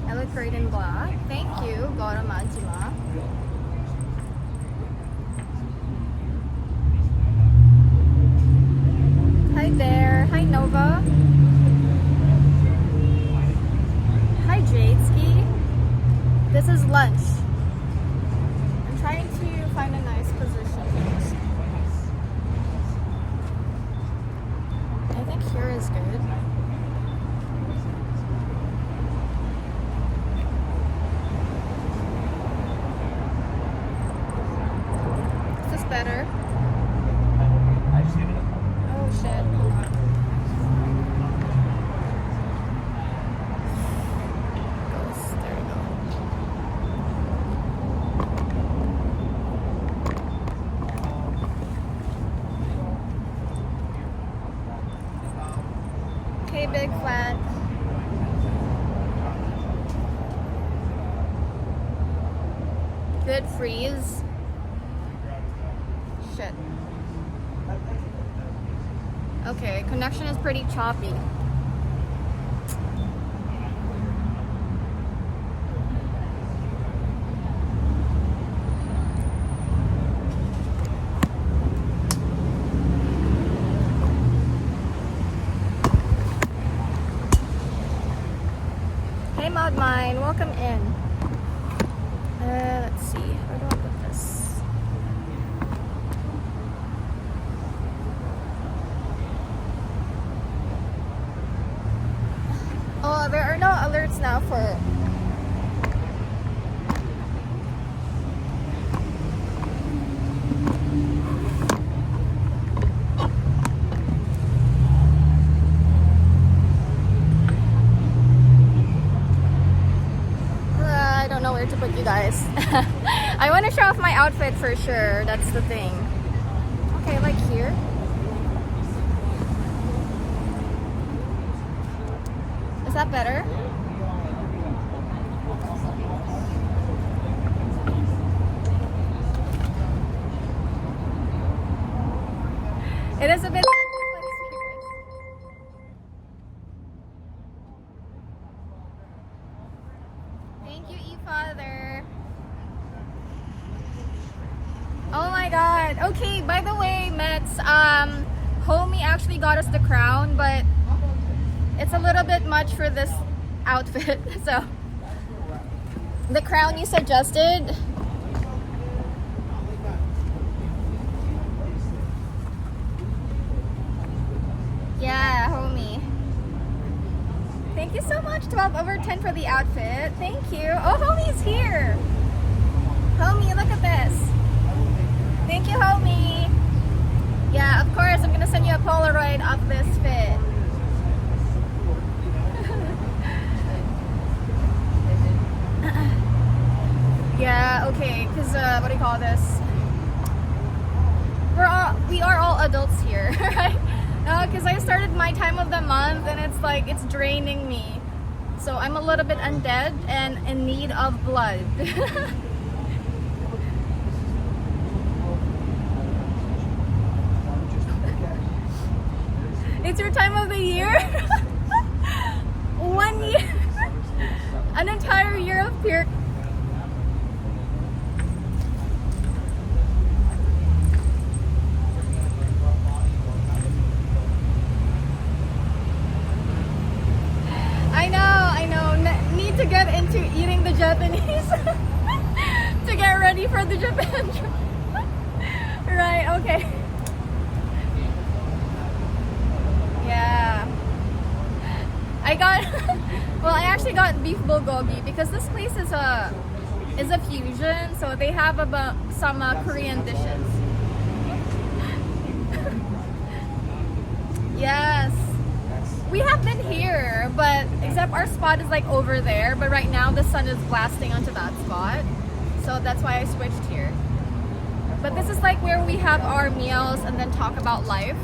I look great in black. Thank you, Goro Majima. Hi there. Hi Nova. Hi Jadeski. This is lunch. I'm trying to find a nice position. I think here is good. Is this better? Oh shit. Hold on. There we go. Okay, big flat. Good freeze. Shit. Okay, connection is pretty choppy. Hey Modmine, welcome in. Let's see, where do I put this? Oh, there are no alerts now for... I don't know where to put you guys. I want to show off my outfit for sure, that's the thing. Okay, like here. Is that better? It is a bit... Thank you, E-Father. Oh my god. Okay, by the way, Mets, homie actually got us the crown, but it's a little bit much for this outfit. So, the crown you suggested. Yeah, homie. Thank you so much, 12 over 10 for the outfit. Thank you. Oh, homie's here. Homie, look at this. Thank you, homie. Yeah, of course, I'm gonna send you a Polaroid of this fit. Yeah, okay, because, what do you call this? We are all adults here, right? Because I started my time of the month and it's like, it's draining me. So I'm a little bit undead and in need of blood. It's your time of the year? 1 year. An entire year of pure... I know. Need to get into eating the Japanese to get ready for the Japan trip. Right, okay. Yeah. I got well, I actually got beef bulgogi because this place is a fusion, so they have about some Korean dishes. Yes. We have been here, but except our spot is like over there, but right now the sun is blasting onto that spot. So that's why I switched here. But this is like where we have our meals and then talk about life.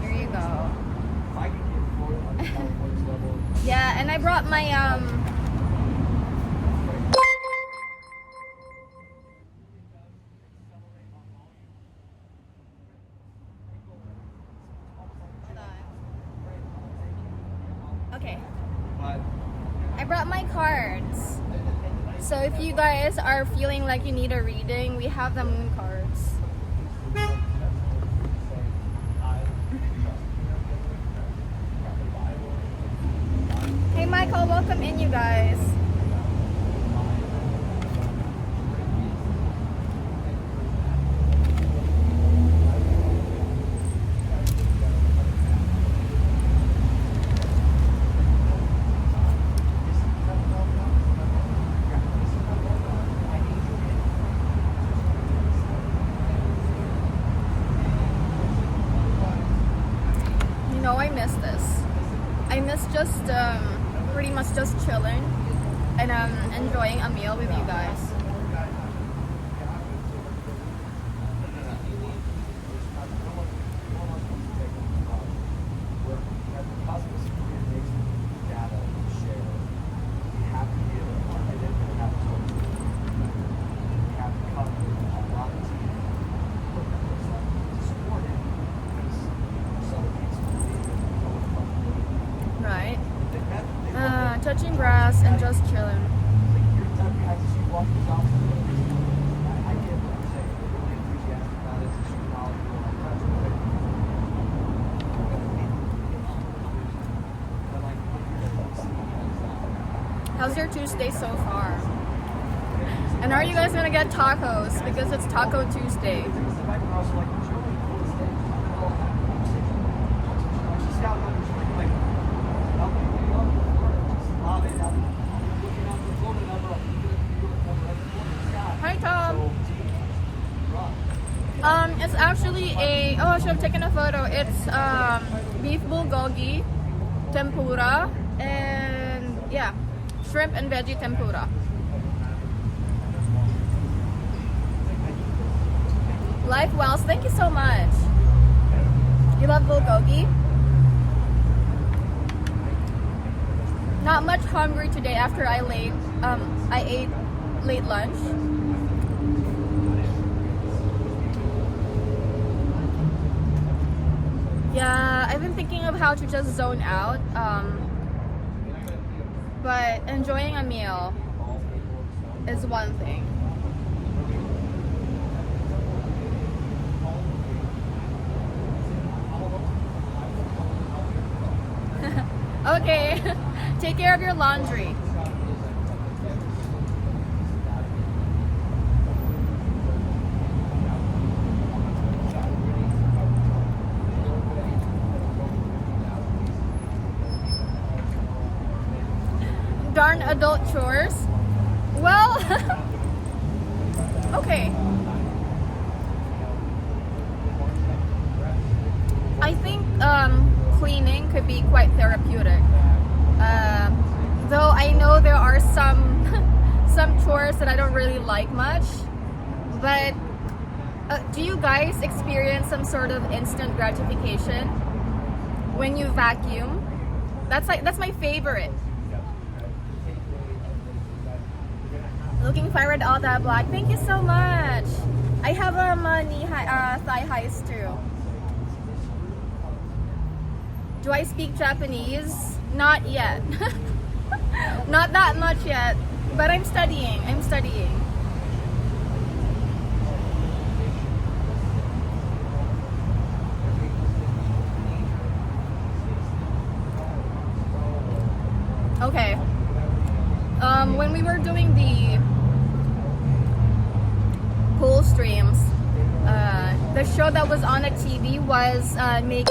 Here you go. Yeah, and I brought my I brought my cards. So if you guys are feeling like you need a reading, we have the moon cards. Hey Michael, welcome in you guys. I miss this. I miss just pretty much just chilling and enjoying a meal with you guys. Touching grass and just chilling. How's your Tuesday so far? And are you guys gonna get tacos because it's Taco Tuesday? Hi Tom. It's actually I should have taken a photo. It's beef bulgogi, tempura, and yeah, shrimp and veggie tempura. Life Wells, thank you so much. You love bulgogi? Not much hungry today after I ate late lunch. Yeah, I've been thinking of how to just zone out, but enjoying a meal is one thing. Okay, take care of your laundry. Darn adult chores. Well, okay. I think cleaning could be quite therapeutic. Though I know there are some chores that I don't really like much. But do you guys experience some sort of instant gratification when you vacuum? That's my favorite. Looking forward to all that black. Thank you so much. I have thigh highs too. Do I speak Japanese? Not yet. Not that much yet, but I'm studying. Okay. When we were doing the pool streams, the show that was on the TV was making.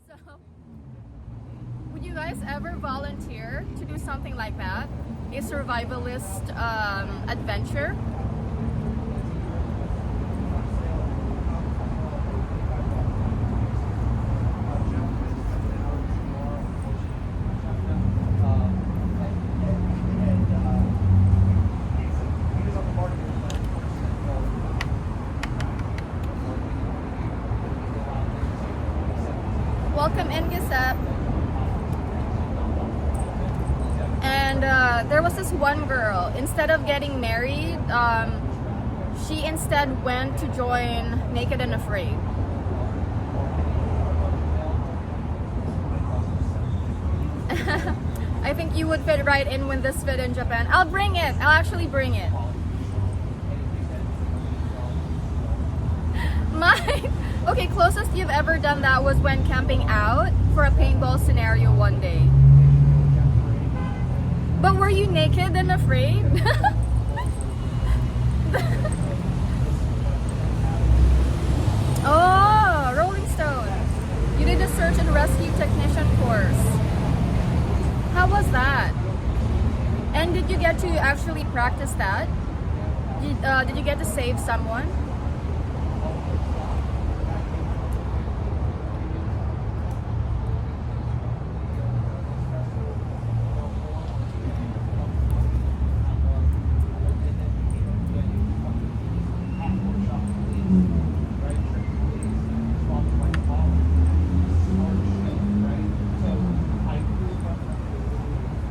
So, would you guys ever volunteer to do something like that? A survivalist adventure? Welcome in, Giuseppe. And there was this one girl, instead of getting married, she instead went to join Naked and Afraid. I think you would fit right in with this fit in Japan. I'll bring it. I'll actually bring it. Okay, closest you've ever done that was when camping out for a paintball scenario one day. But were you naked and afraid? Oh, Rolling Stone. You did a search and rescue technician course. How was that? And did you get to actually practice that? Did you get to save someone?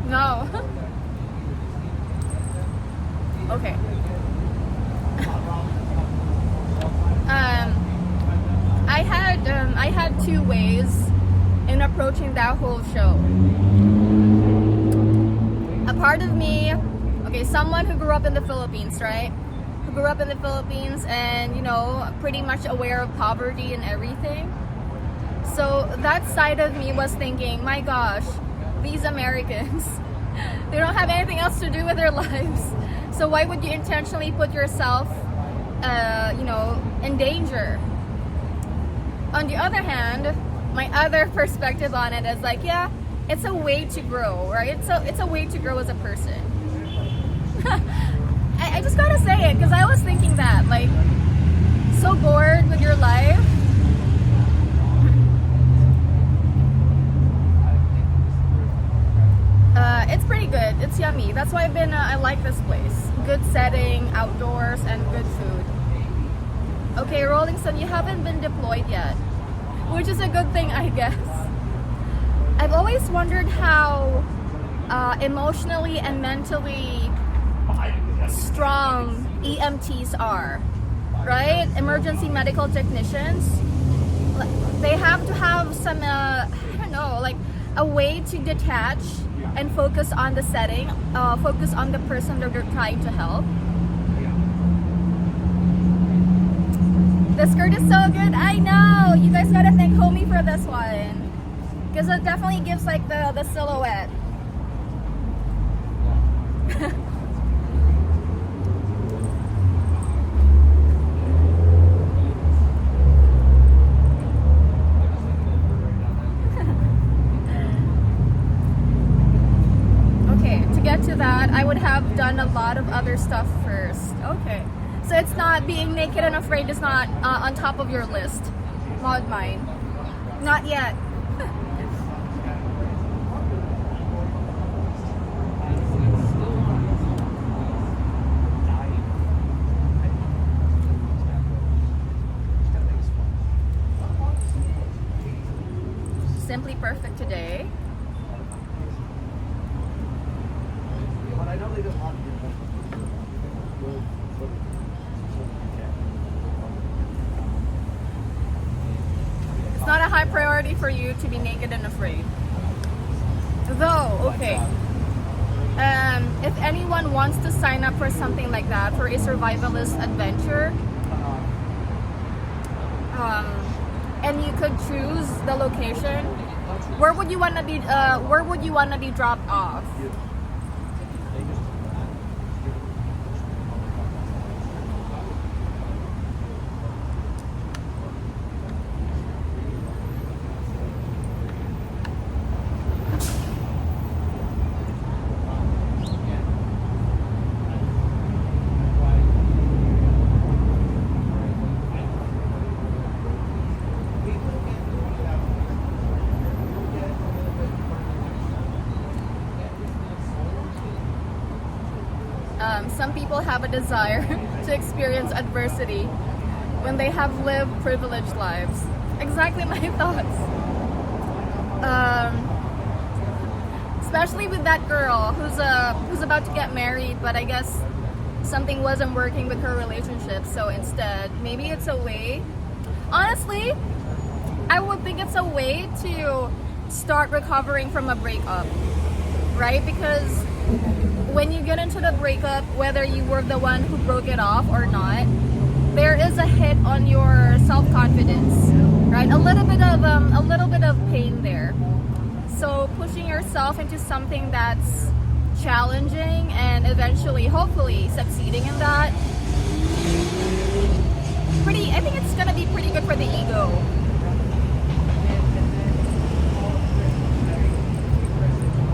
No. Okay. I had two ways in approaching that whole show. A part of me, okay, someone who grew up in the Philippines, right? Who grew up in the Philippines and, you know, pretty much aware of poverty and everything. So that side of me was thinking, my gosh, these Americans, they don't have anything else to do with their lives. So why would you intentionally put yourself, you know, in danger? On the other hand, my other perspective on it is like, yeah, it's a way to grow, right? It's a way to grow as a person. I just gotta say it, because I was thinking that, like, so bored with your life. It's pretty good. It's yummy. That's why I like this place. Good setting, outdoors, and good food. Okay, Rolling Stone, you haven't been deployed yet, which is a good thing, I guess. I've always wondered how emotionally and mentally strong EMTs are, right? Emergency medical technicians. They have to have some, I don't know, like a way to detach and focus on the setting, focus on the person that they're trying to help. The skirt is so good. I know. You guys gotta thank Homie for this one, because it definitely gives like the silhouette. To that, I would have done a lot of other stuff first. Okay, so it's not being naked and afraid is not on top of your list. Not mine. Not yet. Simply perfect today. It's not a high priority for you to be naked and afraid. Though, okay. If anyone wants to sign up for something like that, for a survivalist adventure, and you could choose the location, where would you want to be? Where would you want to be dropped off? Some people have a desire to experience adversity when they have lived privileged lives. Exactly my thoughts. Especially with that girl who's about to get married, but I guess something wasn't working with her relationship. So instead, maybe it's a way. Honestly, I would think it's a way to start recovering from a breakup, right? Because when you get into the breakup, whether you were the one who broke it off or not, there is a hit on your self-confidence, right? A little bit of pain there. So pushing yourself into something that's challenging and eventually, hopefully, succeeding in that, I think it's gonna be pretty good for the ego.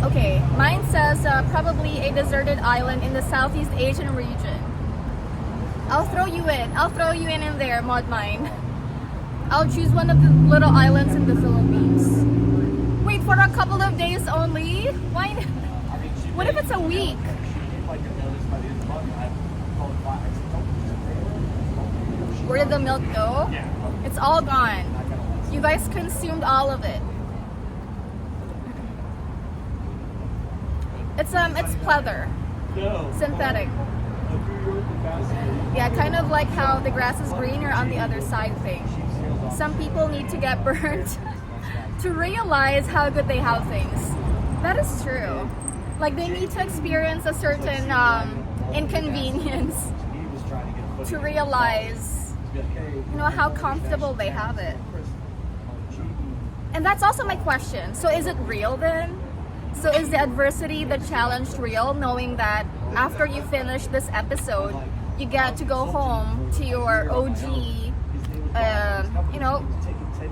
Okay, mine says probably a deserted island in the Southeast Asian region. I'll throw you in there, Mod Mine. I'll choose one of the little islands in the Philippines. Wait, for a couple of days only? Why? What if it's a week? Where did the milk go? It's all gone. You guys consumed all of it. It's pleather. Synthetic. Yeah, kind of like how the grass is greener on the other side thing. Some people need to get burnt to realize how good they have things. That is true. Like they need to experience a certain inconvenience to realize, how comfortable they have it. And that's also my question. So is it real then? So is the adversity, the challenge real, knowing that after you finish this episode, you get to go home to your OG,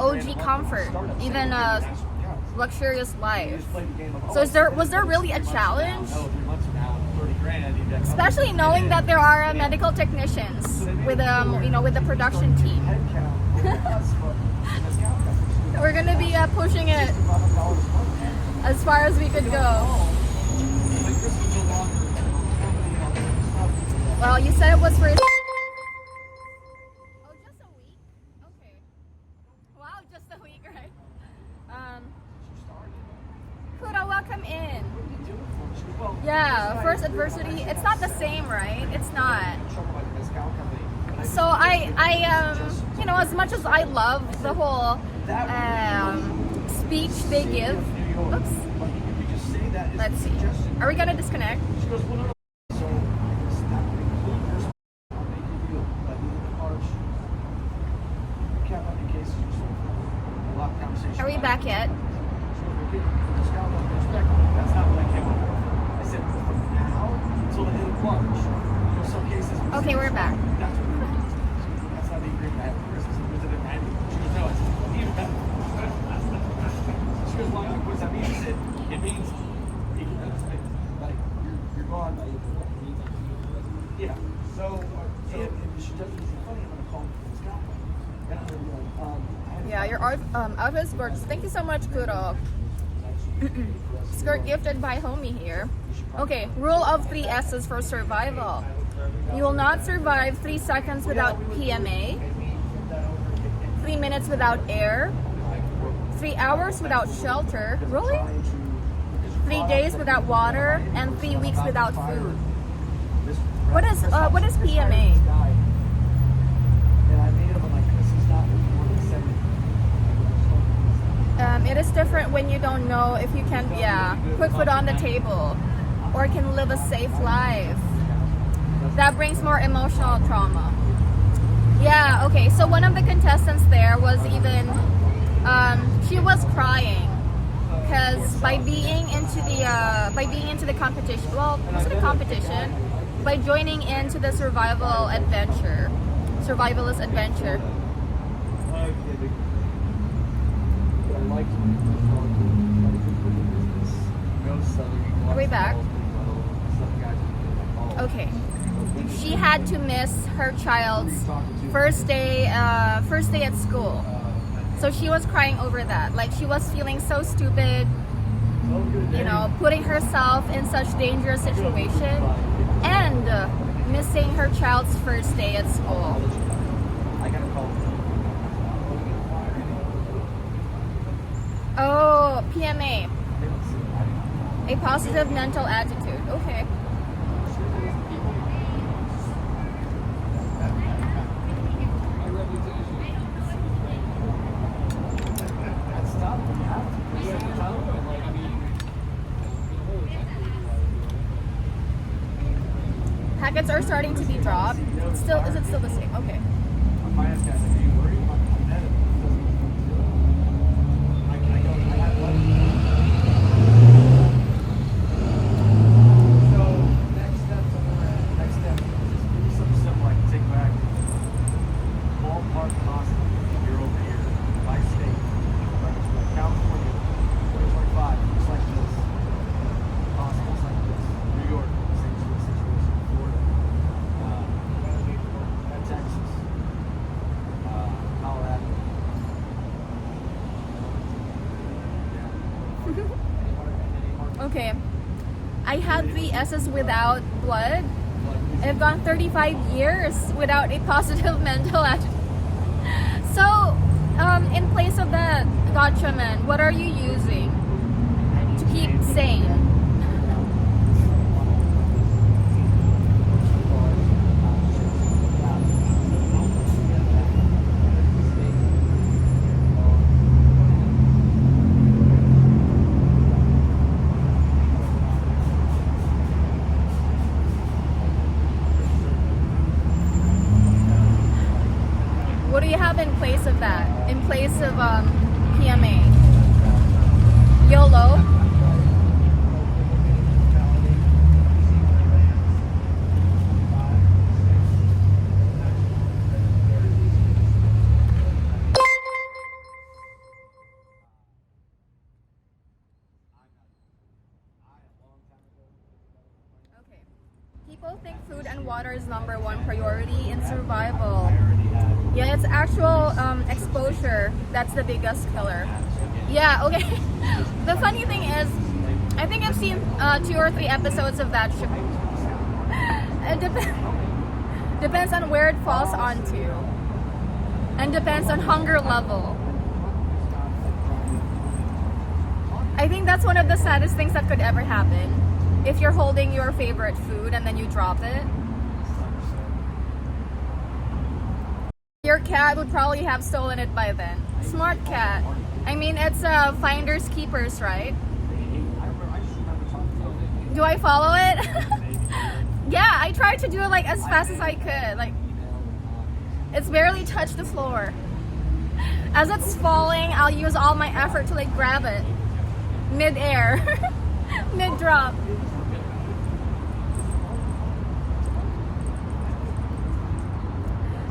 OG comfort, even a luxurious life. So was there really a challenge? Especially knowing that there are medical technicians with with the production team. We're gonna be pushing it as far as we could go. Well, you said it was for... Oh, just a week? Okay. Wow, just a week, right? Kuda, welcome in. Yeah, first adversity. It's not the same, right? It's not. So I as much as I love the whole speech they give. Oops. Let's see. Are we gonna disconnect? Are we back yet? Okay, we're back. It means you're gone. Yeah. So she does anything funny, I'm gonna call him. Yeah, your outfit is gorgeous. Thank you so much, Kuro. Skirt gifted by homie here. Okay, rule of 3 S's for survival. You will not survive 3 seconds without PMA, 3 minutes without air, 3 hours without shelter. Really? 3 days without water, and 3 weeks without food. What is PMA? It is different when you don't know if you can, put food on the table or can live a safe life. That brings more emotional trauma. Yeah, okay, so one of the contestants there was even, she was crying because by being into the competition, well, was it a competition? By joining into the survivalist adventure. Are we back? Okay. She had to miss her child's first day at school. So she was crying over that. Like she was feeling so stupid, putting herself in such dangerous situation and missing her child's first day at school. Oh, PMA. A positive mental attitude. Okay. packets are starting to be dropped. Still, is it still the same? Okay. My finance guy said, "Do you worry about that? It doesn't feel like I go, I have money." So next step is give me something simple I can take back. Ballpark cost year over year by state. Like California, 2025 looks like this. Cost looks like this. New York, same sort of situation. Florida, Texas, Colorado. Okay. I had the S's without blood. I've gone 35 years without a positive mental attitude. So, in place of that, gotcha man, what are you using to keep sane? What do you have in place of that? In place of PMA? YOLO? Okay. People think food and water is number one priority in survival. Yeah, it's actual exposure that's the biggest killer. Yeah, okay. The funny thing is, I think I've seen 2 or 3 episodes of that show. It depends on where it falls onto, and depends on hunger level. I think that's one of the saddest things that could ever happen. If you're holding your favorite food and then you drop it. Your cat would probably have stolen it by then. Smart cat. I mean, it's finders keepers, right? Do I follow it? Yeah, I tried to do it like as fast as I could. Like, it's barely touched the floor. As it's falling, I'll use all my effort to like grab it mid-air, mid-drop.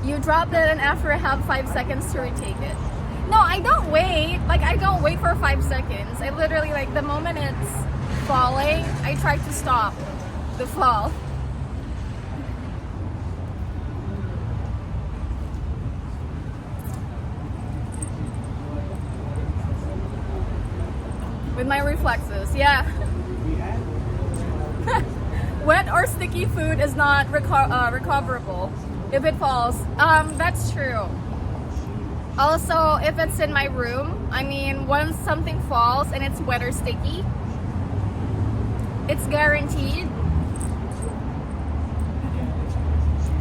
You drop it and after I have 5 seconds to retake it. No, I don't wait. Like, I don't wait for 5 seconds. I literally, like, the moment it's falling, I try to stop the fall. With my reflexes, yeah. Wet or sticky food is not recoverable if it falls. That's true. Also, if it's in my room, I mean, once something falls and it's wet or sticky, it's guaranteed.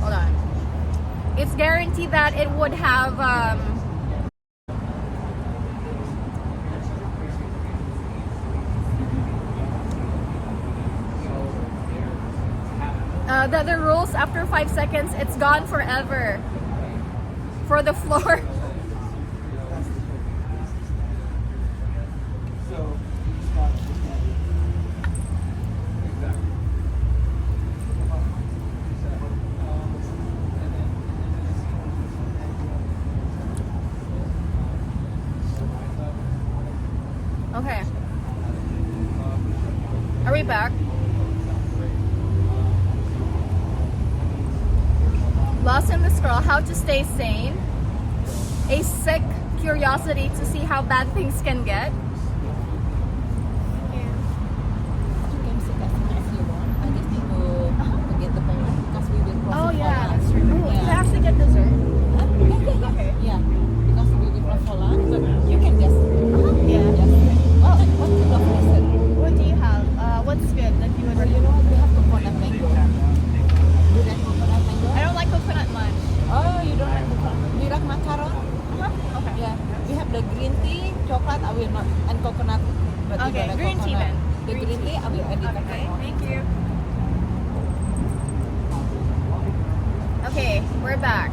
Hold on. It's guaranteed that it would have the rules after 5 seconds, it's gone forever for the floor. Okay. Are we back? Lost in the scroll, how to stay sane. A sick curiosity to see how bad things can get. Oh yeah, that's true. Oh, you can actually get dessert. Okay. Yeah, because we give a full lunch, but you can guess. Yeah. What kind of dessert? What do you have? What's good that you would You know, we have coconut mango. Do you like coconut mango? I don't like coconut much. Oh, you don't like coconut? Do you like macaron? Okay. Yeah, we have the green tea, chocolate. I will not We're back.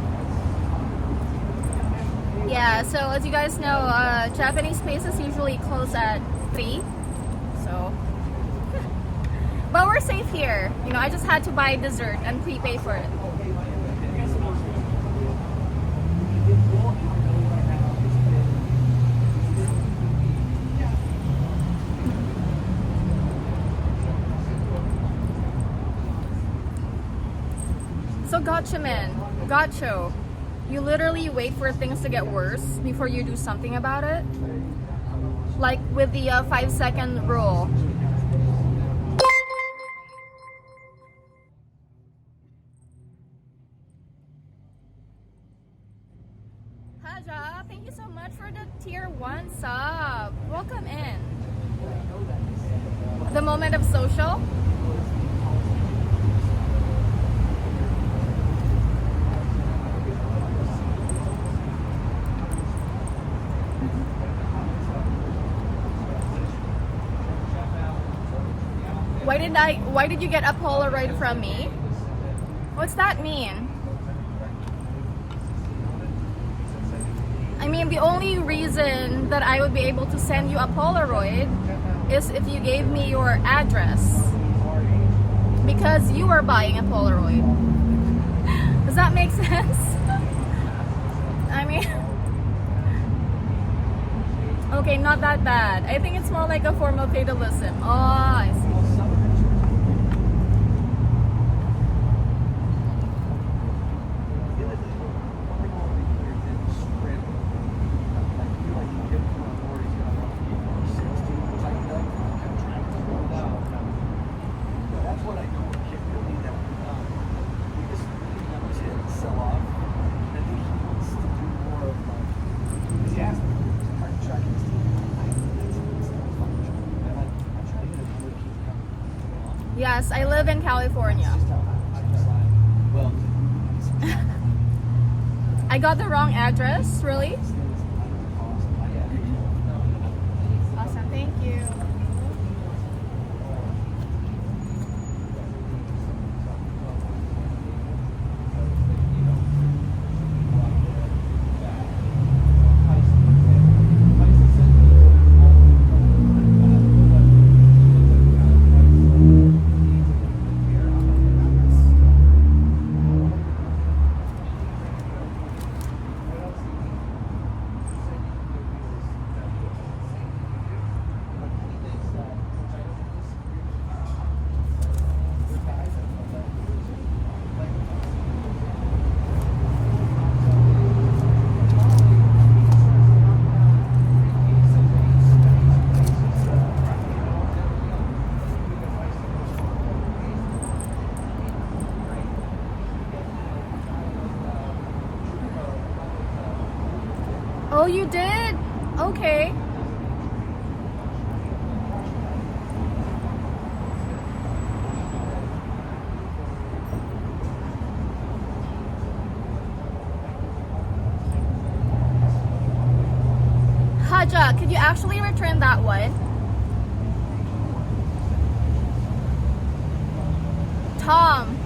Yeah, so as you guys know, Japanese places usually close at 3. So, but we're safe here. You know, I just had to buy dessert and prepay for it. So gotcha, man. Gotcha. You literally wait for things to get worse before you do something about it. Like with the 5-second rule. Haja, thank you so much for the tier 1 sub. Welcome in. The moment of social. Why did you get a Polaroid from me? What's that mean? I mean, the only reason that I would be able to send you a Polaroid is if you gave me your address. Because you are buying a Polaroid. Does that make sense? I mean, okay, not that bad. I think it's more like a form of fatalism. Oh, I see. Yes, I live in California. I got the wrong address, really? Awesome, thank you. Oh, you did? Okay. Haja, could you actually return that one? Tom.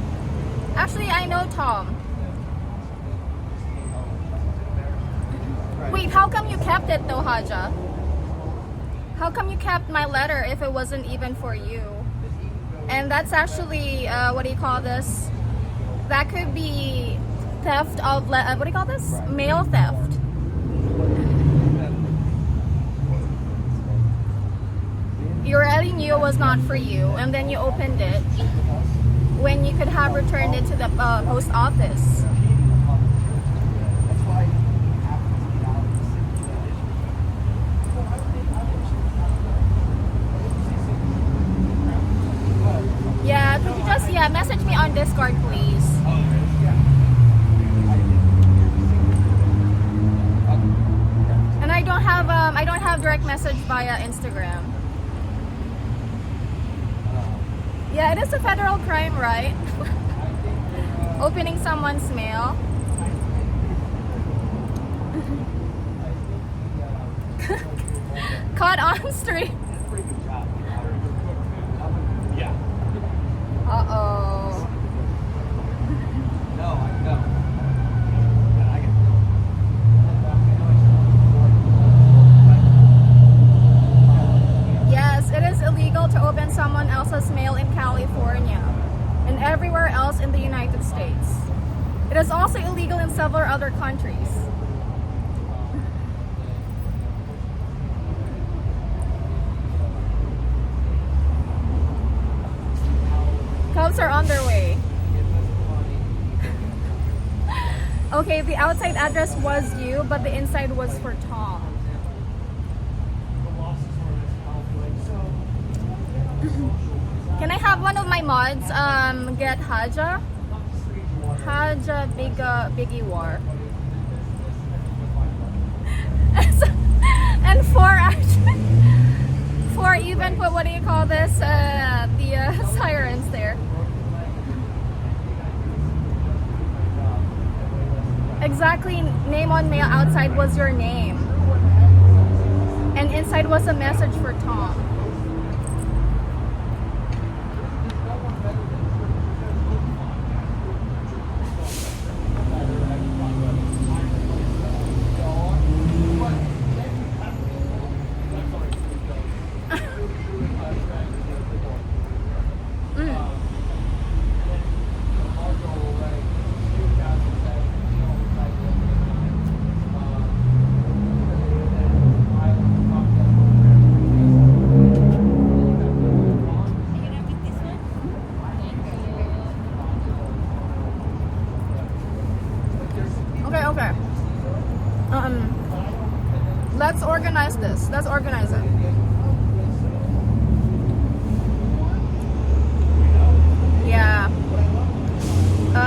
Actually, I know Tom. Wait, how come you kept it though, Haja? How come you kept my letter if it wasn't even for you? And that's actually, what do you call this? That could be theft of, what do you call this? Mail theft. You already knew it was not for you, and then you opened it when you could have returned it to the post office. Yeah, could you just message me on Discord, please? And I don't have direct message via Instagram. Yeah, it is a federal crime, right? Opening someone's mail. Caught on street. Uh-oh. No, I know. else in the United States. It is also illegal in several other countries. Cubs are on their way. Okay, the outside address was you, but the inside was for Tom. Can I have one of my mods get Haja? Haja Biggie War. And for even put, what do you call this? The sirens there. Exactly, name on mail outside was your name. And inside was a message for Tom. Okay. Let's organize this. Let's organize it. Yeah.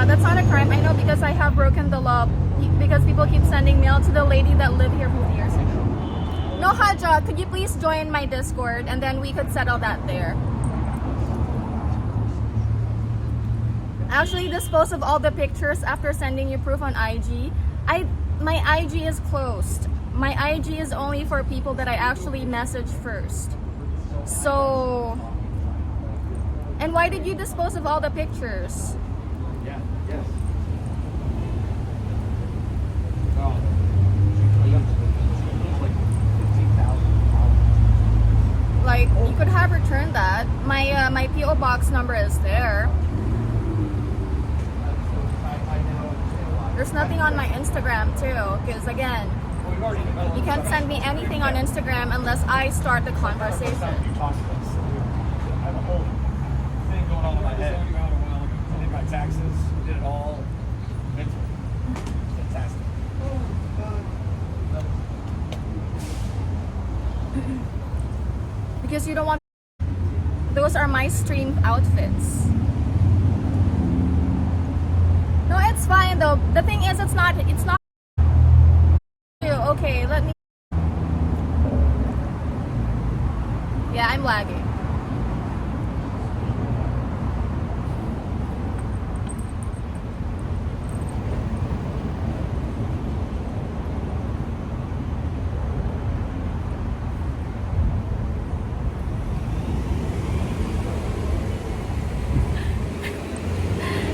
That's not a crime. I know, because I have broken the law because people keep sending mail to the lady that lived here 50 years ago. No, Haja, could you please join my Discord and then we could settle that there. Actually dispose of all the pictures after sending you proof on IG. My IG is closed. My IG is only for people that I actually message first. So, and why did you dispose of all the pictures? Yeah, yes. Like, you could have returned that. My PO box number is there. There's nothing on my Instagram too, because again, you can't send me anything on Instagram unless I start the conversation. I have a whole thing going on in my head. I did my taxes, did it all mentally. Fantastic. Because you don't want. Those are my stream outfits. No, it's fine though. The thing is, it's not. Okay, let me. Yeah, I'm lagging.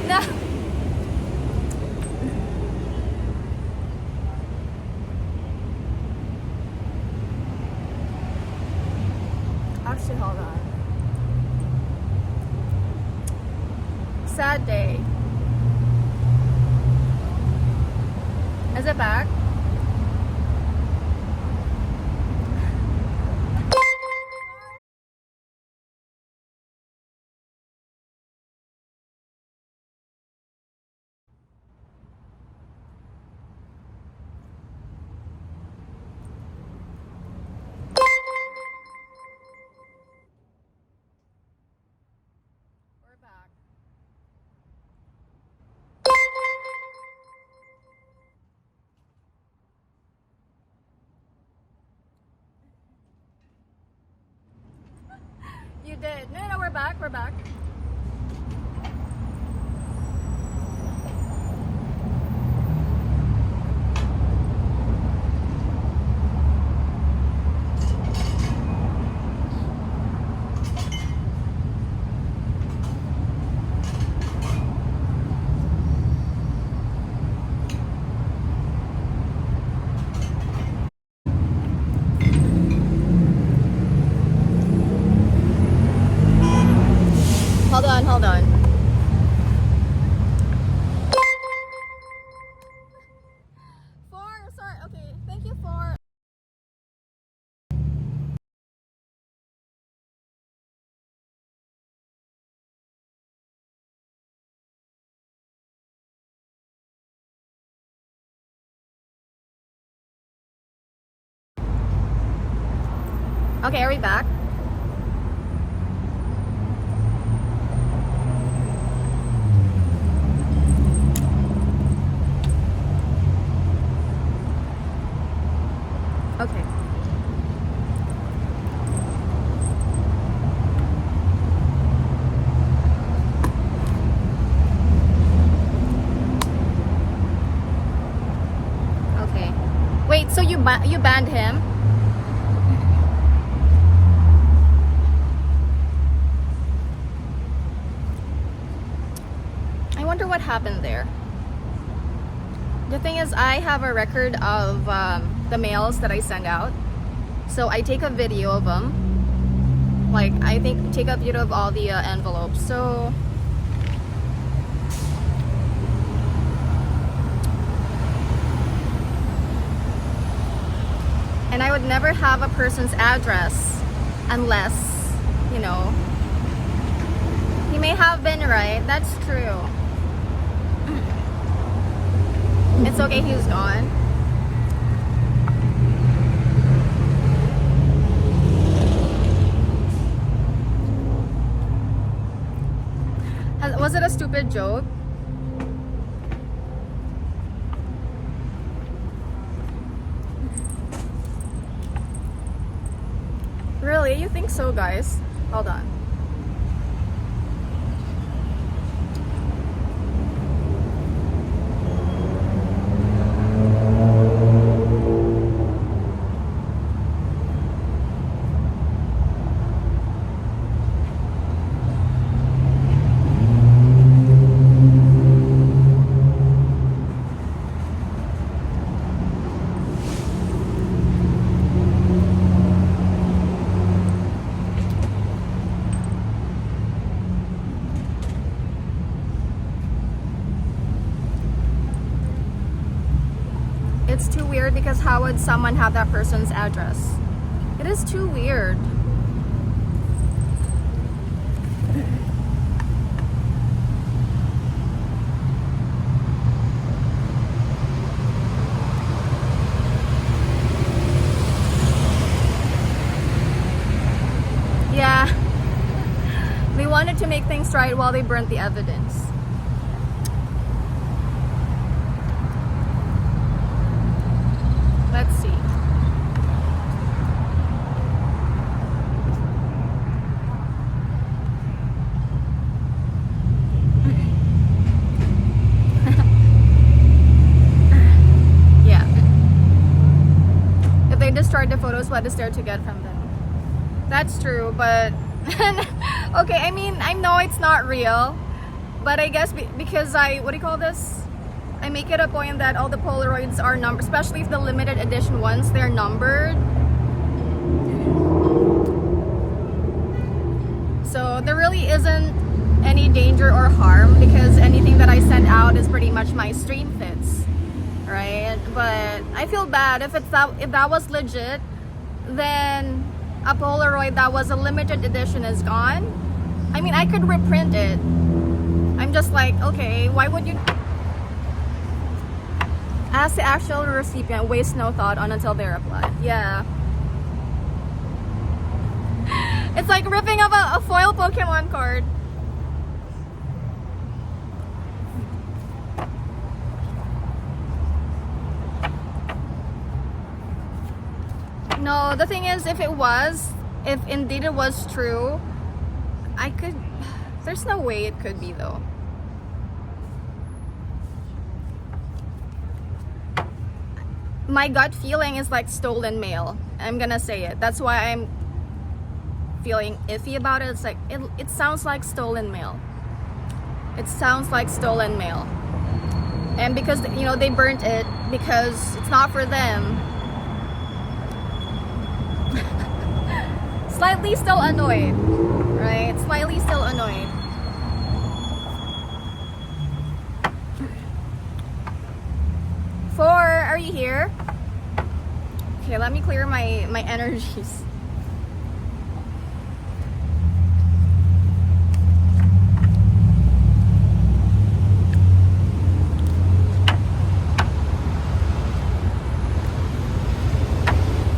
No. Actually, hold on. Sad day. Is it back? We're back. You did. No, we're back. We're back. Hold on. Okay, are we back? Okay. Okay. Wait, so you banned him? I wonder what happened there. The thing is, I have a record of the mails that I send out. So I take a video of them. Like, I think take a video of all the envelopes. So and I would never have a person's address unless, you know, he may have been right. That's true. It's okay, he's gone. Was it a stupid joke? Really? You think so, guys? Hold on. It's too weird because how would someone have that person's address? It is too weird. Yeah. They wanted to make things right while they burnt the evidence. Let's see. Yeah. If they destroyed the photos, what is there to get from them? That's true, but okay, I mean, I know it's not real, but I guess because what do you call this? I make it a point that all the Polaroids are numbered, especially if the limited edition ones, they're numbered. So there really isn't any danger or harm because anything that I send out is pretty much my stream fits, right? But I feel bad if that was legit, then a Polaroid that was a limited edition is gone. I mean, I could reprint it. I'm just like, okay, why would you? Ask the actual recipient, waste no thought on until they reply. Yeah. It's like ripping up a foil Pokemon card. No, the thing is, if indeed it was true, there's no way it could be though. My gut feeling is like stolen mail. I'm gonna say it. That's why I'm feeling iffy about it. It's like, it sounds like stolen mail. It sounds like stolen mail. And because, you know, they burnt it because it's not for them. Slightly still annoyed, right? Slightly still annoyed. Are you here? Okay, let me clear my energies.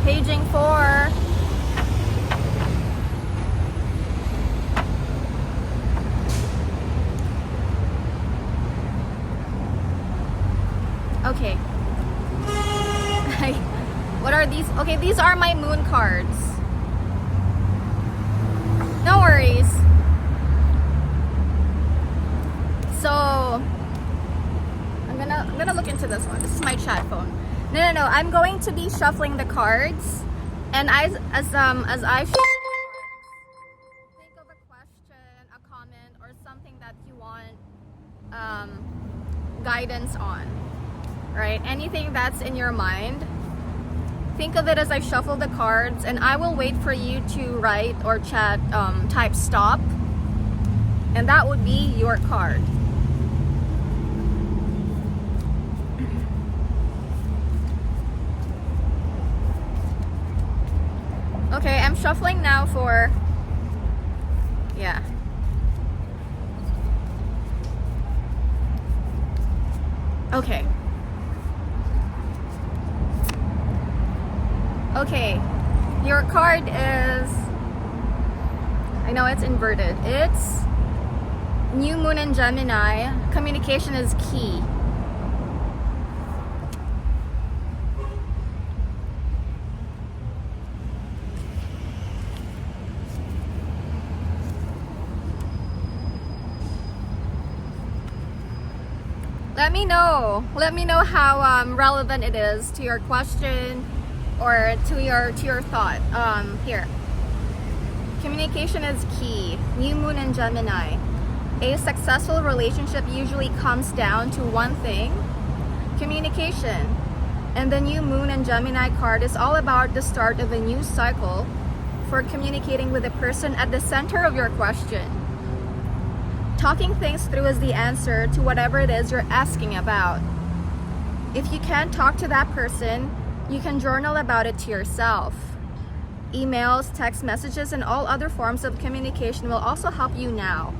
Paging 4. Okay. What are these? Okay, these are my moon cards. No worries. So I'm gonna look into this one. This is my chat phone. No. I'm going to be shuffling the cards, and as I shuffle the cards, think of a question, a comment, or something that you want guidance on. Right? Anything that's in your mind. Think of it as I shuffle the cards, and I will wait for you to write or chat, type stop, and that would be your card. Okay, I'm shuffling now for, yeah. Okay. Okay, your card is, I know it's inverted. It's New Moon in Gemini. Communication is key. Let me know how relevant it is to your question or to your thought. Here. Communication is key. New Moon in Gemini. A successful relationship usually comes down to one thing: communication. And the New Moon in Gemini card is all about the start of a new cycle for communicating with the person at the center of your question. Talking things through is the answer to whatever it is you're asking about. If you can't talk to that person, you can journal about it to yourself. Emails, text messages, and all other forms of communication will also help you now.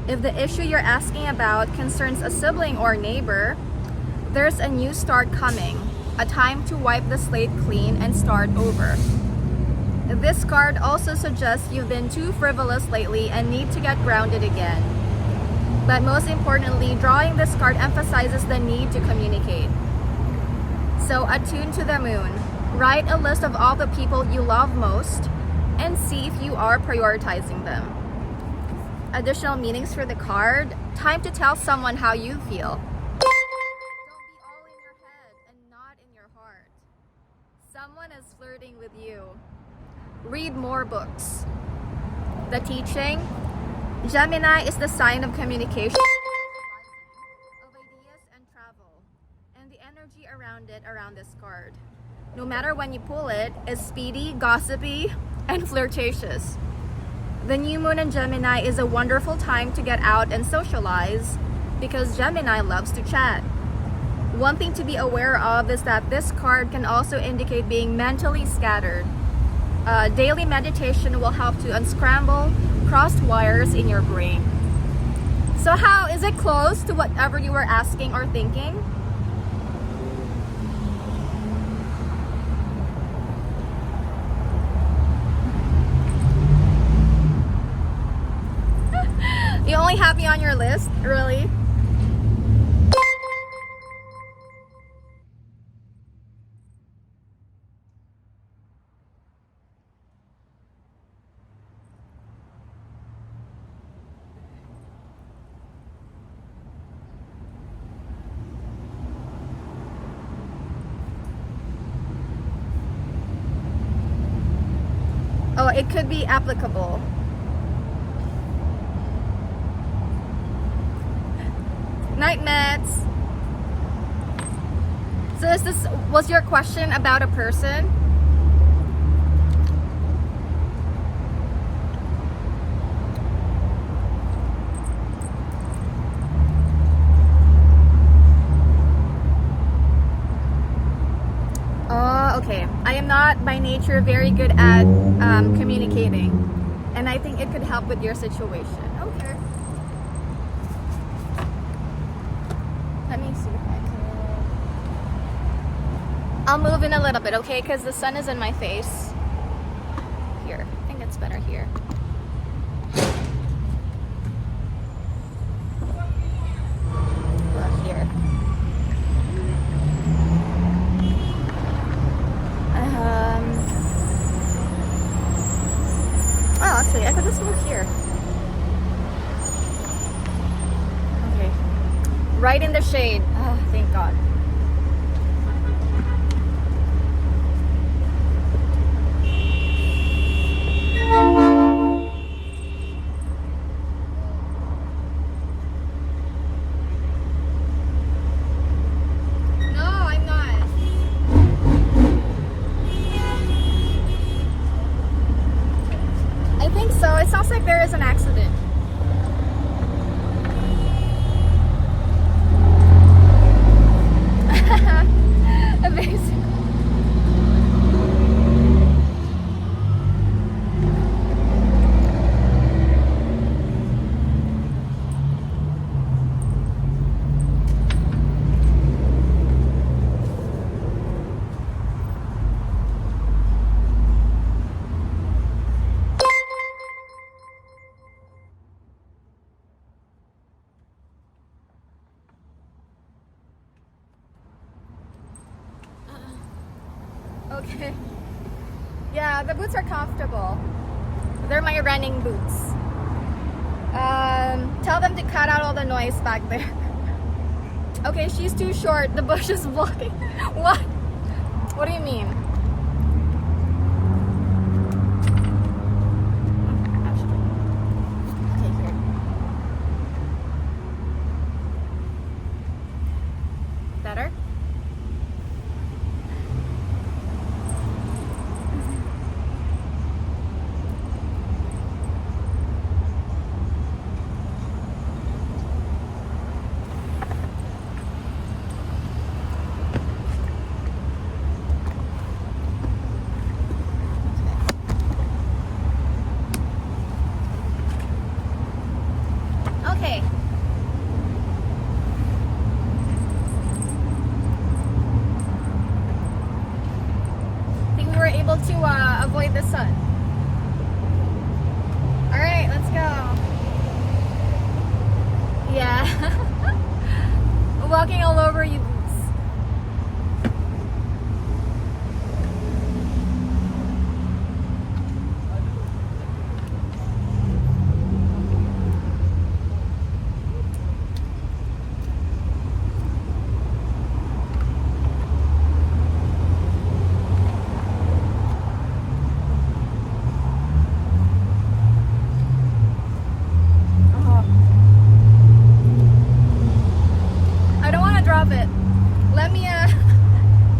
If the issue you're asking about concerns a sibling or neighbor, there's a new start coming, a time to wipe the slate clean and start over. This card also suggests you've been too frivolous lately and need to get grounded again. But most importantly, drawing this card emphasizes the need to communicate. So attune to the moon. Write a list of all the people you love most and see if you are prioritizing them. Additional meanings for the card: time to tell someone how you feel. Don't be all in your head and not in your heart. Someone is flirting with you. Read more books. The teaching: Gemini is the sign of communication, of ideas and travel, and the energy around this card, no matter when you pull it, is speedy, gossipy, and flirtatious. The New Moon in Gemini is a wonderful time to get out and socialize because Gemini loves to chat. One thing to be aware of is that this card can also indicate being mentally scattered. Daily meditation will help to unscramble crossed wires in your brain. So how is it close to whatever you were asking or thinking? You only have me on your list? Really? Oh, it could be applicable. Night, Mets. So was your question about a person? Oh, okay. I am not by nature very good at communicating, and I think it could help with your situation. Okay. Let me see if I can. I'll move in a little bit, okay? Because the sun is in my face. Here. I think it's better here. Here. Right in the shade. Oh, thank God. No, I'm not. I think so. It sounds like there is an accident. Amazing. Okay. Yeah, the boots are comfortable. They're my running boots. Tell them to cut out all the noise back there. Okay, she's too short. The bush is blocking. What? What do you mean? Okay, here. Better? Okay. I think we were able to avoid the sun. Alright, let's go. Yeah. Walking all over you boots. I don't want to drop it. Let me,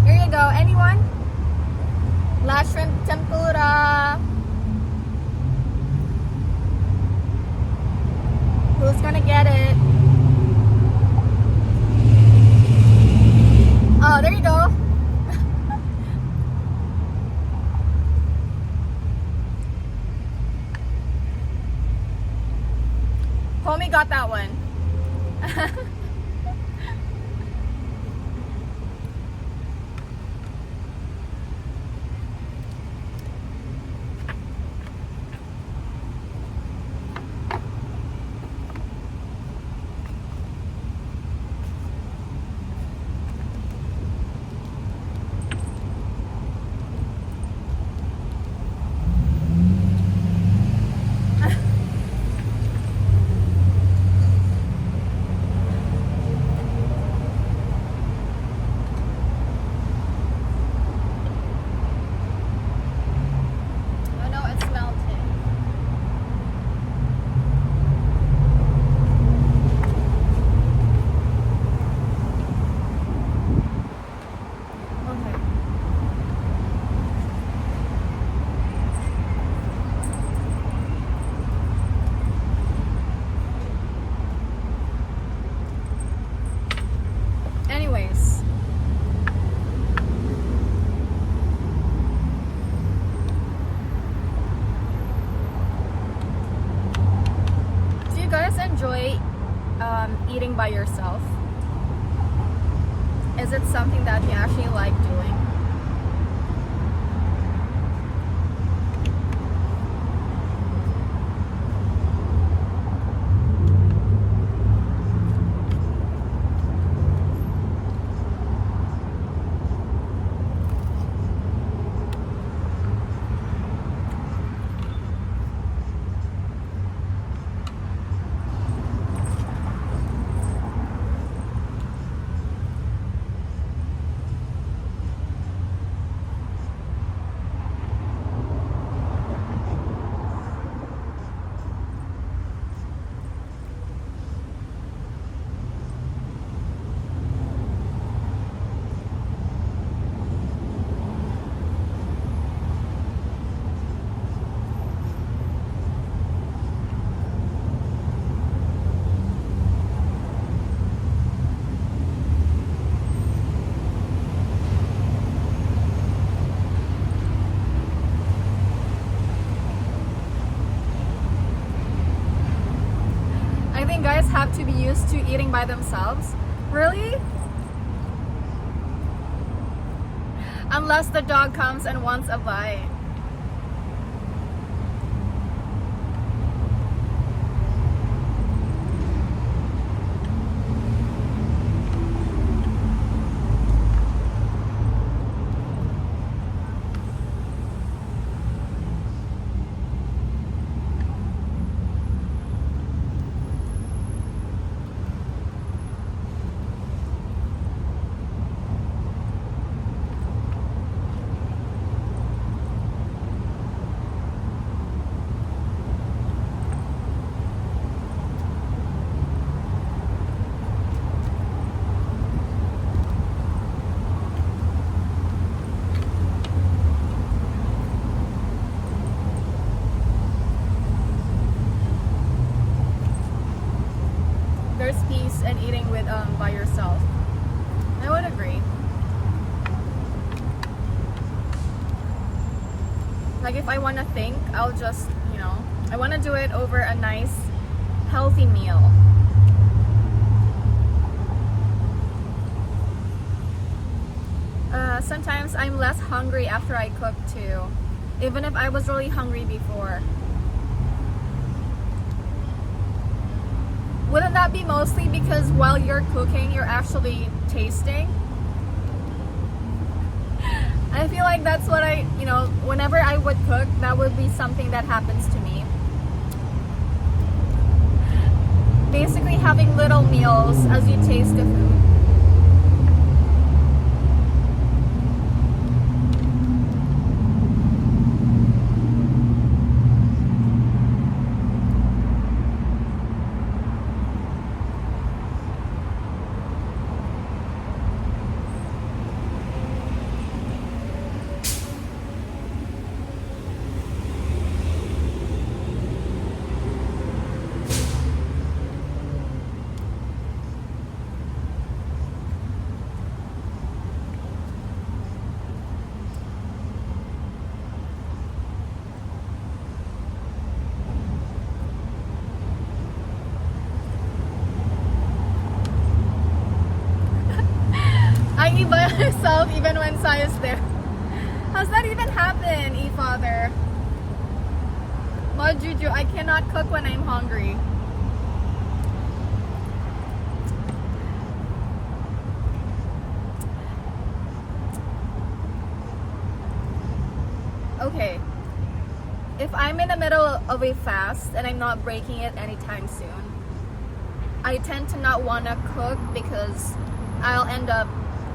here you go. Anyone? Last shrimp tempura. Who's gonna get it? Oh, there you go. Homie got that one. Oh no, it's melting. Okay. Anyways. Do you guys enjoy eating by yourself? Is it something that you actually like doing? used to eating by themselves. Really? Unless the dog comes and wants a bite. There's peace in eating with by yourself. I would agree. Like if I want to think, I'll just, I want to do it over a nice, healthy meal. Sometimes I'm less hungry after I cook too, even if I was really hungry before. Wouldn't that be mostly because while you're cooking, you're actually tasting? I feel like that's what whenever I would cook, that would be something that happens to me. Basically having little meals as you taste the food. I eat by myself even when Sai is there. How's that even happen, E-Father? Mod Juju, I cannot cook when I'm hungry. Okay. If I'm in the middle of a fast and I'm not breaking it anytime soon, I tend to not want to cook because I'll end up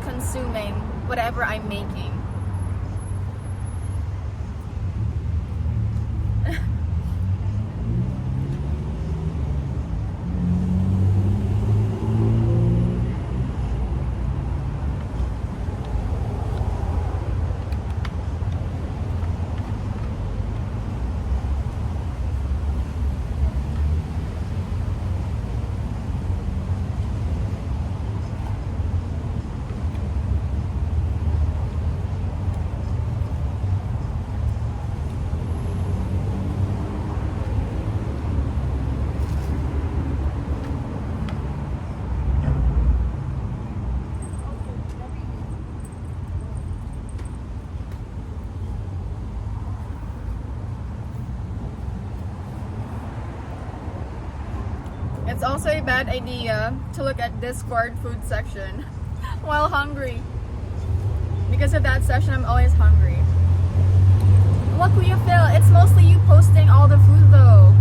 consuming whatever I'm making. It's also a bad idea to look at Discord food section while hungry. Because of that session, I'm always hungry. What will you feel? It's mostly you posting all the food though.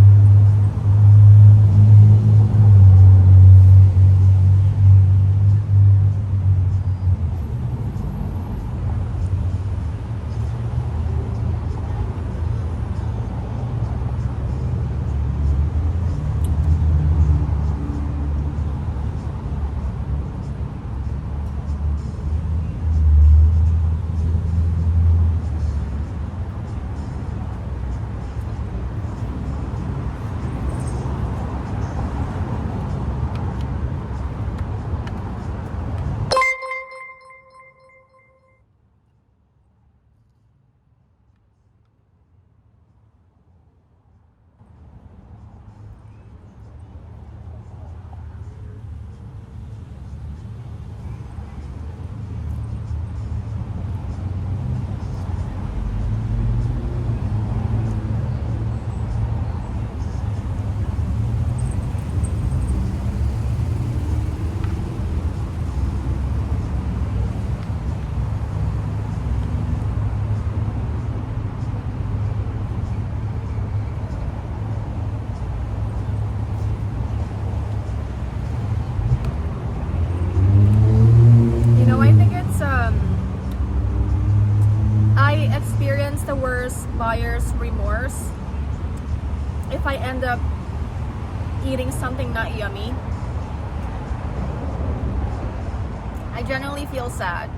if I end up eating something not yummy. I generally feel sad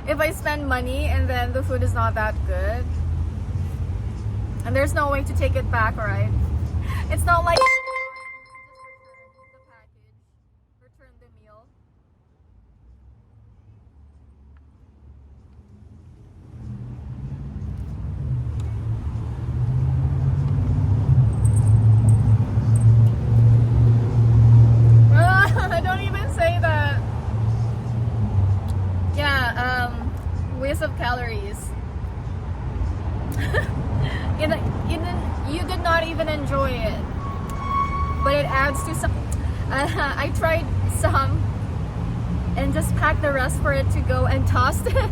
if I spend money and then the food is not that good. And there's no way to take it back, right? It's not like just return the package, return the meal. Don't even say that. Yeah, waste of calories. You did not even enjoy it, but it adds to some. I tried some and just packed the rest for it to go and tossed it.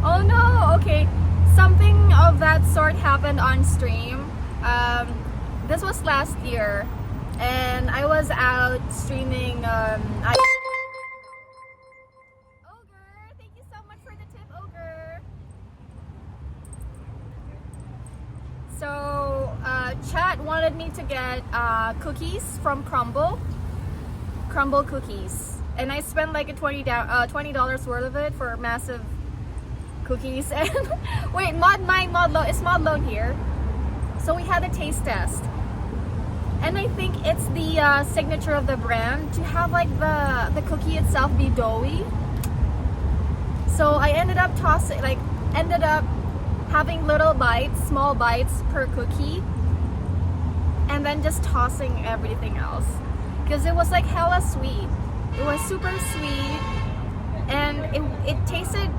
Oh no, okay. Something of that sort happened on stream. This was last year, and I was out streaming. Ogre, thank you so much for the tip, Ogre. So, chat wanted me to get cookies from Crumble cookies, and I spent like a $20 worth of it for massive cookies. And wait, is Modlo here? So we had a taste test, and I think it's the signature of the brand to have like the cookie itself be doughy. So I ended up having little bites, small bites per cookie, and then just tossing everything else because it was like hella sweet. It was super sweet, and it tasted,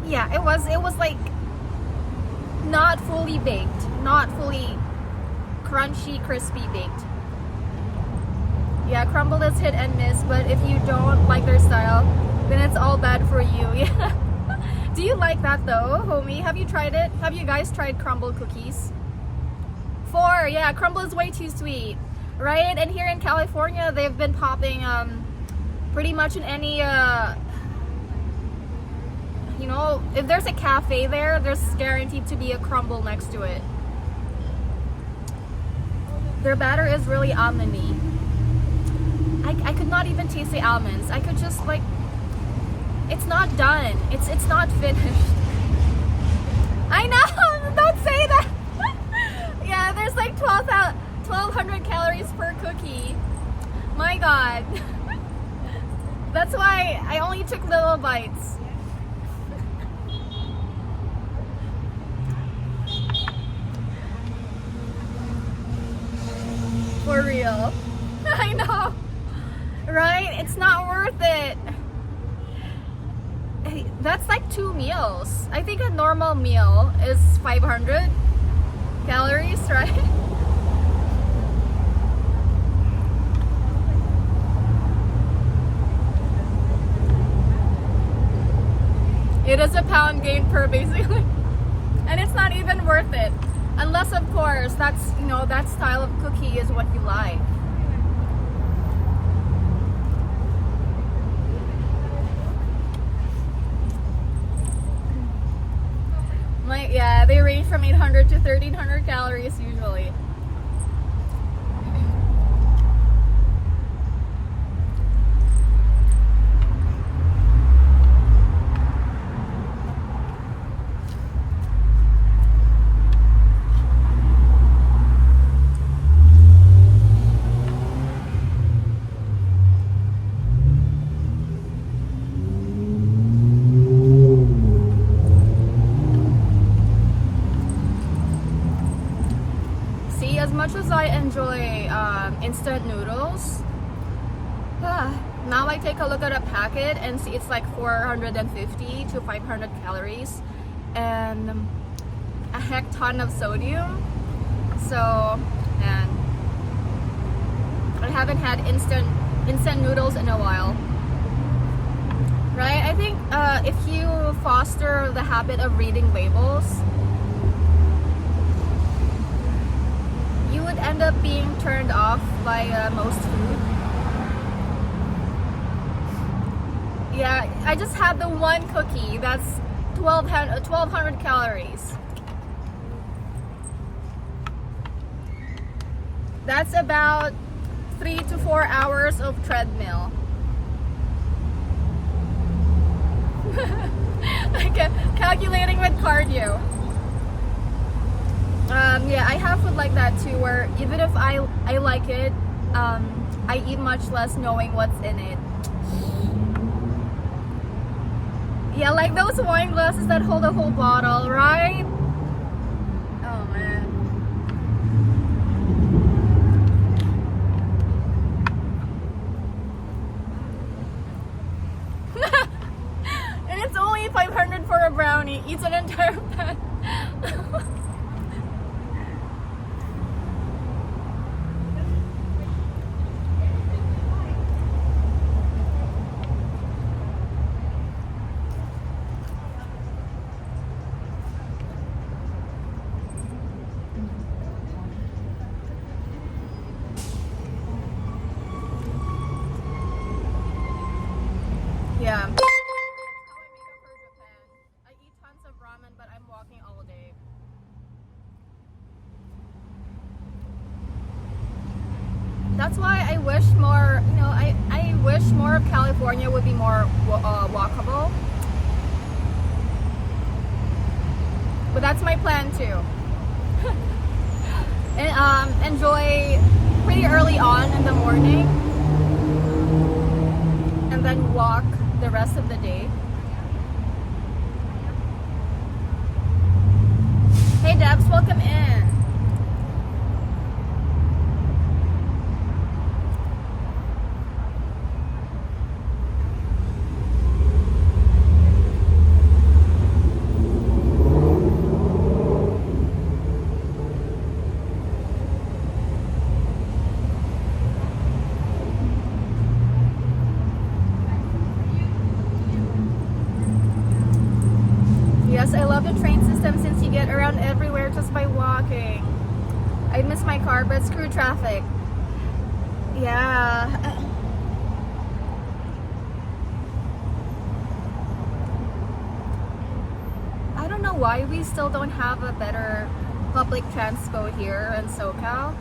yeah, it was like not fully baked, not fully crunchy, crispy baked. Yeah, Crumble is hit and miss, but if you don't like their style, then it's all bad for you. Yeah. Do you like that though, homie? Have you tried it? Have you guys tried Crumble cookies? 4, yeah, Crumble is way too sweet, right? And here in California, they've been popping pretty much in any, you know, if there's a cafe there, there's guaranteed to be a Crumble next to it. Their batter is really almondy. I could not even taste the almonds. I could just like, it's not done. It's not finished. I know, don't say that. Yeah, there's like 1,200 calories per cookie. My God. That's why I only took little bites. For real. I know. Right? It's not worth it. That's like 2 meals. I think a normal meal is 500 calories, right? It is a pound gain per basically. And it's not even worth it. Unless of course that's, you know, that style of cookie is what you like. Yeah, they range from 800 to 1,300 calories usually. As much as I enjoy instant noodles, now I take a look at a packet and see it's like 450 to 500 calories and a heck ton of sodium. So, man, I haven't had instant noodles in a while. Right? I think if you foster the habit of reading labels, you would end up being turned off by most food. Yeah, I just had the one cookie that's 1,200 calories. That's about 3 to 4 hours of treadmill. Okay, calculating with cardio. Yeah, I have food like that too, where even if I like it, I eat much less knowing what's in it. Yeah, like those wine glasses that hold a whole bottle, right? Oh man. And it's only 500 for a brownie. Eats an entire pan. Yeah. That's how I make up for Japan. I eat tons of ramen, but I'm walking all day. That's why I wish more, I wish more of California would be more walkable. But that's my plan too. And enjoy pretty early on in the morning, and then walk the rest of the day. Hey Debs, welcome in. Yes, I love the train system since you get around everywhere just by walking. I miss my car, but screw traffic. Yeah. I don't know why we still don't have a better public transport here in SoCal.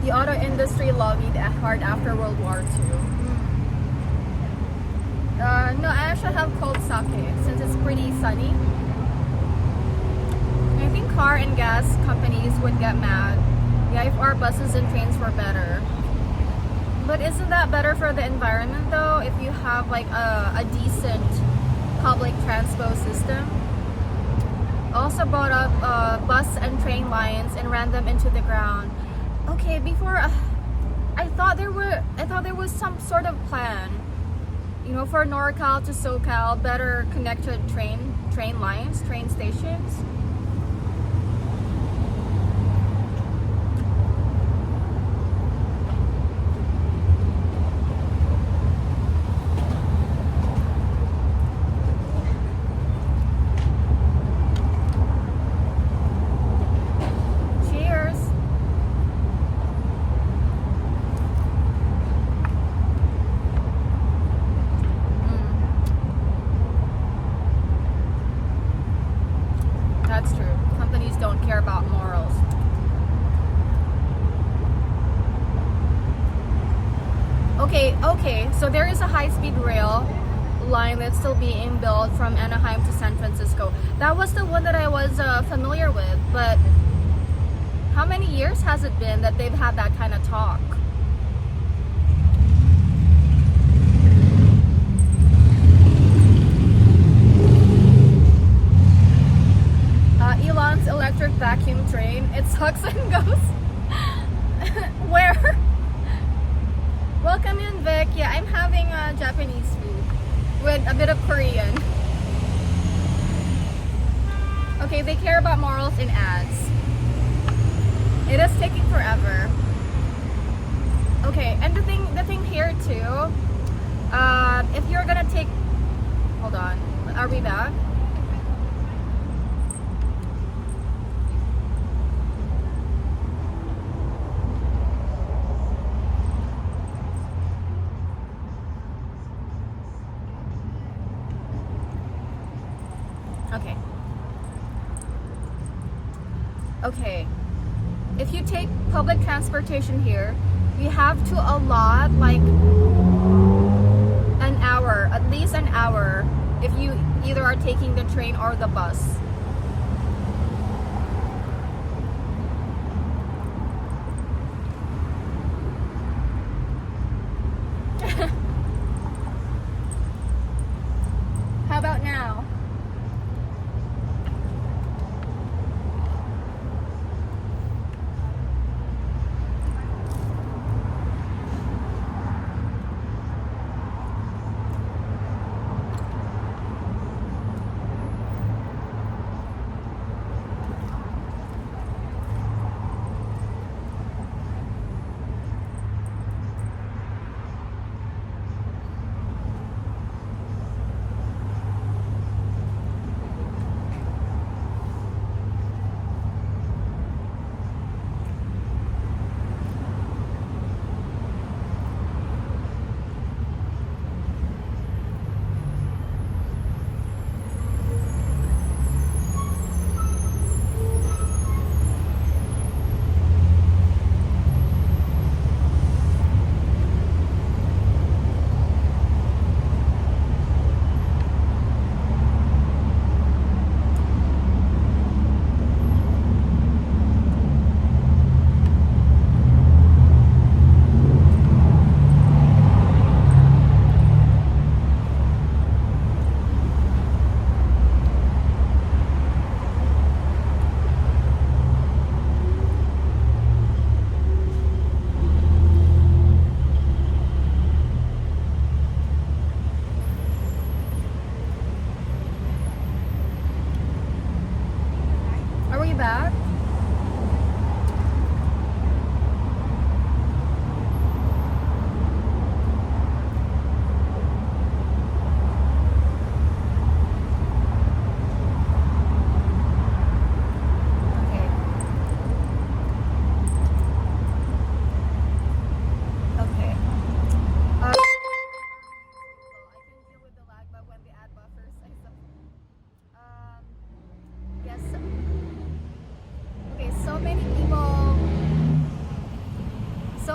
The auto industry lobbied hard after World War II. No, I actually have cold sake since it's pretty sunny. I think car and gas companies would get mad. Yeah, if our buses and trains were better. But isn't that better for the environment though, if you have like a decent public transport system? Also brought up bus and train lines and ran them into the ground. Okay, before I thought there was some sort of plan, for NorCal to SoCal, better connected train lines, train stations. That's true. Companies don't care about morals. Okay, so there is a high-speed rail line that's still being built from Anaheim to San Francisco. That was the one that I was familiar with, but how many years has it been that they've had that kind of talk? Elon's electric vacuum train. It sucks and goes. Where? Welcome in, Vic. Yeah, I'm having Japanese food with a bit of Korean. Okay, they care about morals in ads. It is taking forever. Okay, and the thing here too, if you're gonna take, hold on, are we back? Okay. Okay. If you take public transportation here, you have to allot like an hour, at least an hour, if you either are taking the train or the bus. How about now? Are we back? Okay. Okay. I can deal with the lag, but when the ad buffers, yes. Okay, so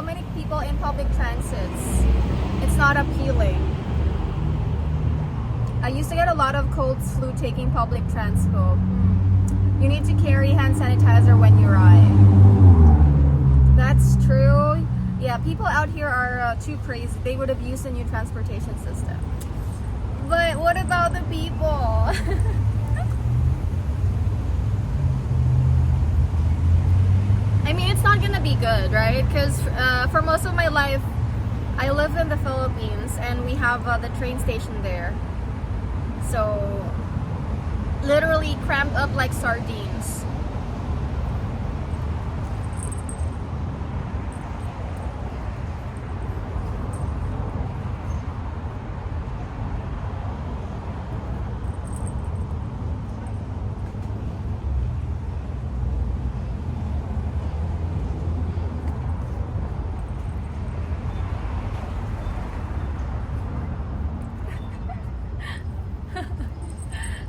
many people in public transits. It's not appealing. I used to get a lot of cold flu taking public transpo. You need to carry hand sanitizer when you ride. That's true. Yeah, people out here are too crazy. They would abuse the new transportation system. But what about the people? I mean, it's not gonna be good, right? Because for most of my life, I live in the Philippines and we have the train station there. So, literally cramped up like sardines.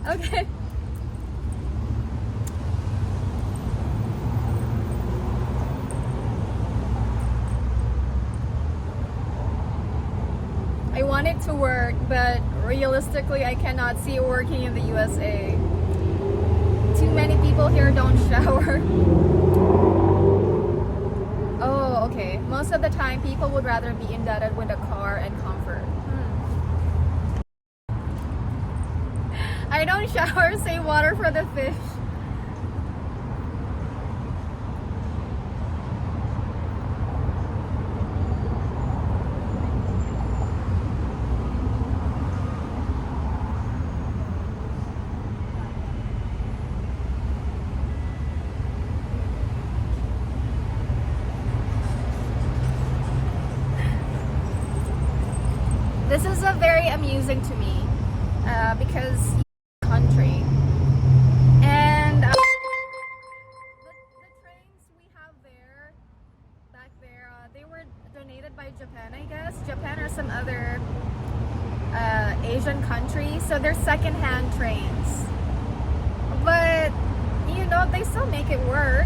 Okay. I want it to work, but realistically, I cannot see it working in the USA. Too many people here don't shower. Oh, okay. Most of the time, people would rather be indebted with a car and comfort. I don't shower, save water for the fish. This is a very amusing to me because country and the trains we have there back there they were donated by Japan, I guess. Japan or some other Asian country, so they're second-hand trains, but you know they still make it work.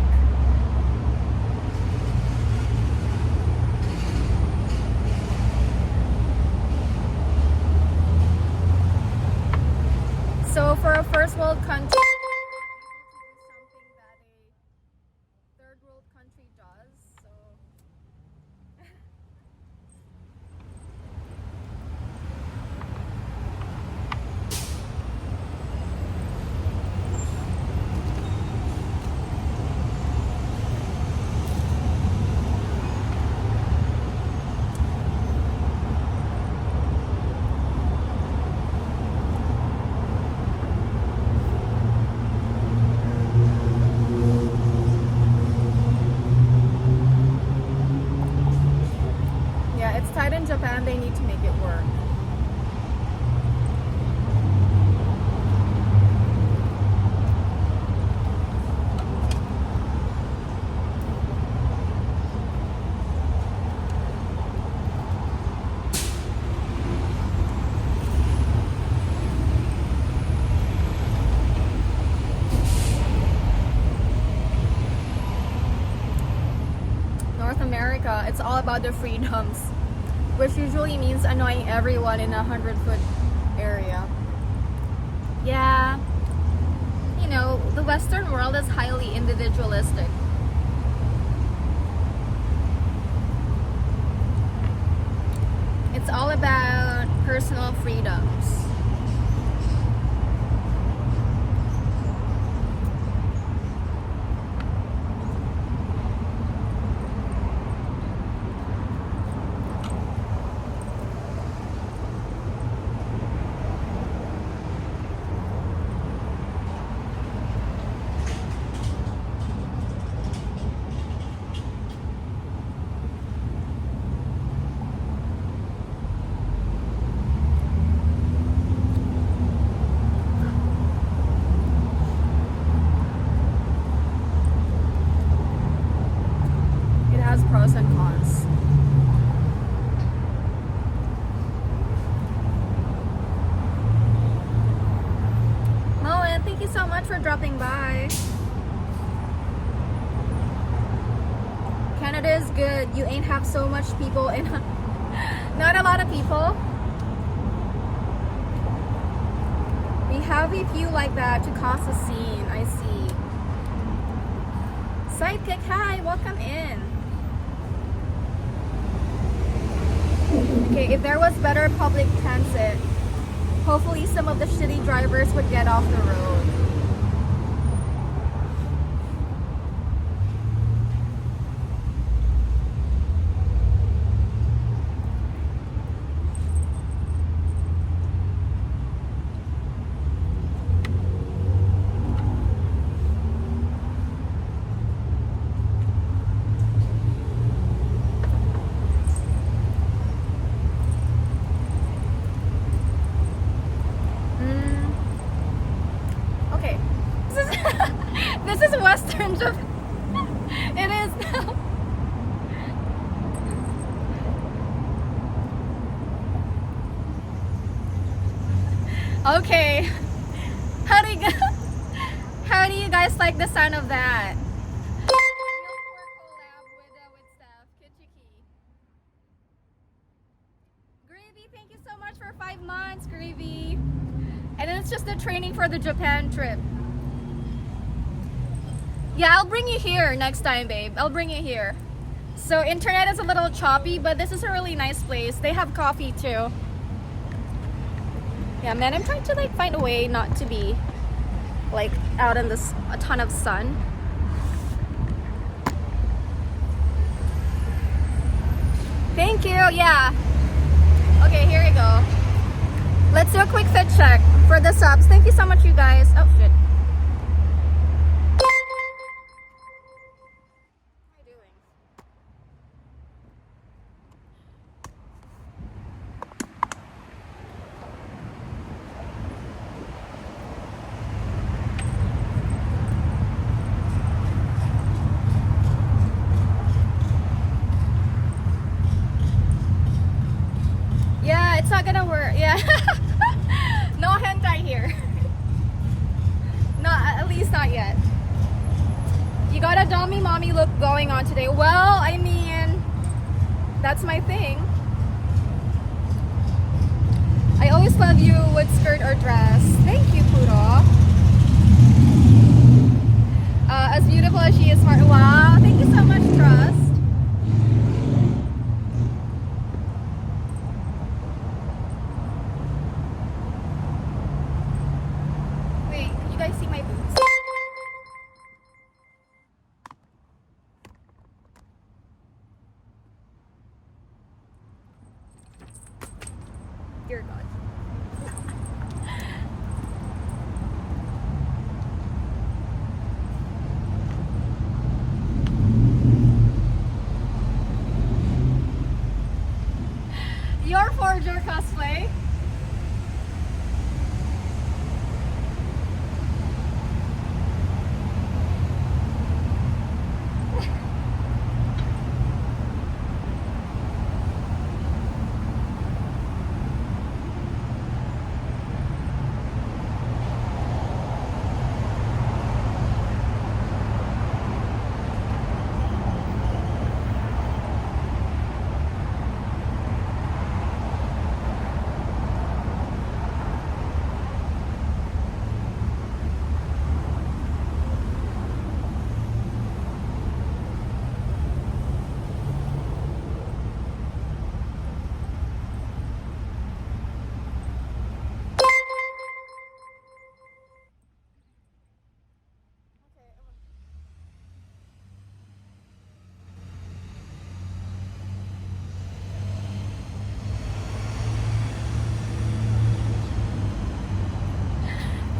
So for a first world country, something that a third world country does. So yeah, it's tight in Japan. They need to make it work. North America, it's all about the freedoms, which usually means annoying everyone in a 100-foot area. Yeah, you know, the Western world is highly individualistic. It's all about personal freedoms. It has pros and cons. Moen, thank you so much for dropping by. Canada is good. You ain't have so much people in. Not a lot of people. We have a few like that to cause a scene. I see. Sidekick, hi, welcome in. Okay, if there was better public transit, hopefully some of the shitty drivers would get off the road. Okay, this is Western Japan. It is now. Okay, how do you guys like the sound of that? Gravy, thank you so much for 5 months, Gravy. And then it's just the training for the Japan trip. Yeah, I'll bring you here next time, babe. I'll bring you here. So internet is a little choppy, but this is a really nice place. They have coffee too. Yeah, man, I'm trying to like find a way not to be like out in this a ton of sun. Thank you. Yeah. Okay, here we go. Let's do a quick fit check for the subs. Thank you so much, you guys. Oh shit. What am I doing? here. Yeah. No hentai here. Not, at least not yet. You got a dummy mommy look going on today. Well, I mean, that's my thing. I always love you with skirt or dress. Thank you, Poodle. As beautiful as she is smart. Wow, thank you so much, Trust. Wait, can you guys see my boobs? Dear God. Your Forger cosplay.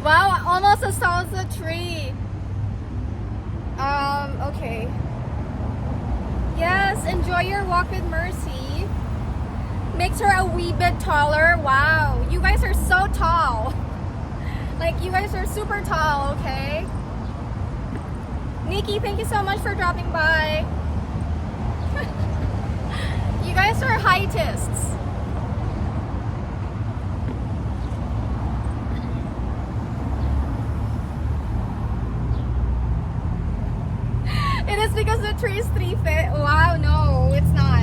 Wow, almost as tall as the tree. Okay. Yes, enjoy your walk with Mercy. Makes her a wee bit taller. Wow, you guys are so tall. Like, you guys are super tall, okay? Nikki, thank you so much for dropping by. You guys are heightists. It is because the tree is 3 feet. Wow, no, it's not.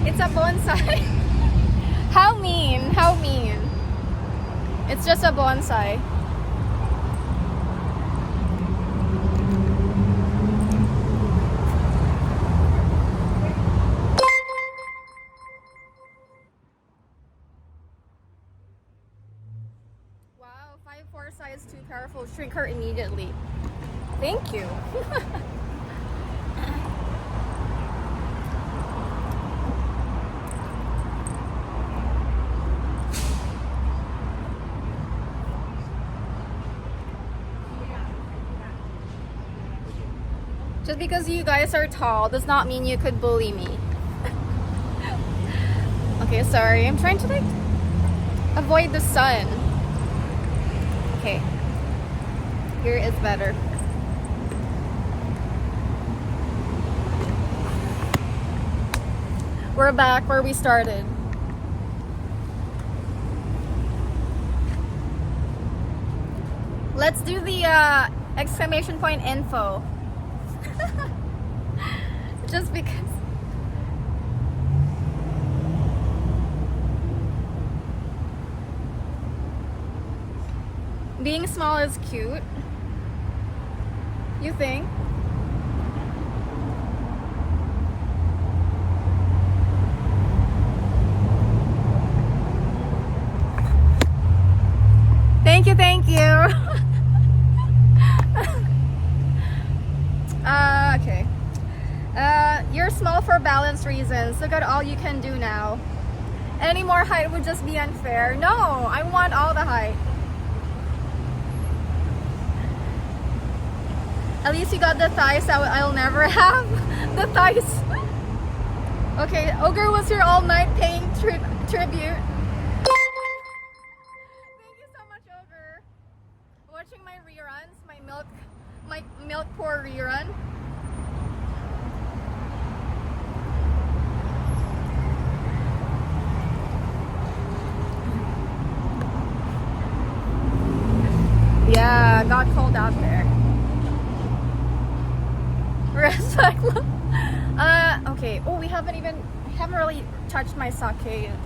It's a bonsai. How mean? How mean? It's just a bonsai. Wow, 5'4" size 2 powerful. Shrink her immediately. Thank you. Just because you guys are tall does not mean you could bully me. Okay, sorry. I'm trying to like avoid the sun. Okay. Here is better. We're back where we started. Let's do the exclamation point info. Just because. Being small is cute. You think? Thank you, thank you. Okay. You're small for balance reasons. Look at all you can do now. Any more height would just be unfair. No, I want all the height. At least you got the thighs that I'll never have. The thighs. Okay, Ogre was here all night paying tribute. Thank you so much, Ogre. Watching my reruns, my milk pour rerun. Yeah, got cold out there. Respect. Okay. Oh, we haven't really touched my sake yet.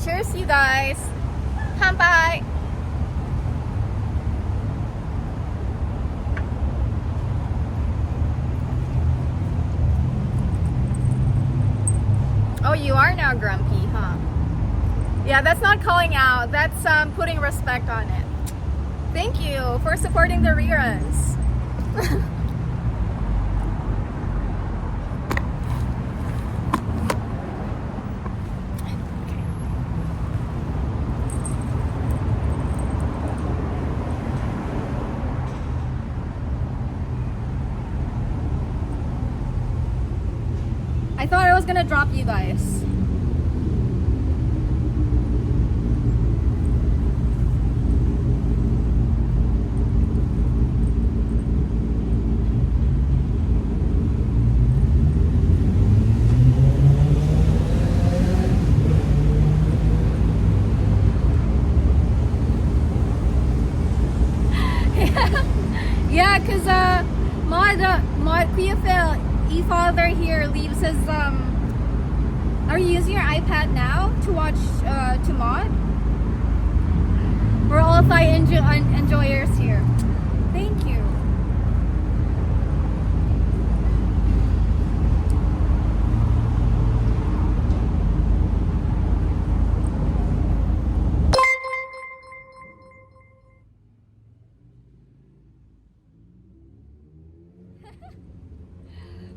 Cheers, you guys. Bye. Oh, you are now grumpy, huh? Yeah, that's not calling out. That's putting respect on it. Thank you for supporting the reruns. I thought I was gonna drop you guys. Yeah, cause Mod Kuya Phil, E-Father here leaves his are you using your iPad now to watch to Mod? We're all Thai enjoyers here. Thank you.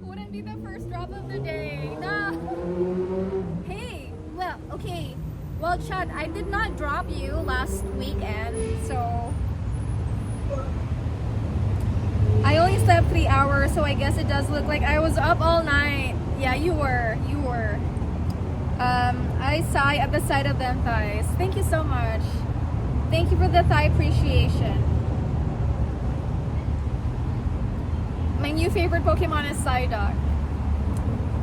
Wouldn't be the first drop of the day. Nah. Hey, well, okay. Well, Chad, I did not drop you last weekend, so I only slept 3 hours, so I guess it does look like I was up all night. Yeah, you were. I sigh at the sight of them thighs. Thank you so much. Thank you for the thigh appreciation. My new favorite Pokemon is Psyduck.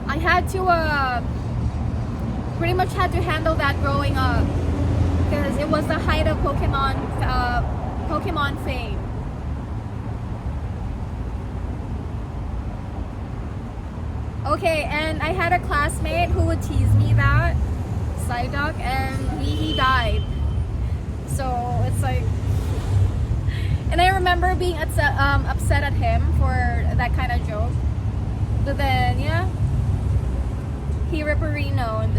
I had to pretty much had to handle that growing up because it was the height of Pokemon fame. Okay, and I had a classmate who would tease me that Psyduck, and he died. So it's like, and I remember being upset at him for that kind of joke. But then, yeah, he ripperinoed.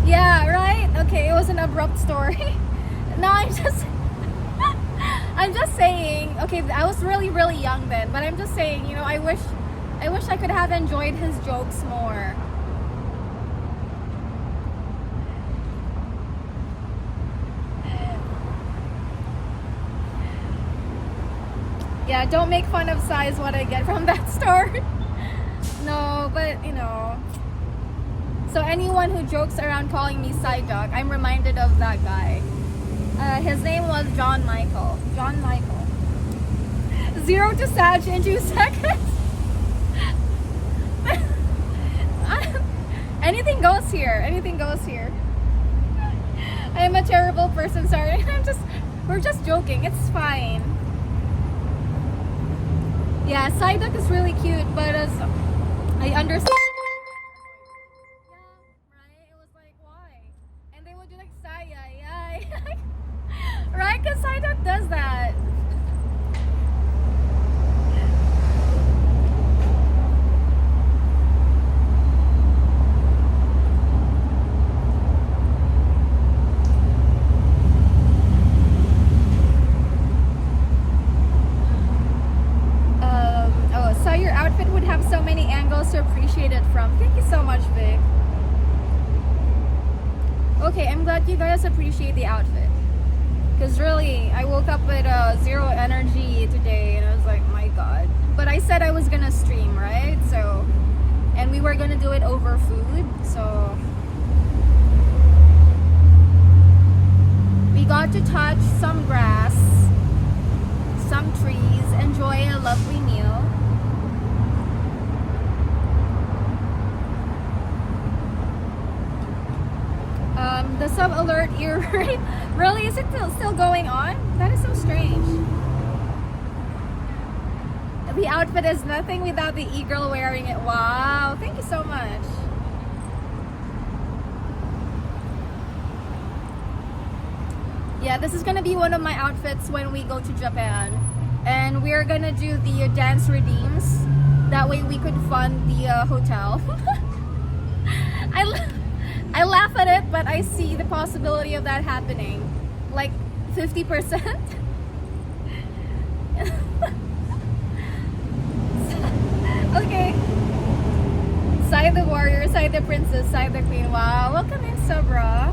Yeah, right? Okay, it was an abrupt story. No, I'm just saying, okay, I was really young then, but I'm just saying, you know, I wish I could have enjoyed his jokes more. Yeah, don't make fun of size what I get from that store. No, but you know. So anyone who jokes around calling me Psyduck, I'm reminded of that guy. His name was John Michael. 0 to Sag in 2 seconds. Anything goes here. I'm a terrible person, sorry. We're just joking. It's fine. Yeah, Psyduck is really cute, but as I understand. Yeah, right? It was like, why? And they would do like Saya, yeah. Right? Because Psyduck does that. guys appreciate the outfit. Because really, I woke up with zero energy today and I was like, my god. But I said I was gonna stream, right? So, and we were gonna do it over food. So, we got to touch some grass, some trees, enjoy a lovely meal. The sub alert ear rape. Really? Is it still going on? That is so strange. The outfit is nothing without the e-girl wearing it. Wow. Thank you so much. Yeah, this is gonna be one of my outfits when we go to Japan. And we're gonna do the dance redeems. That way we could fund the hotel. I laugh at it, but I see the possibility of that happening. Like 50%. Okay. Side the warrior, side the princess, side the queen. Wow, welcome in, Sabra.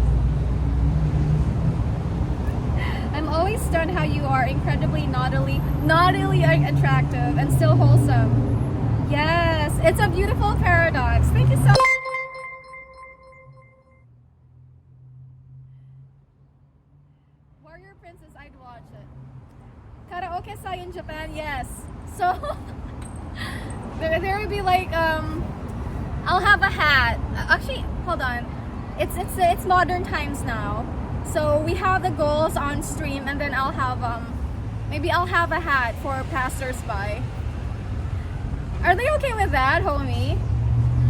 I'm always stunned how you are incredibly naughtily attractive and still wholesome. Yes, it's a beautiful paradox. Thank you so much. Warrior Princess, I'd watch it. Karaoke sai in Japan, yes. So there would be like I'll have a hat. Actually, hold on. It's modern times now. So we have the goals on stream, and then I'll have maybe I'll have a hat for passersby. Are they okay with that, homie?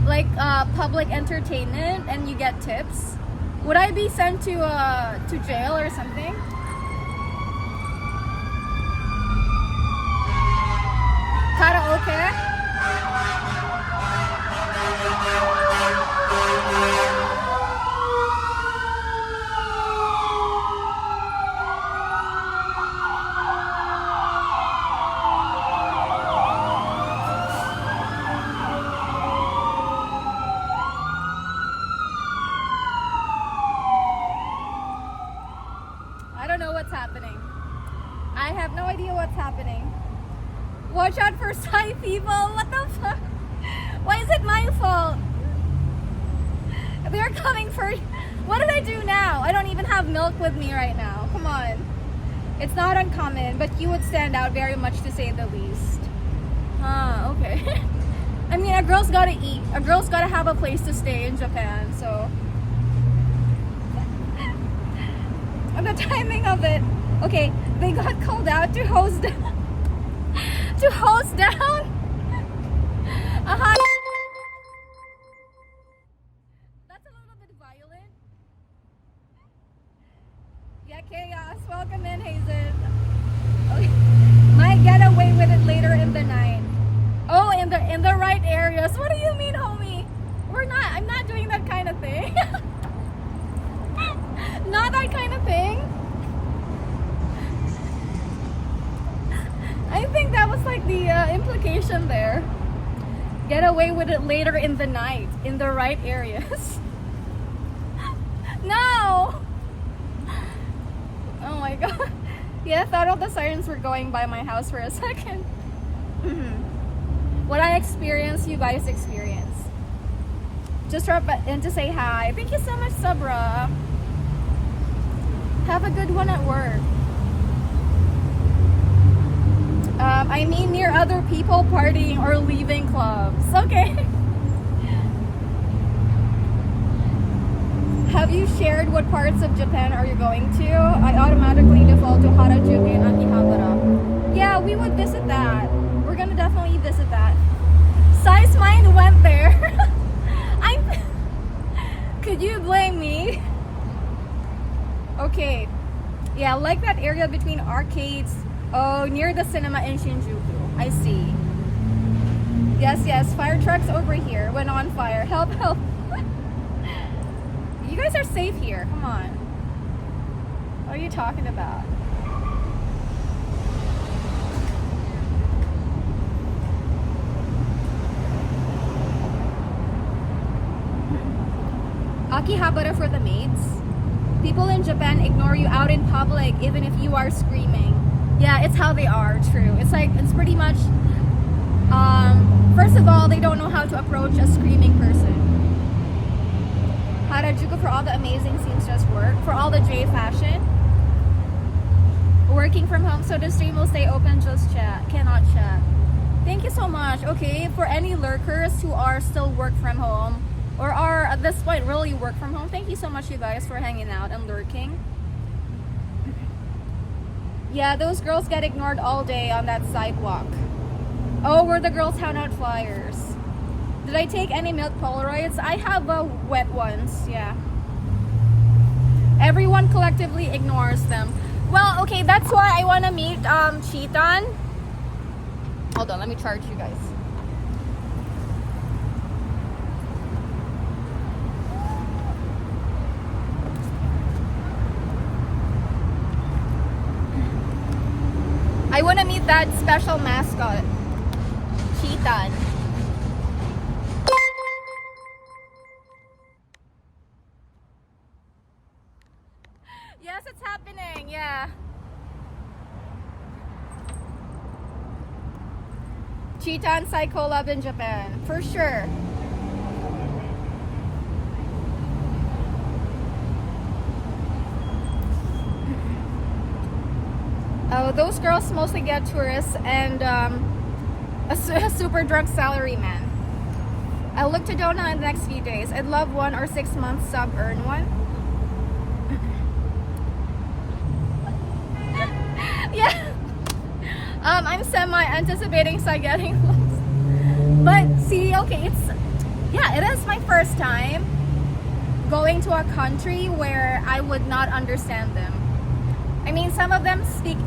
Like public entertainment, and you get tips. Would I be sent to jail or something? Karaoke? I don't know what's happening. I have no idea what's happening. Watch out for Psy people. What the fuck? Why is it my fault? They're coming for... What did I do now? I don't even have milk with me right now. Come on. It's not uncommon, but you would stand out very much, to say the least. Okay. I mean, a girl's gotta eat. A girl's gotta have a place to stay in Japan, so... The timing of it. Okay, they got called out to hose down. To hose down a hot. That's a little bit violent. Yeah, chaos. Welcome in, Hazen. Okay. Might get away with it later in the night. Oh, in the right areas. What do you mean, homie? I'm not doing that kind of thing. Not that kind of thing. I think that was like the implication there. Get away with it later in the night, in the right areas. No! Oh my god. Yeah, I thought all the sirens were going by my house for a second. What I experienced, you guys experience. Just drop in to say hi. Thank you so much, Sabra. Have a good one at work. I mean near other people partying or leaving clubs. Okay. Have you shared what parts of Japan are you going to? I automatically default to Harajuku and Akihabara. Yeah, we would visit that. We're gonna definitely visit that. Size Mind went there. Could you blame me? Okay. Yeah, like that area between arcades. Oh, near the cinema in Shinjuku. I see. Yes, fire trucks over here went on fire. Help. You guys are safe here. Come on. What are you talking about? Akihabara for the maids. People in Japan ignore you out in public even if you are screaming. Yeah, it's how they are, true. It's like, it's pretty much, first of all, they don't know how to approach a screaming person. Harajuku for all the amazing seamstress work, for all the J fashion. Working from home, so the stream will stay open, just chat, cannot chat. Thank you so much. Okay, for any lurkers who are still work from home, or are at this point really work from home, thank you so much you guys for hanging out and lurking. Yeah, those girls get ignored all day on that sidewalk. Oh, where the girls hand out flyers. Did I take any milk Polaroids? I have wet ones, yeah. Everyone collectively ignores them. Well, okay, that's why I want to meet Cheetan. Hold on, let me charge you guys. I want to meet that special mascot, Cheetan. Yes, it's happening, yeah. Cheetan Psycho Love in Japan, for sure. Oh, those girls mostly get tourists and a super drunk salaryman. I'll look to donate in the next few days. I'd love 1 or 6 months sub earn one. Yeah. I'm semi-anticipating getting lost. But see, okay, it is my first time going to a country where I would not understand them. I mean, some of them speak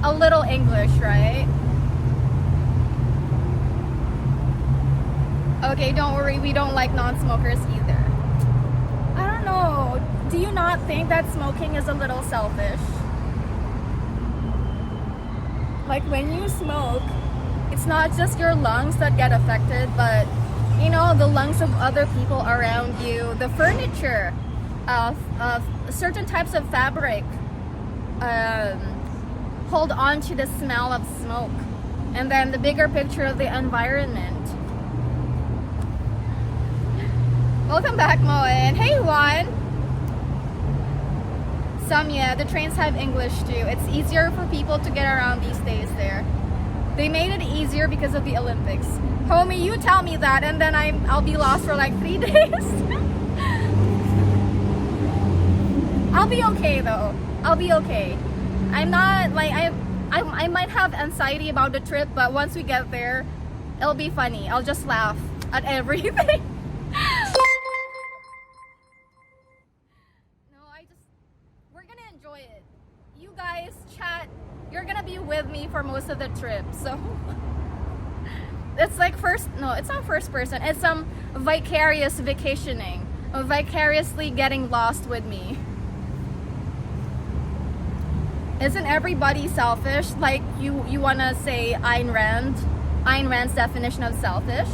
a little English, right? Okay, don't worry, we don't like non-smokers either. I don't know. Do you not think that smoking is a little selfish? Like when you smoke, it's not just your lungs that get affected, but you know, the lungs of other people around you, the furniture, of certain types of fabric hold on to the smell of smoke, and then the bigger picture of the environment. Welcome back, Moen. Hey, Juan. Yeah, the trains have English too. It's easier for people to get around these days there. They made it easier because of the Olympics. Homie, you tell me that and then I'll be lost for like 3 days. I'll be okay though. I'll be okay. I'm not like, I might have anxiety about the trip, but once we get there, it'll be funny. I'll just laugh at everything. Enjoy it. You guys chat, you're gonna be with me for most of the trip, so it's like it's not first person, it's some vicarious vacationing, vicariously getting lost with me. Isn't everybody selfish? Like you wanna say Ayn Rand's definition of selfish?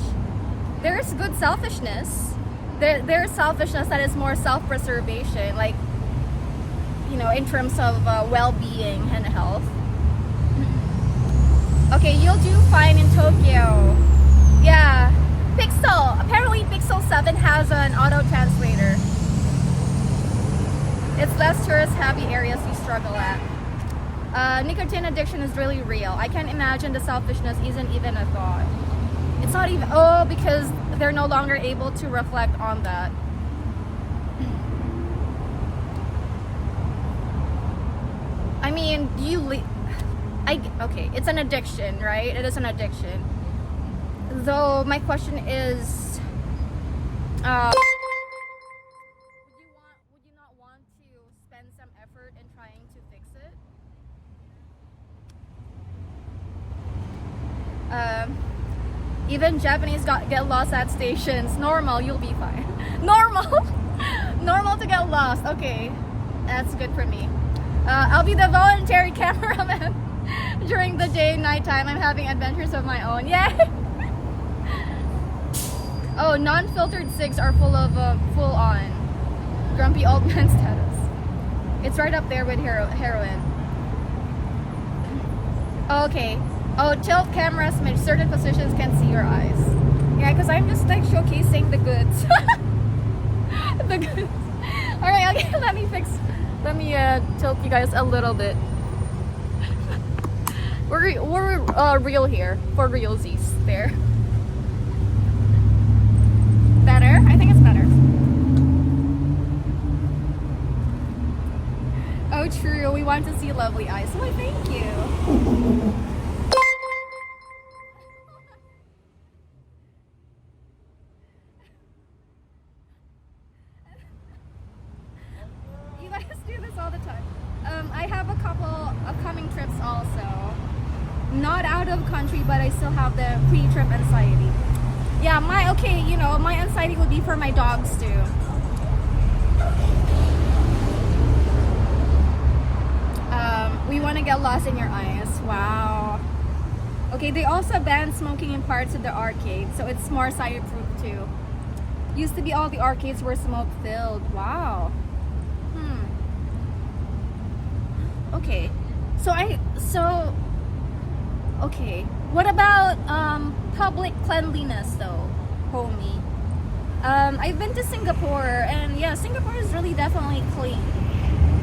There's good selfishness. There's selfishness that is more self-preservation, like, you know, in terms of well-being and health. Okay, you'll do fine in Tokyo. Yeah, apparently Pixel 7 has an auto translator. It's less tourist heavy areas you struggle at. Nicotine addiction is really real. I can't imagine the selfishness isn't even a thought. It's not even, because they're no longer able to reflect on that. I mean, okay, it's an addiction, right? It is an addiction. Though my question is, would you not want to spend some effort in trying to fix it? Even Japanese get lost at stations. Normal, you'll be fine. Normal to get lost. Okay, that's good for me. I'll be the voluntary cameraman during the day and nighttime. I'm having adventures of my own. Yay! Oh, non-filtered cigs are full of full-on grumpy old man status. It's right up there with heroin. Okay. Oh, tilt cameras, make certain positions can see your eyes. Yeah, because I'm just like showcasing the goods. The goods. Alright, okay, let me tilt you guys a little bit. We're real here, for realsies. There. Better? I think it's better. Oh, true. We want to see lovely eyes. Why, thank you. You guys do this all the time. I have a couple upcoming trips also. Not out of country, but I still have the pre-trip anxiety. Yeah, my anxiety would be for my dogs too. We want to get lost in your eyes. Wow. Okay, they also banned smoking in parts of the arcade, so it's more side-proof too. Used to be all the arcades were smoke-filled. Wow. Okay. Okay. What about public cleanliness though, homie? I've been to Singapore, and yeah, Singapore is really definitely clean.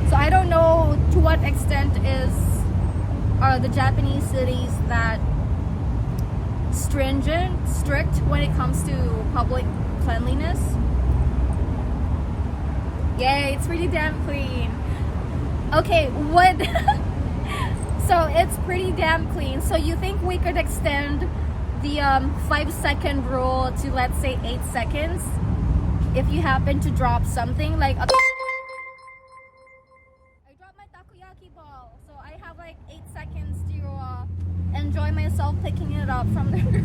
So I don't know to what extent are the Japanese cities that strict when it comes to public cleanliness. Yay, it's pretty damn clean. Okay, what? So it's pretty damn clean. So you think we could extend the 5-second rule to, let's say, 8 seconds if you happen to drop something like I dropped my takoyaki ball, so I have like 8 seconds to enjoy myself picking it up from there.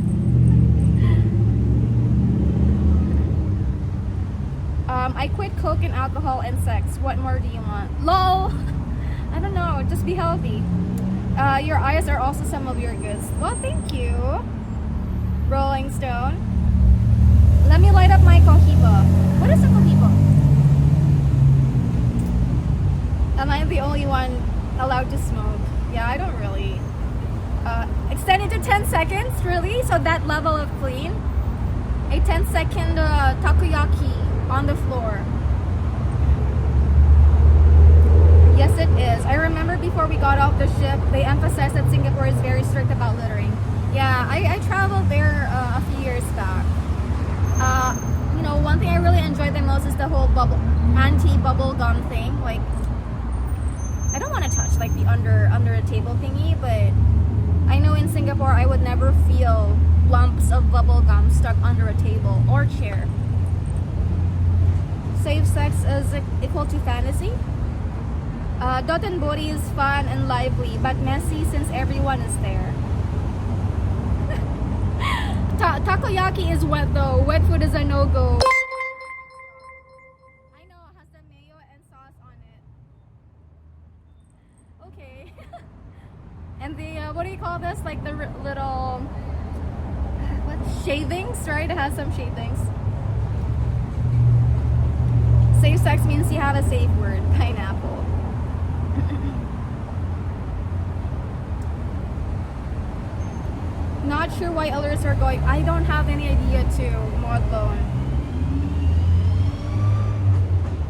I quit coke and alcohol and sex. What more do you want? LOL. I don't know, just be healthy. Your eyes are also some of your goods. Well, thank you, Rolling Stone. Let me light up my cohiba. What is a cohiba? Am I the only one allowed to smoke? Yeah, I don't really. Extend it to 10 seconds, really? So that level of clean? A 10-second takoyaki on the floor. Yes, it is. I remember before we got off the ship, they emphasized that Singapore is very strict about littering. Yeah, I traveled there a few years back. One thing I really enjoyed the most is the whole anti-bubble gum thing. Like, I don't want to touch like the under a table thingy, but I know in Singapore I would never feel lumps of bubble gum stuck under a table or chair. Safe sex is equal to fantasy. Dotonbori is fun and lively, but messy since everyone is there. Takoyaki is wet though. Wet food is a no-go. I know, it has the mayo and sauce on it. Okay. And the, what do you call this? Like the little, shavings, right? It has some shavings. Safe sex means you have a safe word. Pineapple. Not sure why others are going. I don't have any idea too, Modlone.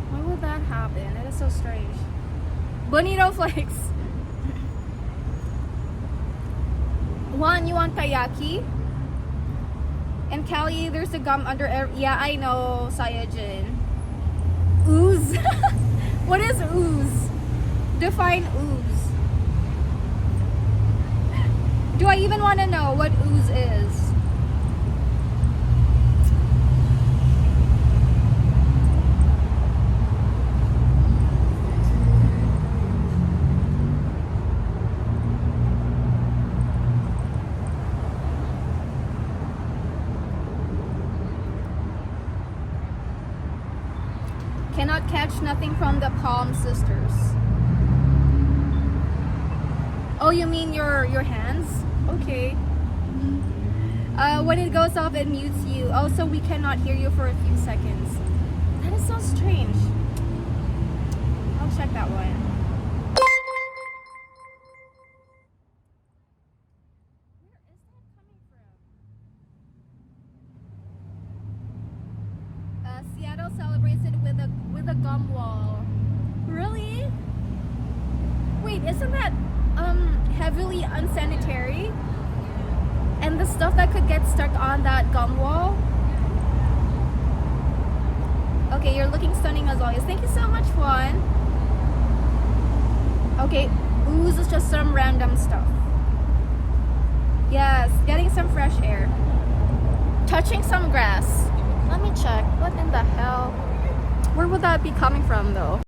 Why would that happen? It is so strange. Bonito Flakes. Juan, you want kayaki? In Cali, there's a gum under every... Yeah, I know, Sayajin. Ooze? What is ooze? Define ooze. Do I even want to know what ooze is? Cannot catch nothing from the Palm Sisters. Oh, you mean your hands? Okay. When it goes off, it mutes you. Also, we cannot hear you for a few seconds. That is so strange. I'll check that one. Where is that coming from? Seattle celebrates it with a gum wall. Really? Wait, isn't that heavily unsanitary? And the stuff that could get stuck on that gum wall? Okay, you're looking stunning as always. Thank you so much, Juan. Okay, ooze is just some random stuff. Yes, getting some fresh air. Touching some grass. Let me check. What in the hell? Where would that be coming from though?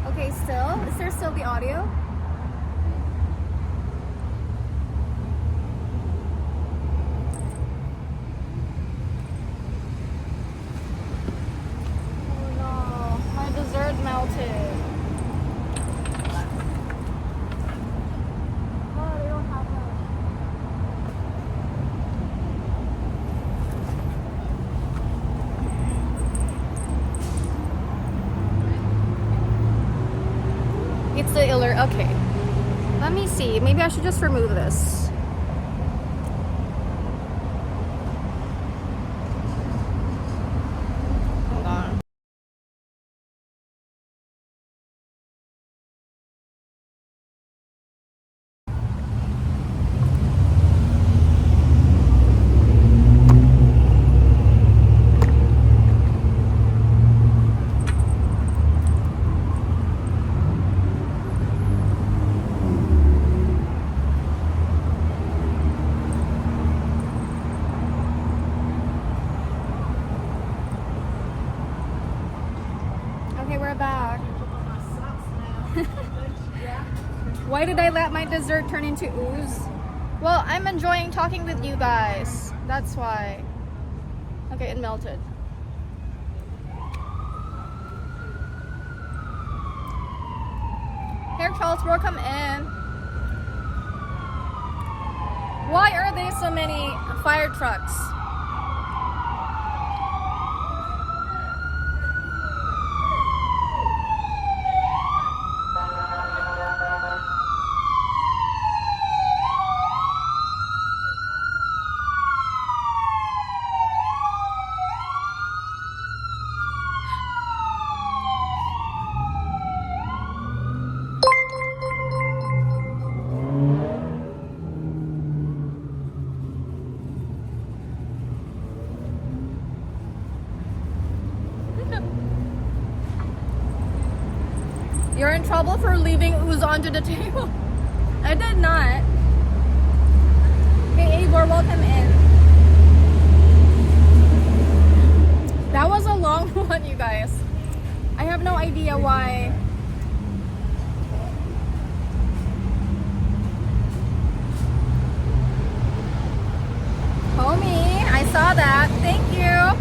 Okay, still? Is there still the audio? Oh no, my dessert melted. Oh, they don't have that. It's the alert. Okay. Let me see. Maybe I should just remove this. Hold on. Okay, we're back. Why did I let my dessert turn into ooze? Well, I'm enjoying talking with you guys. That's why. Okay, it melted. Here, Charles, welcome in. Why are there so many fire trucks? You're in trouble for leaving ooze onto the table. I did not. Hey, Abor, welcome in. That was a long one, you guys. I have no idea why. Homie, I saw that. Thank you.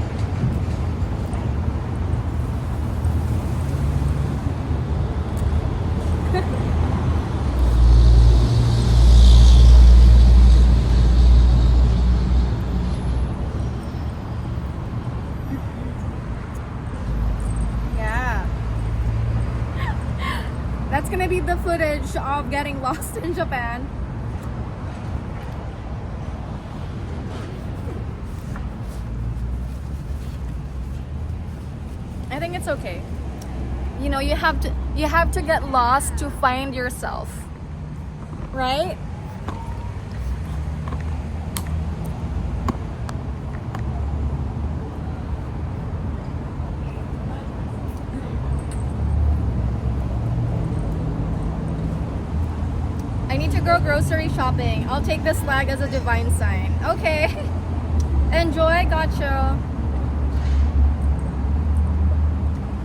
That's gonna be the footage of getting lost in Japan. I think it's okay. You know, you have to get lost to find yourself. Right? I need to go grocery shopping. I'll take this flag as a divine sign. Okay. Enjoy, gotcha.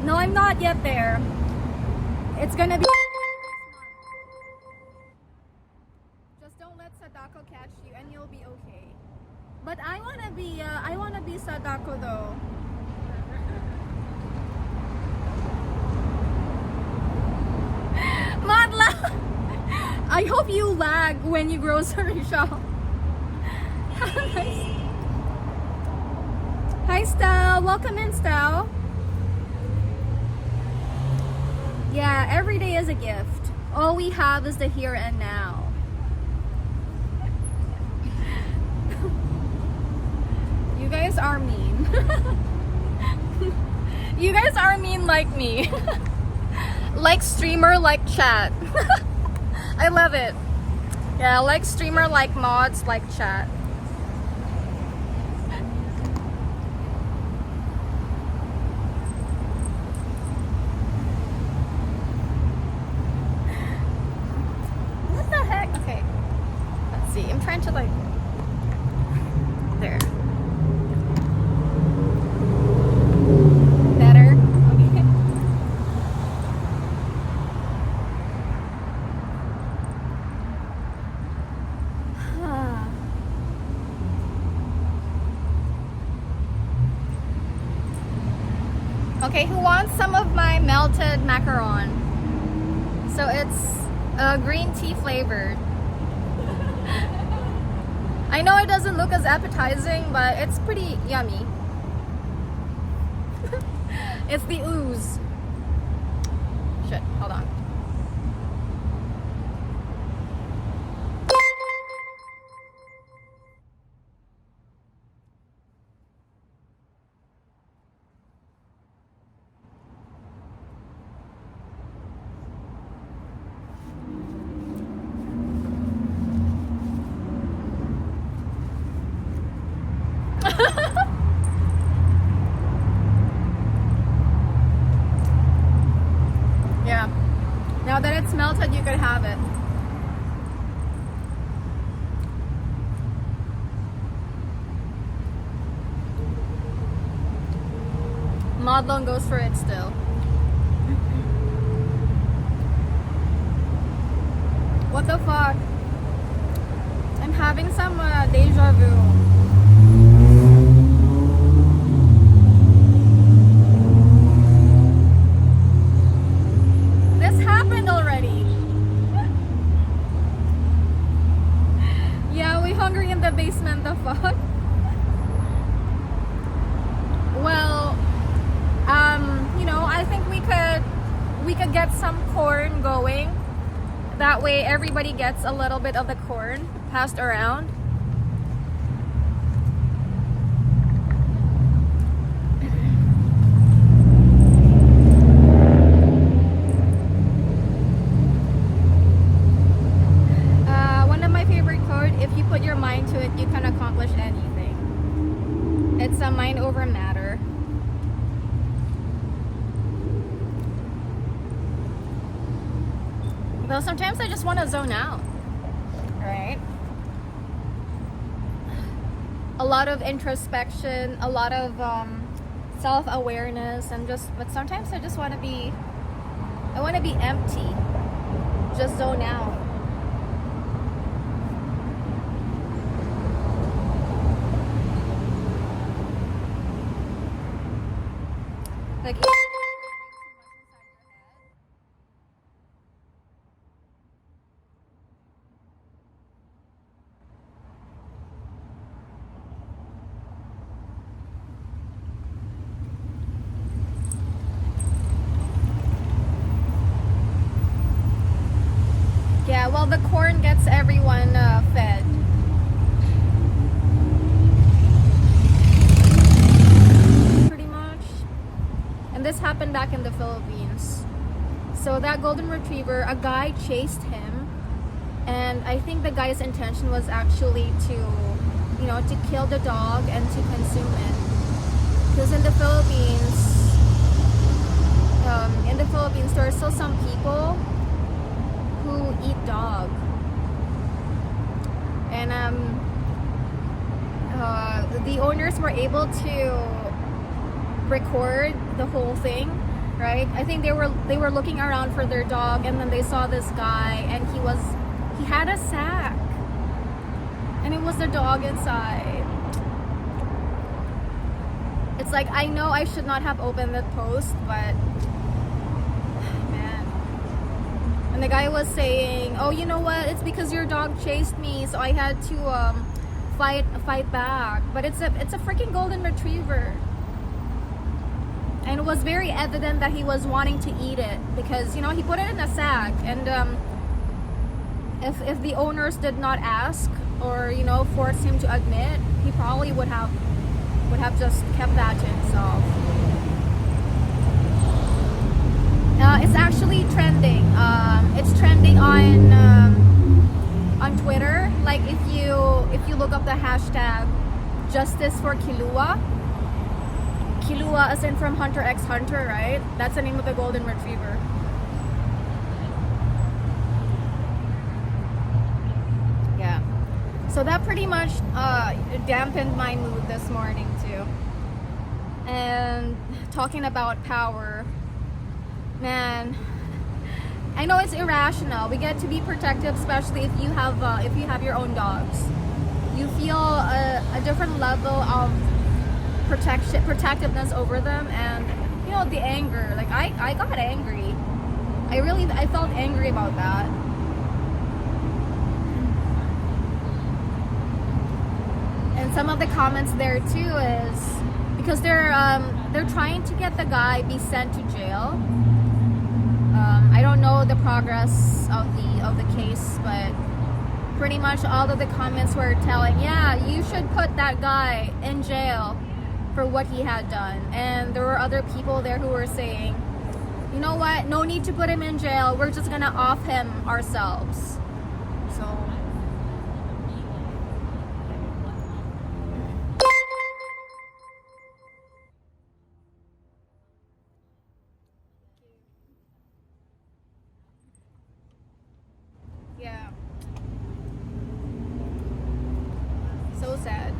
No, I'm not yet there. It's gonna be. Just don't let Sadako catch you, and you'll be okay. But I wanna be Sadako though. Madla, I hope you lag when you grocery shop. Hi, Stel. Welcome in, Stel. Yeah, every day is a gift. All we have is the here and now. You guys are mean. You guys are mean like me. Like streamer, like chat. I love it. Yeah, like streamer, like mods, like chat. What the heck? Okay. Let's see. I'm trying to like. There. Better? Okay. Okay, who wants some of my melted macaron? So it's green tea flavored. I know it doesn't look as appetizing, but it's pretty yummy. It's the ooze. Shit, hold on. Yeah. Now that it's melted, you could have it. Modlon goes for it still. What the fuck? I'm having some deja vu. This happened already. Yeah, we hungry in the basement, the fuck? Well, you know, I think we could get some corn going. That way everybody gets a little bit of the corn passed around. One of my favorite quotes, if you put your mind to it, you can accomplish anything. It's a mind over matter. Though sometimes I just want to zone out, right? A lot of introspection, a lot of self-awareness, but sometimes I just want to be empty, just zone out. Like. Yeah, well, the corn gets everyone fed. Pretty much. And this happened back in the Philippines. So that golden retriever, a guy chased him. And I think the guy's intention was actually to, you know, to kill the dog and to consume it. Because in the Philippines, there are still some people who eat dog, and the owners were able to record the whole thing, right? I think they were looking around for their dog, and then they saw this guy, and he had a sack, and it was the dog inside. It's like, I know I should not have opened that post, but man. And the guy was saying, oh, you know what, it's because your dog chased me, so I had to fight back. But it's a freaking golden retriever. And it was very evident that he was wanting to eat it, because, you know, he put it in a sack, and if the owners did not ask, or, you know, force him to admit, he probably would have just kept that to himself. It's actually trending. It's trending on Twitter. Like, if you look up the hashtag Justice for Kilua. Kilua as in from Hunter x Hunter, right? That's the name of the golden retriever. Yeah. So that pretty much dampened my mood this morning too. And talking about power, man, I know it's irrational. We get to be protective, especially if you have your own dogs. You feel a different level of protectiveness over them, and, you know, the anger. Like, I got angry. I felt angry about that. And some of the comments there too is because they're trying to get the guy be sent to jail. I don't know the progress of the case, but pretty much all of the comments were telling, yeah, you should put that guy in jail for what he had done. And there were other people there who were saying, you know what, no need to put him in jail, we're just gonna off him ourselves. So yeah, so sad.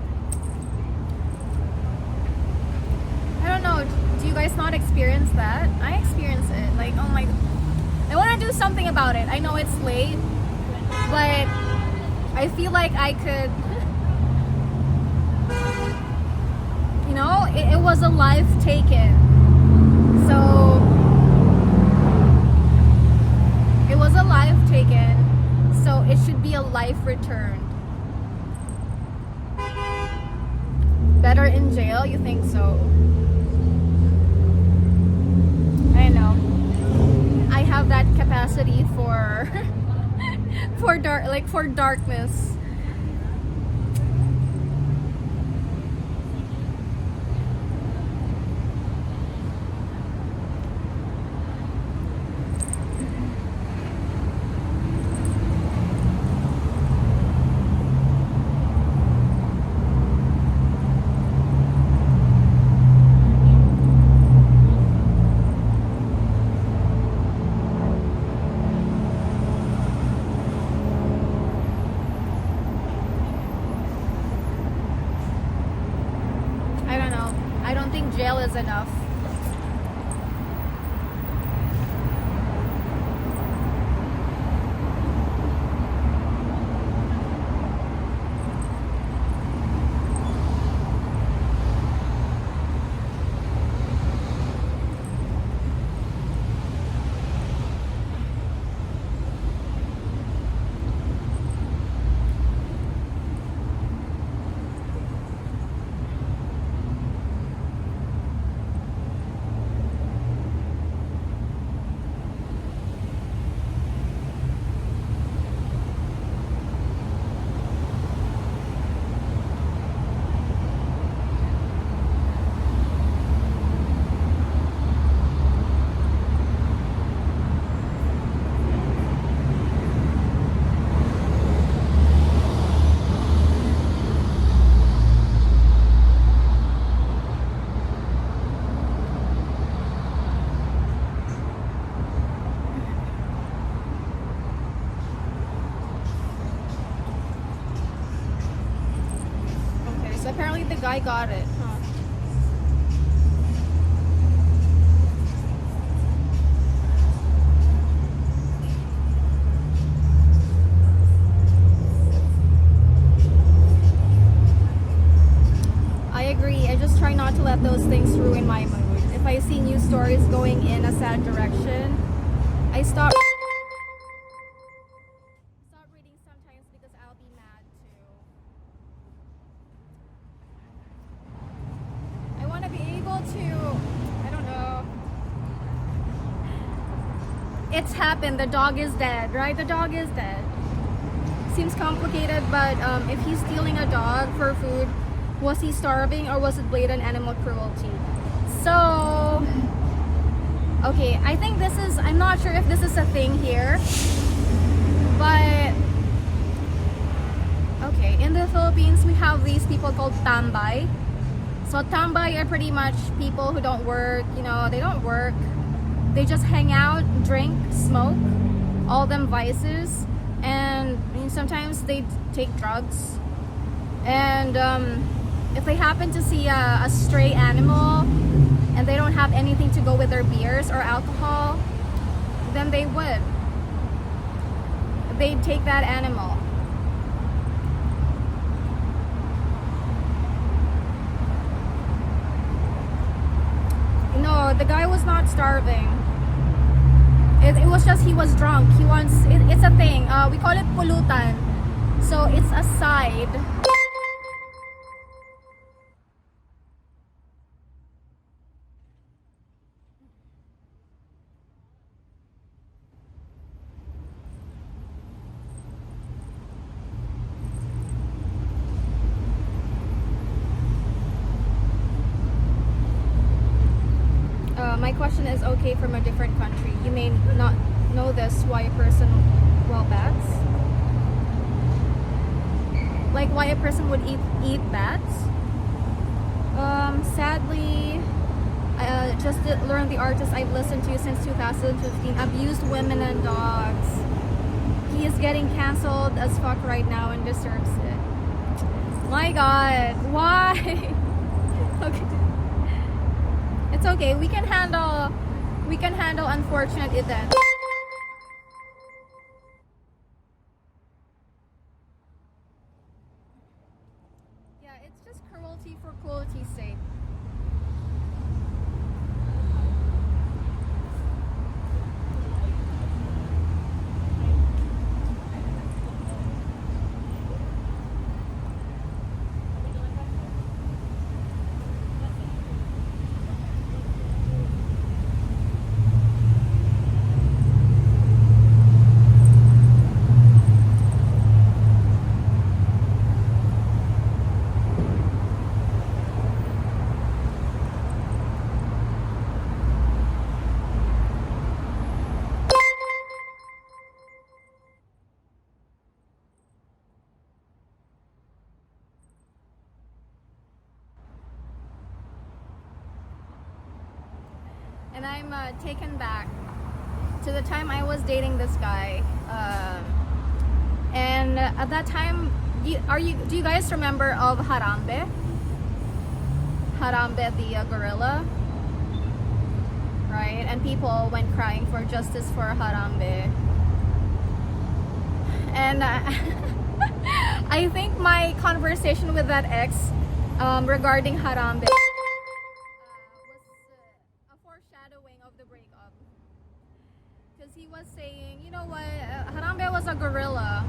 I don't know, do you guys not experience that? I experience it. Like, oh my, I want to do something about it. I know it's late, but I feel like I could, you know, it was a life taken. So it was a life taken, so it should be a life returned. Better in jail, you think so? I know. I have that capacity for for darkness. Jail is enough. Apparently the guy got it, huh? stop reading sometimes because I'll be mad too. I want to be able to, I don't know. It's happened. The dog is dead, right? The dog is dead. Seems complicated, but if he's stealing a dog for food, was he starving or was it blatant animal cruelty? So, okay, I think this is, I'm not sure if this is a thing here, but okay, in the Philippines we have these people called tambay. So tambay are pretty much people who don't work, you know, they don't work. They just hang out, drink, smoke, all them vices, and I mean, sometimes they take drugs. And if they happen to see a stray animal and they don't have anything to go with their beers or alcohol, then they would. They'd take that animal. No, the guy was not starving. It was just he was drunk. He wants, it's a thing. We call it pulutan. So it's a side. My question is okay from a different country. You may not know this, why a person, well, bats? Like why a person would eat bats? Sadly, I just learned the artist I've listened to since 2015 abused women and dogs. He is getting canceled as fuck right now and deserves it. My God, why? Okay. It's okay. We can handle unfortunate events. Yeah, it's just cruelty for cruelty's sake. And I'm taken back to the time I was dating this guy. And at that time, do you guys remember of Harambe? Harambe the gorilla? Right? And people went crying for justice for Harambe. And I think my conversation with that ex regarding Harambe of the breakup, because he was saying, you know what, Harambe was a gorilla,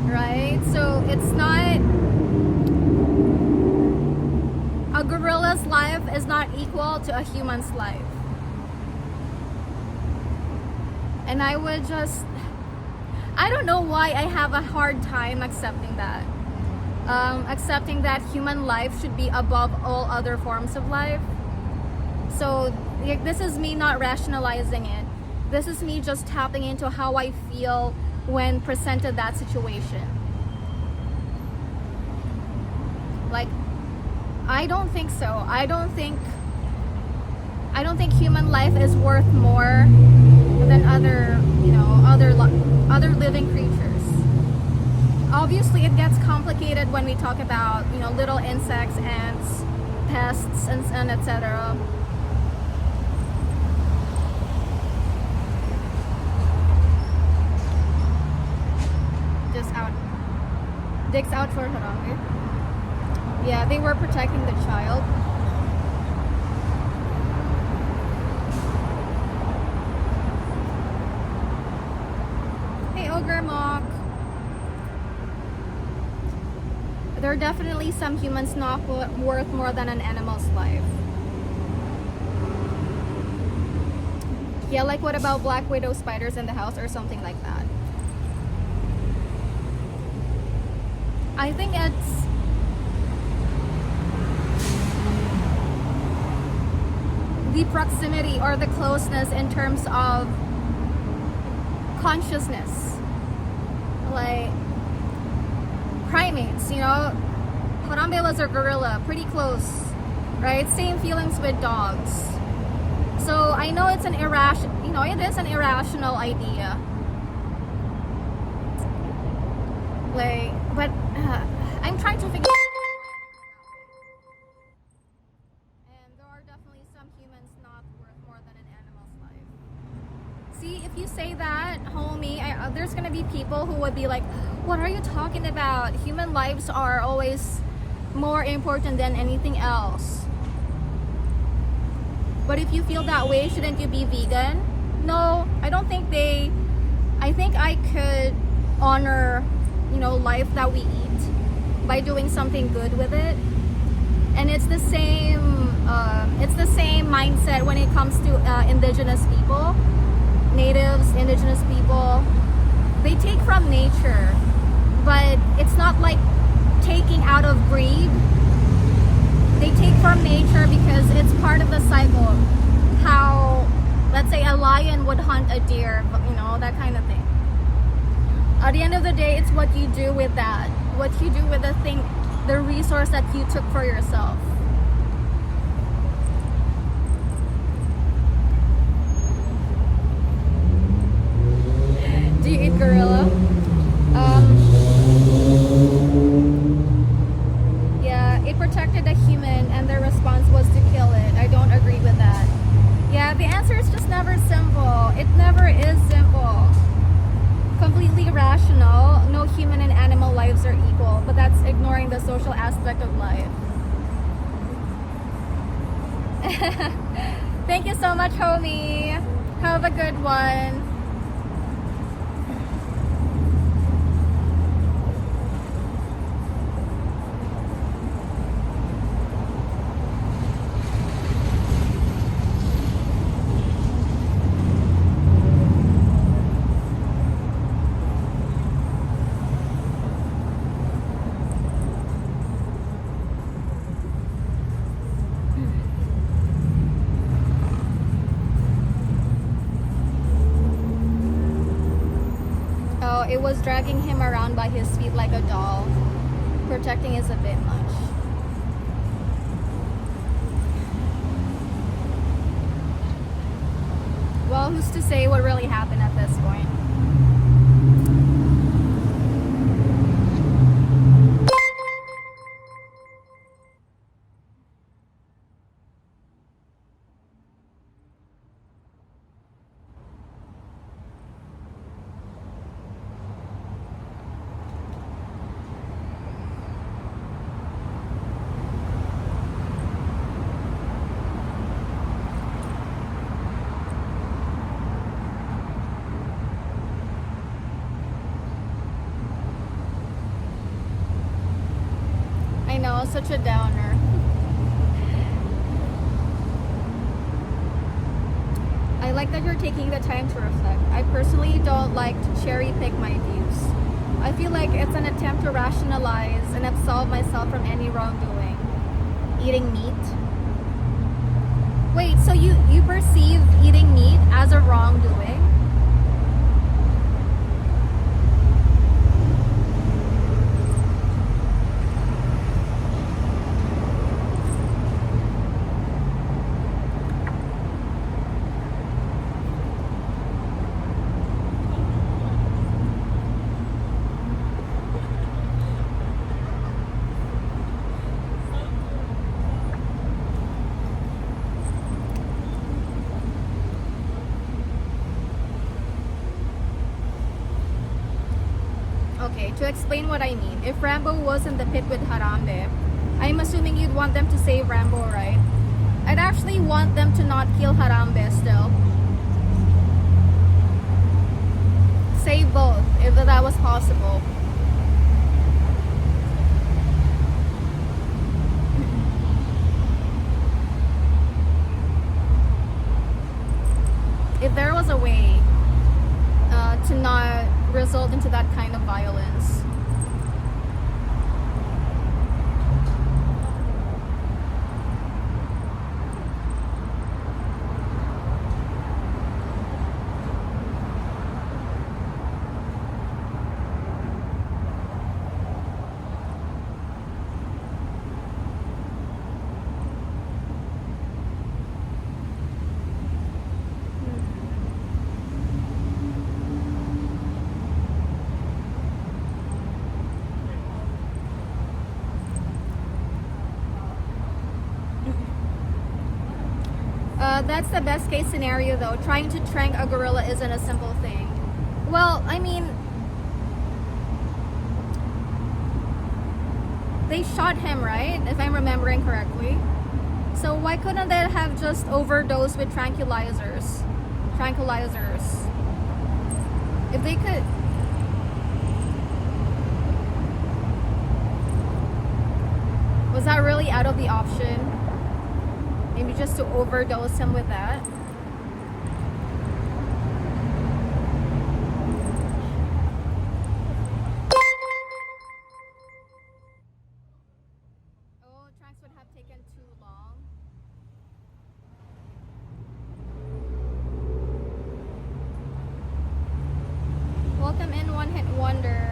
right? So it's not, a gorilla's life is not equal to a human's life. And I would just, I don't know why I have a hard time accepting that. Accepting that human life should be above all other forms of life. So this is me not rationalizing it. This is me just tapping into how I feel when presented that situation. Like, I don't think so. I don't think human life is worth more than other, you know, other living creatures. Obviously, it gets complicated when we talk about, you know, little insects, ants, pests, and etc. Just out. Dicks out for Harambe. Yeah, they were protecting the child. Sugar Mock. There are definitely some humans not worth more than an animal's life. Yeah, like what about black widow spiders in the house or something like that? I think it's the proximity or the closeness in terms of consciousness. Like primates, you know, Harambe was a gorilla, pretty close, right? Same feelings with dogs. So I know it's an irrational, you know, it is an irrational idea. Like, but I'm trying to figure. And there are definitely some humans not worth more than an animal's life. See, if you say that, homie, there's gonna be people who would be like, what are you talking about? Human lives are always more important than anything else. But if you feel that way, shouldn't you be vegan? No, I don't think I think I could honor, you know, life that we eat by doing something good with it. And it's the same mindset when it comes to indigenous people, natives, indigenous people. They take from nature, but it's not like taking out of greed. They take from nature because it's part of the cycle. How, let's say, a lion would hunt a deer, you know, that kind of thing. At the end of the day, it's what you do with that. What you do with the thing, the resource that you took for yourself. Do you eat gorilla? Yeah, it protected a human and their response was to kill it. I don't agree with that. Yeah, the answer is just never simple. It never is simple. Completely rational. No human and animal lives are equal, but that's ignoring the social aspect of life. Thank you so much, homie. Have a good one. It was dragging him around by his feet like a doll. Protecting is a bit much. Well, who's to say what really happened at this point? Such a downer. I like that you're taking the time to reflect. I personally don't like to cherry pick my views. I feel like it's an attempt to rationalize and absolve myself from any wrongdoing. Eating meat. Wait, so you perceive eating meat as a wrongdoing? Okay, to explain what I mean, if Rambo was in the pit with Harambe, I'm assuming you'd want them to save Rambo, right? I'd actually want them to not kill Harambe still. Save both. If possible. If there was a way to not result into that kind of violence. That's the best case scenario though. Trying to trank a gorilla isn't a simple thing. Well, I mean, they shot him, right? If I'm remembering correctly. So why couldn't they have just overdosed with tranquilizers? If they could. Was that really out of the option? Maybe just to overdose him with that. Oh, tranks would have taken too long. Welcome in, One Hit Wonder.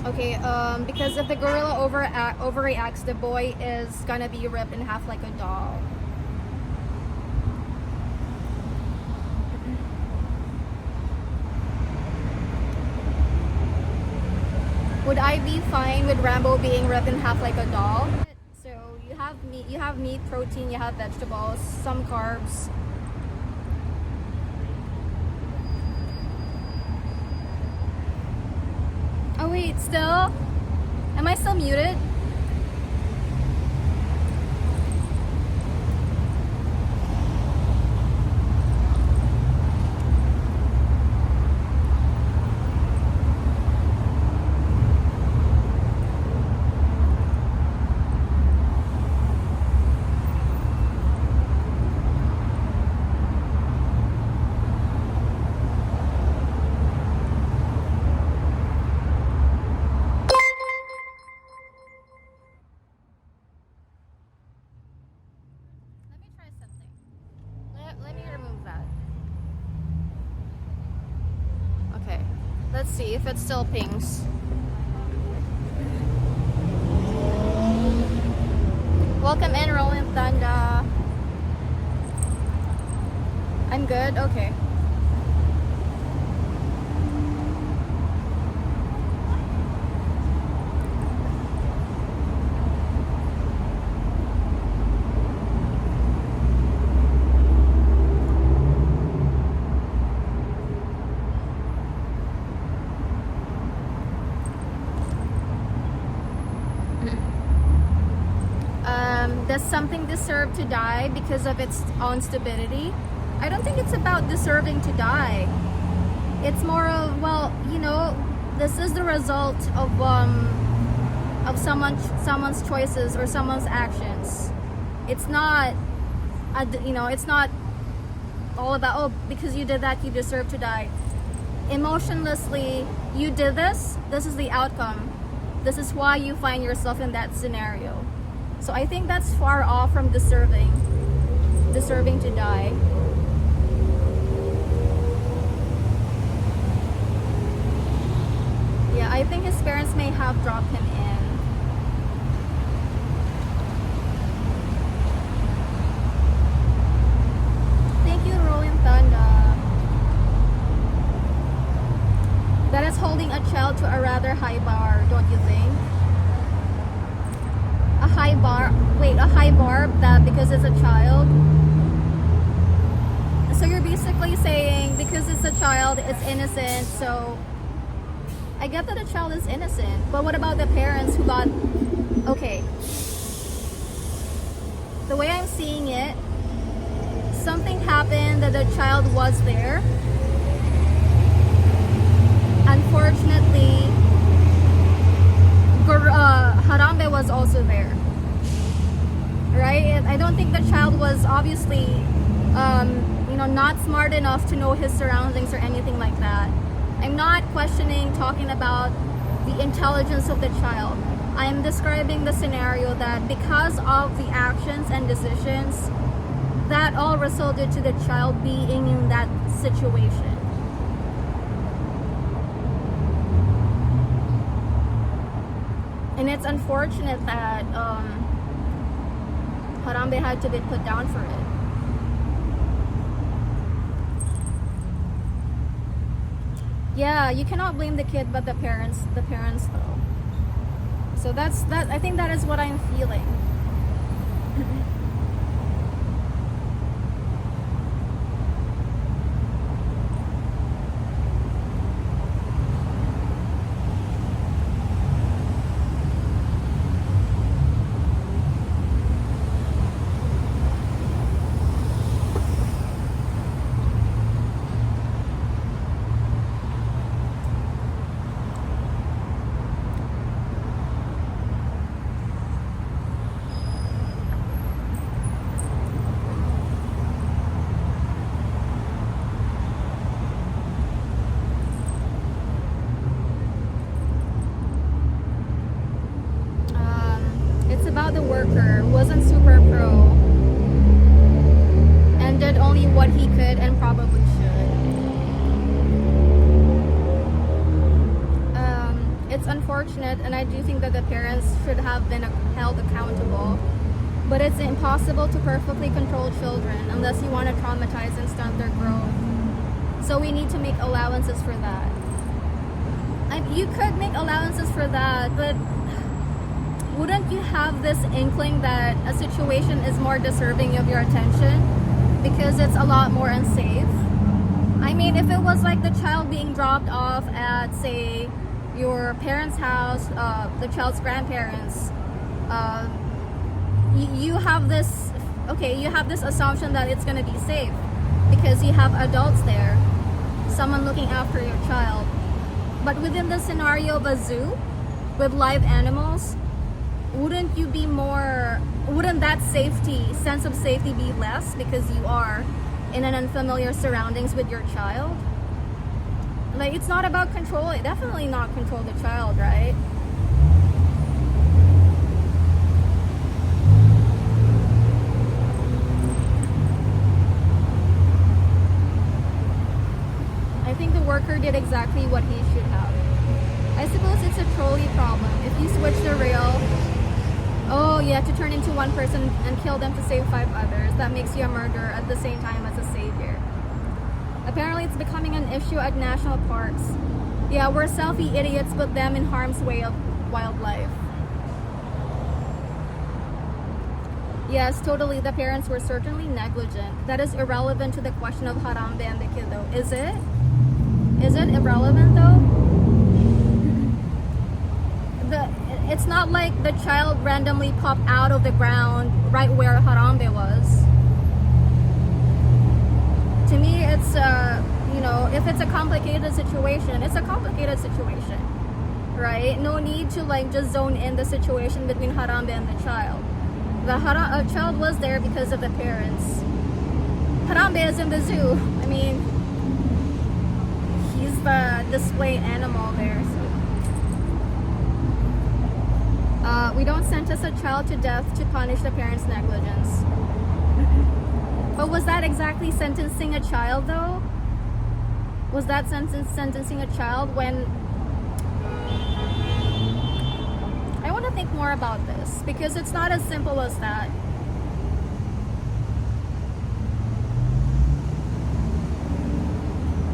Okay, because if the gorilla overreacts, the boy is gonna be ripped in half like a doll. Would I be fine with Rambo being ripped in half like a doll? So you have meat, protein, you have vegetables, some carbs. Oh wait, still? Am I still muted? Let me remove that. Okay, let's see if it still pings. Welcome in, Rolling Thunder. I'm good? Okay. Does something deserve to die because of its own stupidity? I don't think it's about deserving to die. It's more of, well, you know, this is the result of someone's choices or someone's actions. It's not, it's not all about, oh, because you did that, you deserve to die. Emotionlessly, you did this. This is the outcome. This is why you find yourself in that scenario. So I think that's far off from deserving to die. Yeah, I think his parents may have dropped him in. high bar, don't you think? A high bar that because it's a child. So you're basically saying because it's a child, it's innocent, so I get that a child is innocent, but what about the parents who got, okay, the way I'm seeing it, something happened that the child was there. Unfortunately, Harambe was also there, right? I don't think the child was obviously, not smart enough to know his surroundings or anything like that. I'm not questioning, talking about the intelligence of the child. I'm describing the scenario that because of the actions and decisions, that all resulted to the child being in that situation. And it's unfortunate that Harambe had to be put down for it. Yeah, you cannot blame the kid but the parents though. So that's I think that is what I'm feeling. About the worker wasn't super pro and did only what he could and probably should. It's unfortunate, and I do think that the parents should have been held accountable, but it's impossible to perfectly control children unless you want to traumatize and stunt their growth. So we need to make allowances for that. You could make allowances for that, but wouldn't you have this inkling that a situation is more deserving of your attention because it's a lot more unsafe? I mean, if it was like the child being dropped off at, say, your parents' house, the child's grandparents, you have this assumption that it's going to be safe because you have adults there, someone looking after your child. But within the scenario of a zoo with live animals, wouldn't that sense of safety be less because you are in an unfamiliar surroundings with your child? Like, it's not about control, definitely not control the child, right? I think the worker did exactly what he should have. I suppose it's a trolley problem. If you switch the rail, you have to turn into one person and kill them to save 5 others. That makes you a murderer at the same time as a savior. Apparently it's becoming an issue at national parks. Yeah, where selfie idiots put them in harm's way of wildlife. Yes, totally. The parents were certainly negligent. That is irrelevant to the question of Harambe and the kid though. Is it? Is it irrelevant though? It's not like the child randomly popped out of the ground right where Harambe was. To me, it's, if it's a complicated situation, it's a complicated situation, right? No need to just zone in the situation between Harambe and the child. The child was there because of the parents. Harambe is in the zoo. I mean, he's the display animal there, so. We don't sentence a child to death to punish the parents' negligence. But was that exactly sentencing a child though? Was that sentencing a child when... I want to think more about this because it's not as simple as that.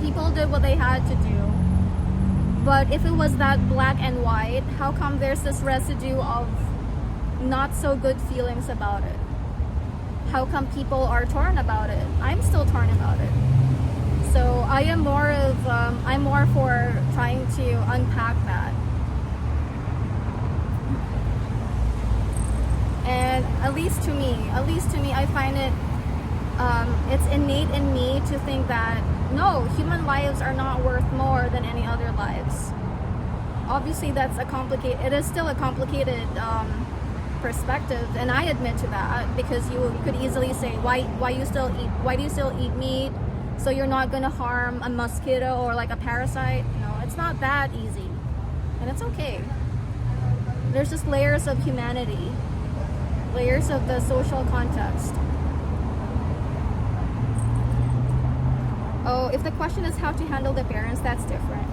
People did what they had to do. But if it was that black and white, how come there's this residue of not so good feelings about it? How come people are torn about it? I'm still torn about it. So I am more of, I'm more for trying to unpack that. And at least to me, I find it, it's innate in me to think that no, human lives are not worth more than any other lives. Obviously, it is still a complicated perspective, and I admit to that, because you could easily say, why do you still eat meat? So you're not gonna harm a mosquito or like a parasite? No, it's not that easy, and it's okay. There's just layers of humanity, layers of the social context. Oh, if the question is how to handle the parents, that's different.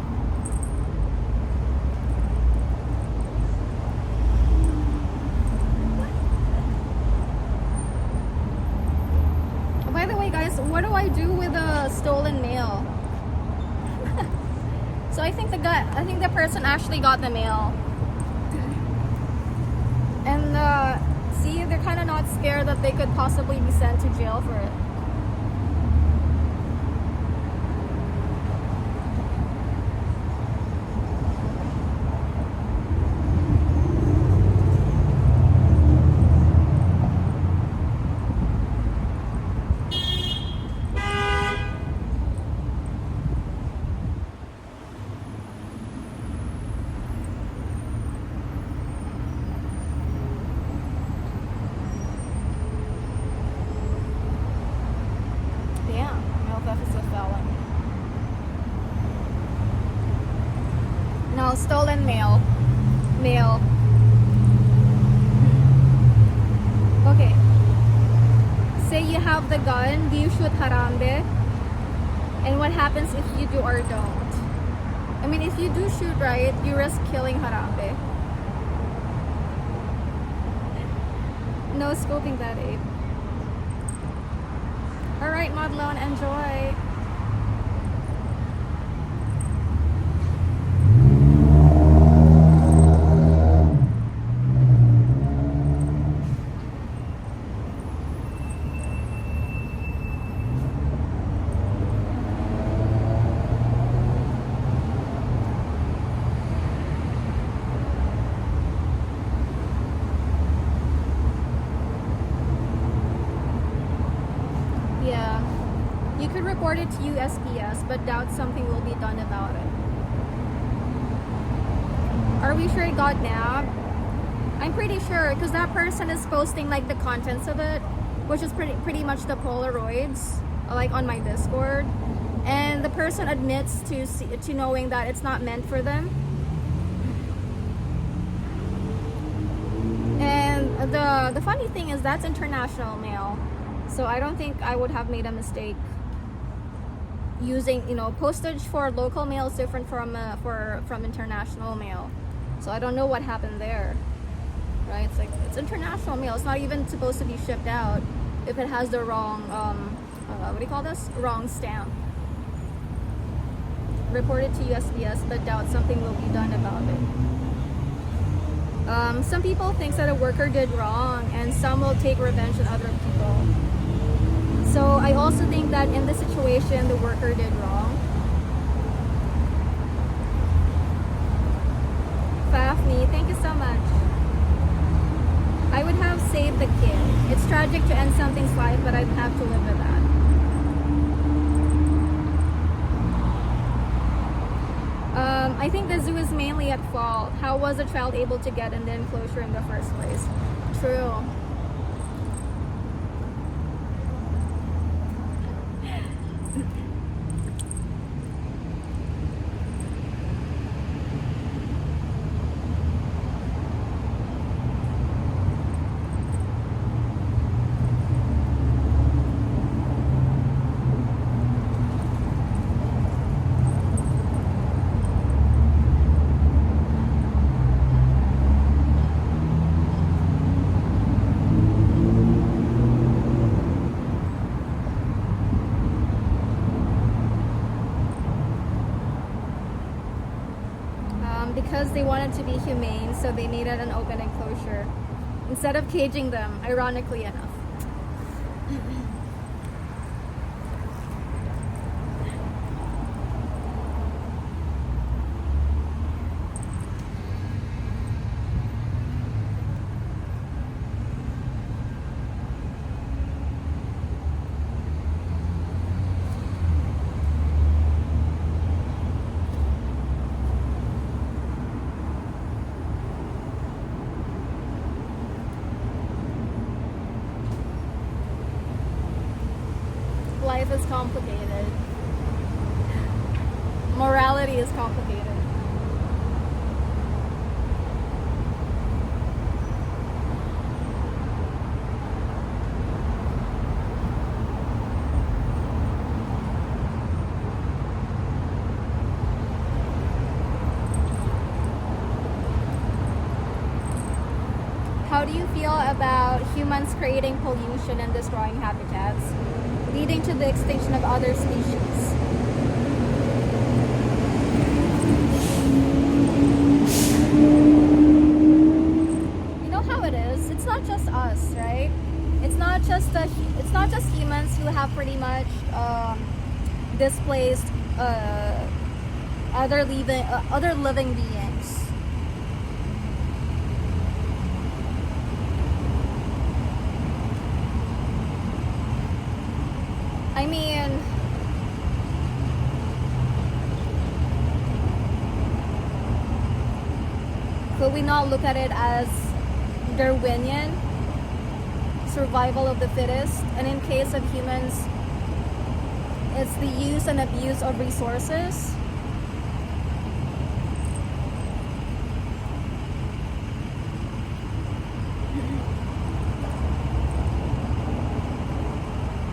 By the way, guys, what do I do with the stolen mail? So I think the person actually got the mail, and see, they're kind of not scared that they could possibly be sent to jail for it. No, stolen mail. Okay. Say you have the gun, do you shoot harambe? And what happens if you do or don't? I mean, if you do shoot, right, you risk killing harambe. No scoping that, Abe. Alright, Madlone, enjoy. You could report it to USPS, but doubt something will be done about it. Are we sure it got nabbed? I'm pretty sure, because that person is posting like the contents of it, which is pretty much the Polaroids, like on my Discord, and the person admits to knowing that it's not meant for them. And the funny thing is that's international mail, so I don't think I would have made a mistake using, postage for local mail is different from international mail. So I don't know what happened there, right? It's like, it's international mail. It's not even supposed to be shipped out if it has the wrong, what do you call this? Wrong stamp. Report it to USPS, but doubt something will be done about it. Some people think that a worker did wrong, and some will take revenge on other people. So I also think that in this situation, the worker did wrong. Fafni, thank you so much. I would have saved the kid. It's tragic to end something's life, but I'd have to live with that. I think the zoo is mainly at fault. How was the child able to get in the enclosure in the first place? True. they wanted to be humane, so they made it an open enclosure instead of caging them, ironically enough. Life is complicated. Morality is complicated. How do you feel about humans creating pollution and destroying habitats, leading to the extinction of other species? You know how it is. It's not just us, right? It's not just humans who have pretty much displaced other living beings. I mean, could we not look at it as Darwinian, survival of the fittest? And in case of humans, it's the use and abuse of resources.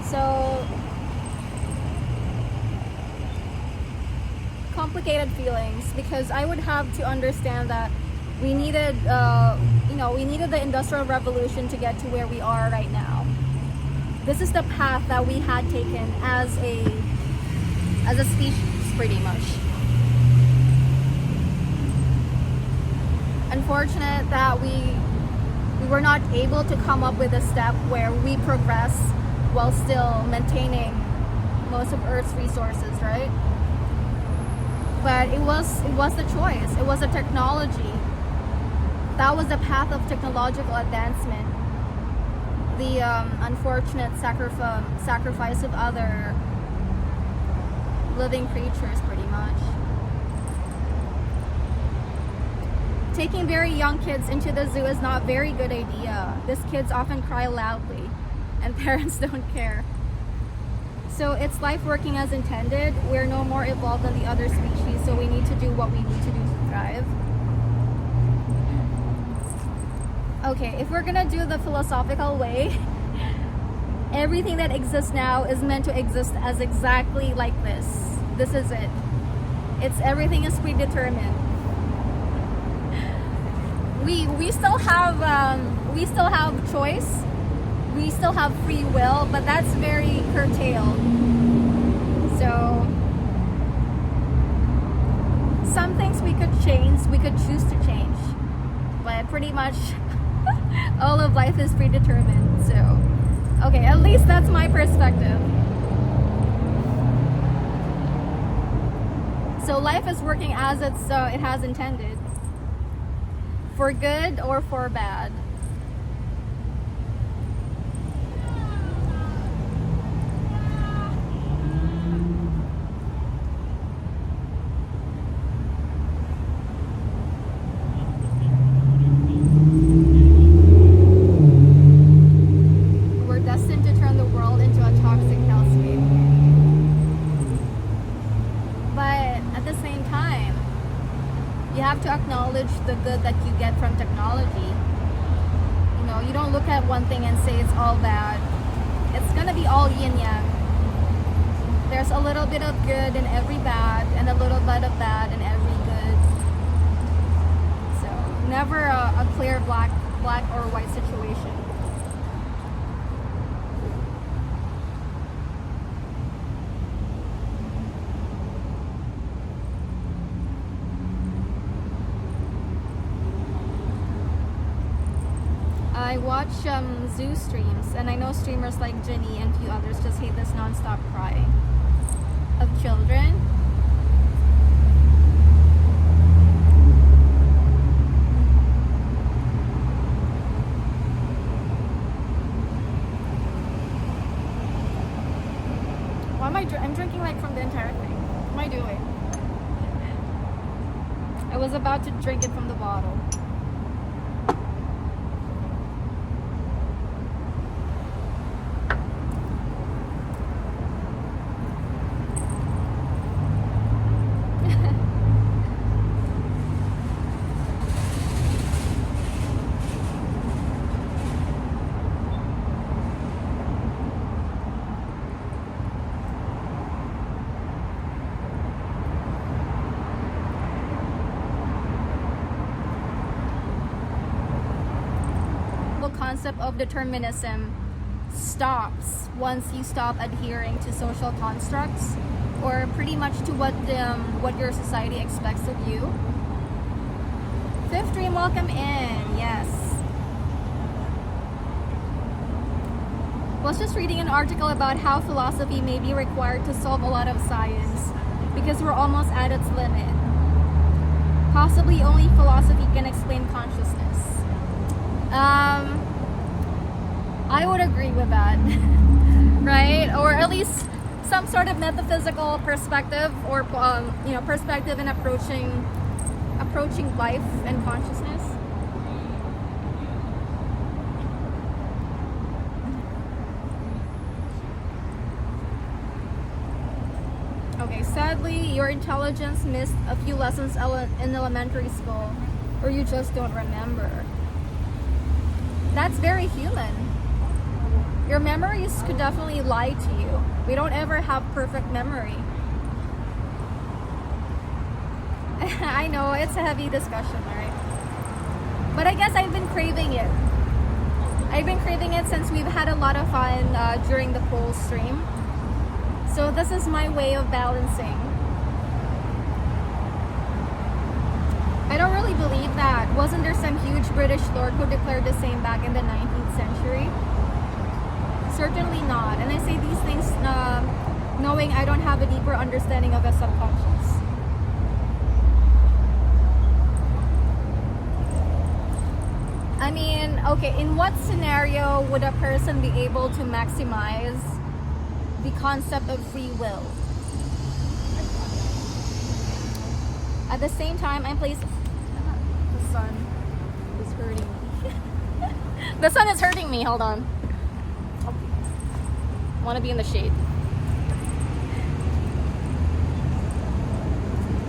So complicated feelings, because I would have to understand that we needed, we needed the Industrial Revolution to get to where we are right now. This is the path that we had taken as a species, pretty much. Unfortunate that we were not able to come up with a step where we progress while still maintaining most of Earth's resources, right? But it was the choice. It was the technology. That was the path of technological advancement. The unfortunate sacrifice of other living creatures, pretty much. Taking very young kids into the zoo is not a very good idea. These kids often cry loudly, and parents don't care. So it's life working as intended. We're no more evolved than the other species, so we need to do what we need to do to thrive. Okay, if we're gonna do the philosophical way, everything that exists now is meant to exist as exactly like this. This is it. Everything is predetermined. We still have choice. We still have free will, but that's very curtailed. So some things we could change, we could choose to change, but pretty much all of life is predetermined. So okay, at least that's my perspective. So life is working as it has intended, for good or for bad. The good that you get from technology. You don't look at one thing and say it's all bad. It's gonna be all yin yang. There's a little bit of good in every bad, and a little bit of bad in every good. So never a clear black or white situation. watch zoo streams, and I know streamers like Ginny and a few others just hate this non-stop crying of children. Why am I'm drinking like from the entire thing. What am I doing? I was about to drink it from the bottle. Concept of determinism stops once you stop adhering to social constructs, or pretty much to what your society expects of you. Fifth Dream, welcome in. Yes. I was just reading an article about how philosophy may be required to solve a lot of science because we're almost at its limit. Possibly only philosophy can explain consciousness. I would agree with that, right? Or at least some sort of metaphysical perspective, or perspective in approaching life and consciousness. Okay, sadly, your intelligence missed a few lessons in elementary school, or you just don't remember. That's very human. Your memories could definitely lie to you. We don't ever have perfect memory. I know, it's a heavy discussion, right? But I guess I've been craving it. I've been craving it since we've had a lot of fun during the poll stream. So this is my way of balancing. I don't really believe that. Wasn't there some huge British lord who declared the same back in the 19th century? Certainly not. And I say these things knowing I don't have a deeper understanding of a subconscious. I mean, okay, in what scenario would a person be able to maximize the concept of free will? At the same time, I'm placed... The sun is hurting me. The sun is hurting me, hold on. I want to be in the shade.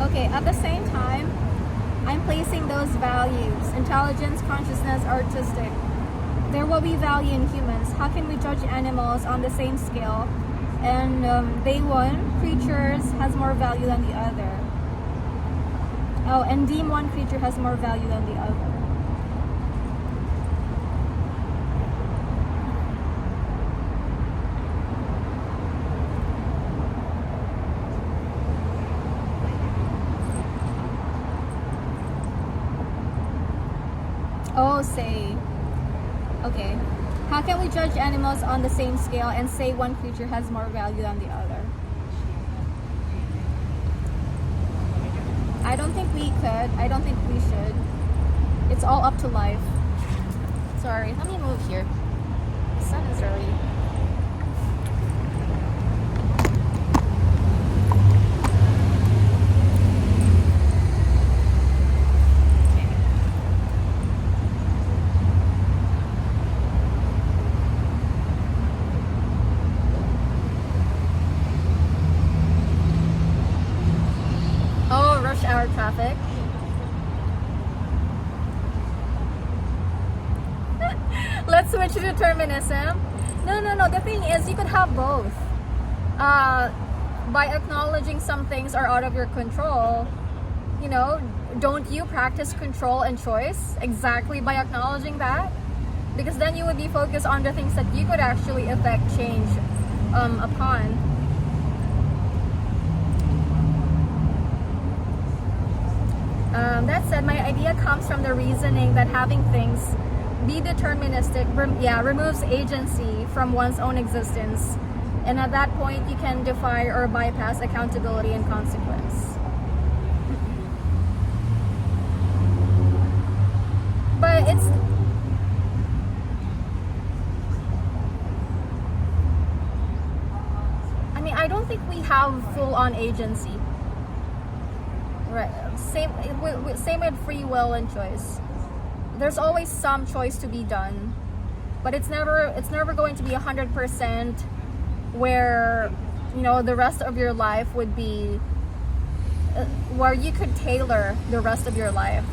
Okay, at the same time, I'm placing those values: intelligence, consciousness, artistic. They're what we value in humans. How can we judge animals on the same scale? And they one creatures has more value than the other. Oh, and deem one creature has more value than the other. Oh, say, okay. How can we judge animals on the same scale and say one creature has more value than the other? I don't think we could. I don't think we should. It's all up to life. Sorry, let me move here. The sun is early. Hour traffic. Let's switch to determinism. No. The thing is, you could have both. By acknowledging some things are out of your control, don't you practice control and choice exactly by acknowledging that? Because then you would be focused on the things that you could actually affect change upon. That said, my idea comes from the reasoning that having things be deterministic, removes agency from one's own existence. And at that point, you can defy or bypass accountability and consequence. But it's... I mean, I don't think we have full-on agency. Right. Same with free will and choice. There's always some choice to be done, but it's never going to be 100% where, you know, the rest of your life would be where you could tailor the rest of your life.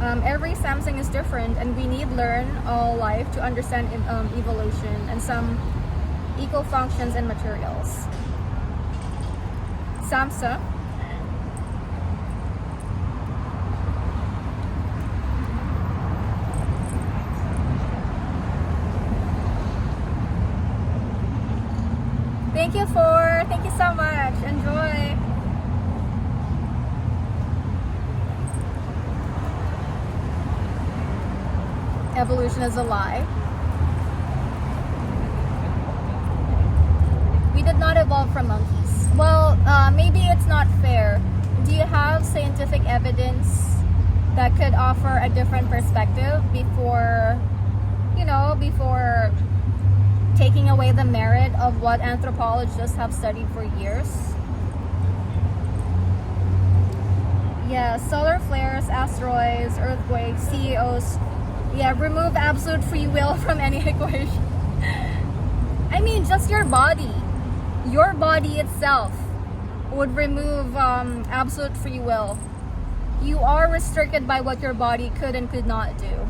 Every Samsung is different, and we need learn all life to understand evolution and some eco functions and materials. Samsung. Thank you so much. Enjoy. Evolution is a lie. We did not evolve from monkeys. Well, maybe it's not fair. Do you have scientific evidence that could offer a different perspective before taking away the merit of what anthropologists have studied for years? Yeah, solar flares, asteroids, earthquakes, CEOs. Yeah, remove absolute free will from any equation. I mean, just your body itself would remove absolute free will. You are restricted by what your body could and could not do.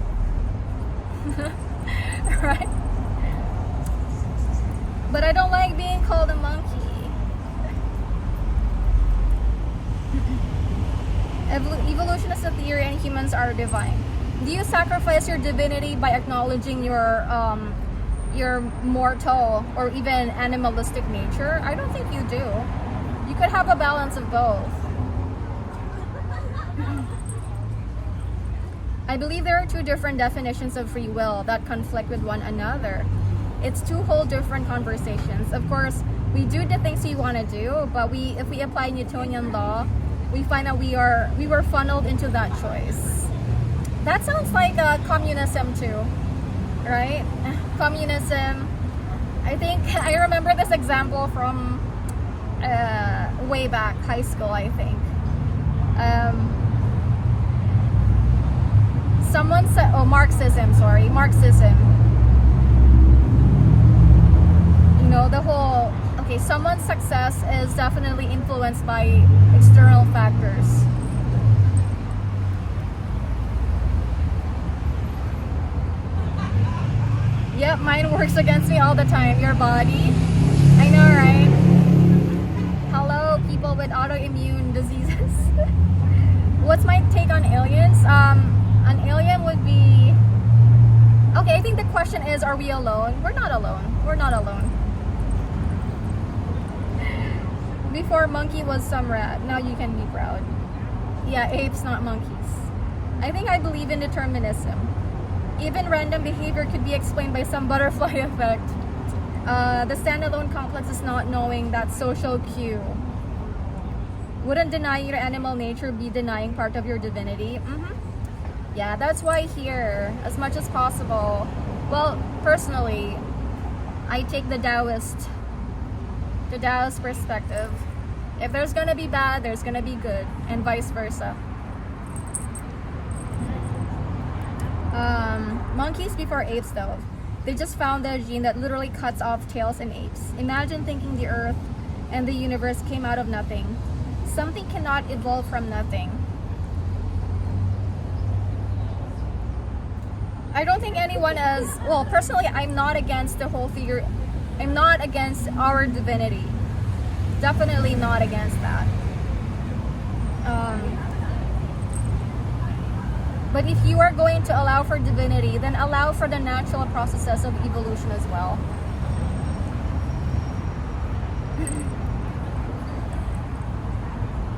Right? But I don't like being called a monkey. Evolution is a theory and humans are divine. Do you sacrifice your divinity by acknowledging your mortal or even animalistic nature? I don't think you do. You could have a balance of both. I believe there are two different definitions of free will that conflict with one another. It's two whole different conversations. Of course, we do the things we want to do, but if we apply Newtonian law, we find that we were funneled into that choice. That sounds like communism too, right? Communism. I remember this example from way back, high school, I think. Someone said, Marxism. You know, someone's success is definitely influenced by external factors. Yep, mine works against me all the time. Your body. I know, right? Hello, people with autoimmune diseases. What's my take on aliens? An alien would be... Okay, I think the question is, are we alone? We're not alone. We're not alone. Before monkey was some rat, now you can be proud. Yeah, apes, not monkeys. I think I believe in determinism. Even random behavior could be explained by some butterfly effect. The standalone complex is not knowing that social cue. Wouldn't denying your animal nature be denying part of your divinity? Yeah, that's why here, as much as possible, well, personally, I take the Taoist perspective. If there's gonna be bad, there's gonna be good, and vice versa. Monkeys before apes though, they just found a gene that literally cuts off tails in apes. Imagine thinking the earth and the universe came out of nothing. Something cannot evolve from nothing. I don't think anyone is, well, personally, I'm not against the whole theory. I'm not against our divinity. Definitely not against that. But if you are going to allow for divinity, then allow for the natural processes of evolution as well.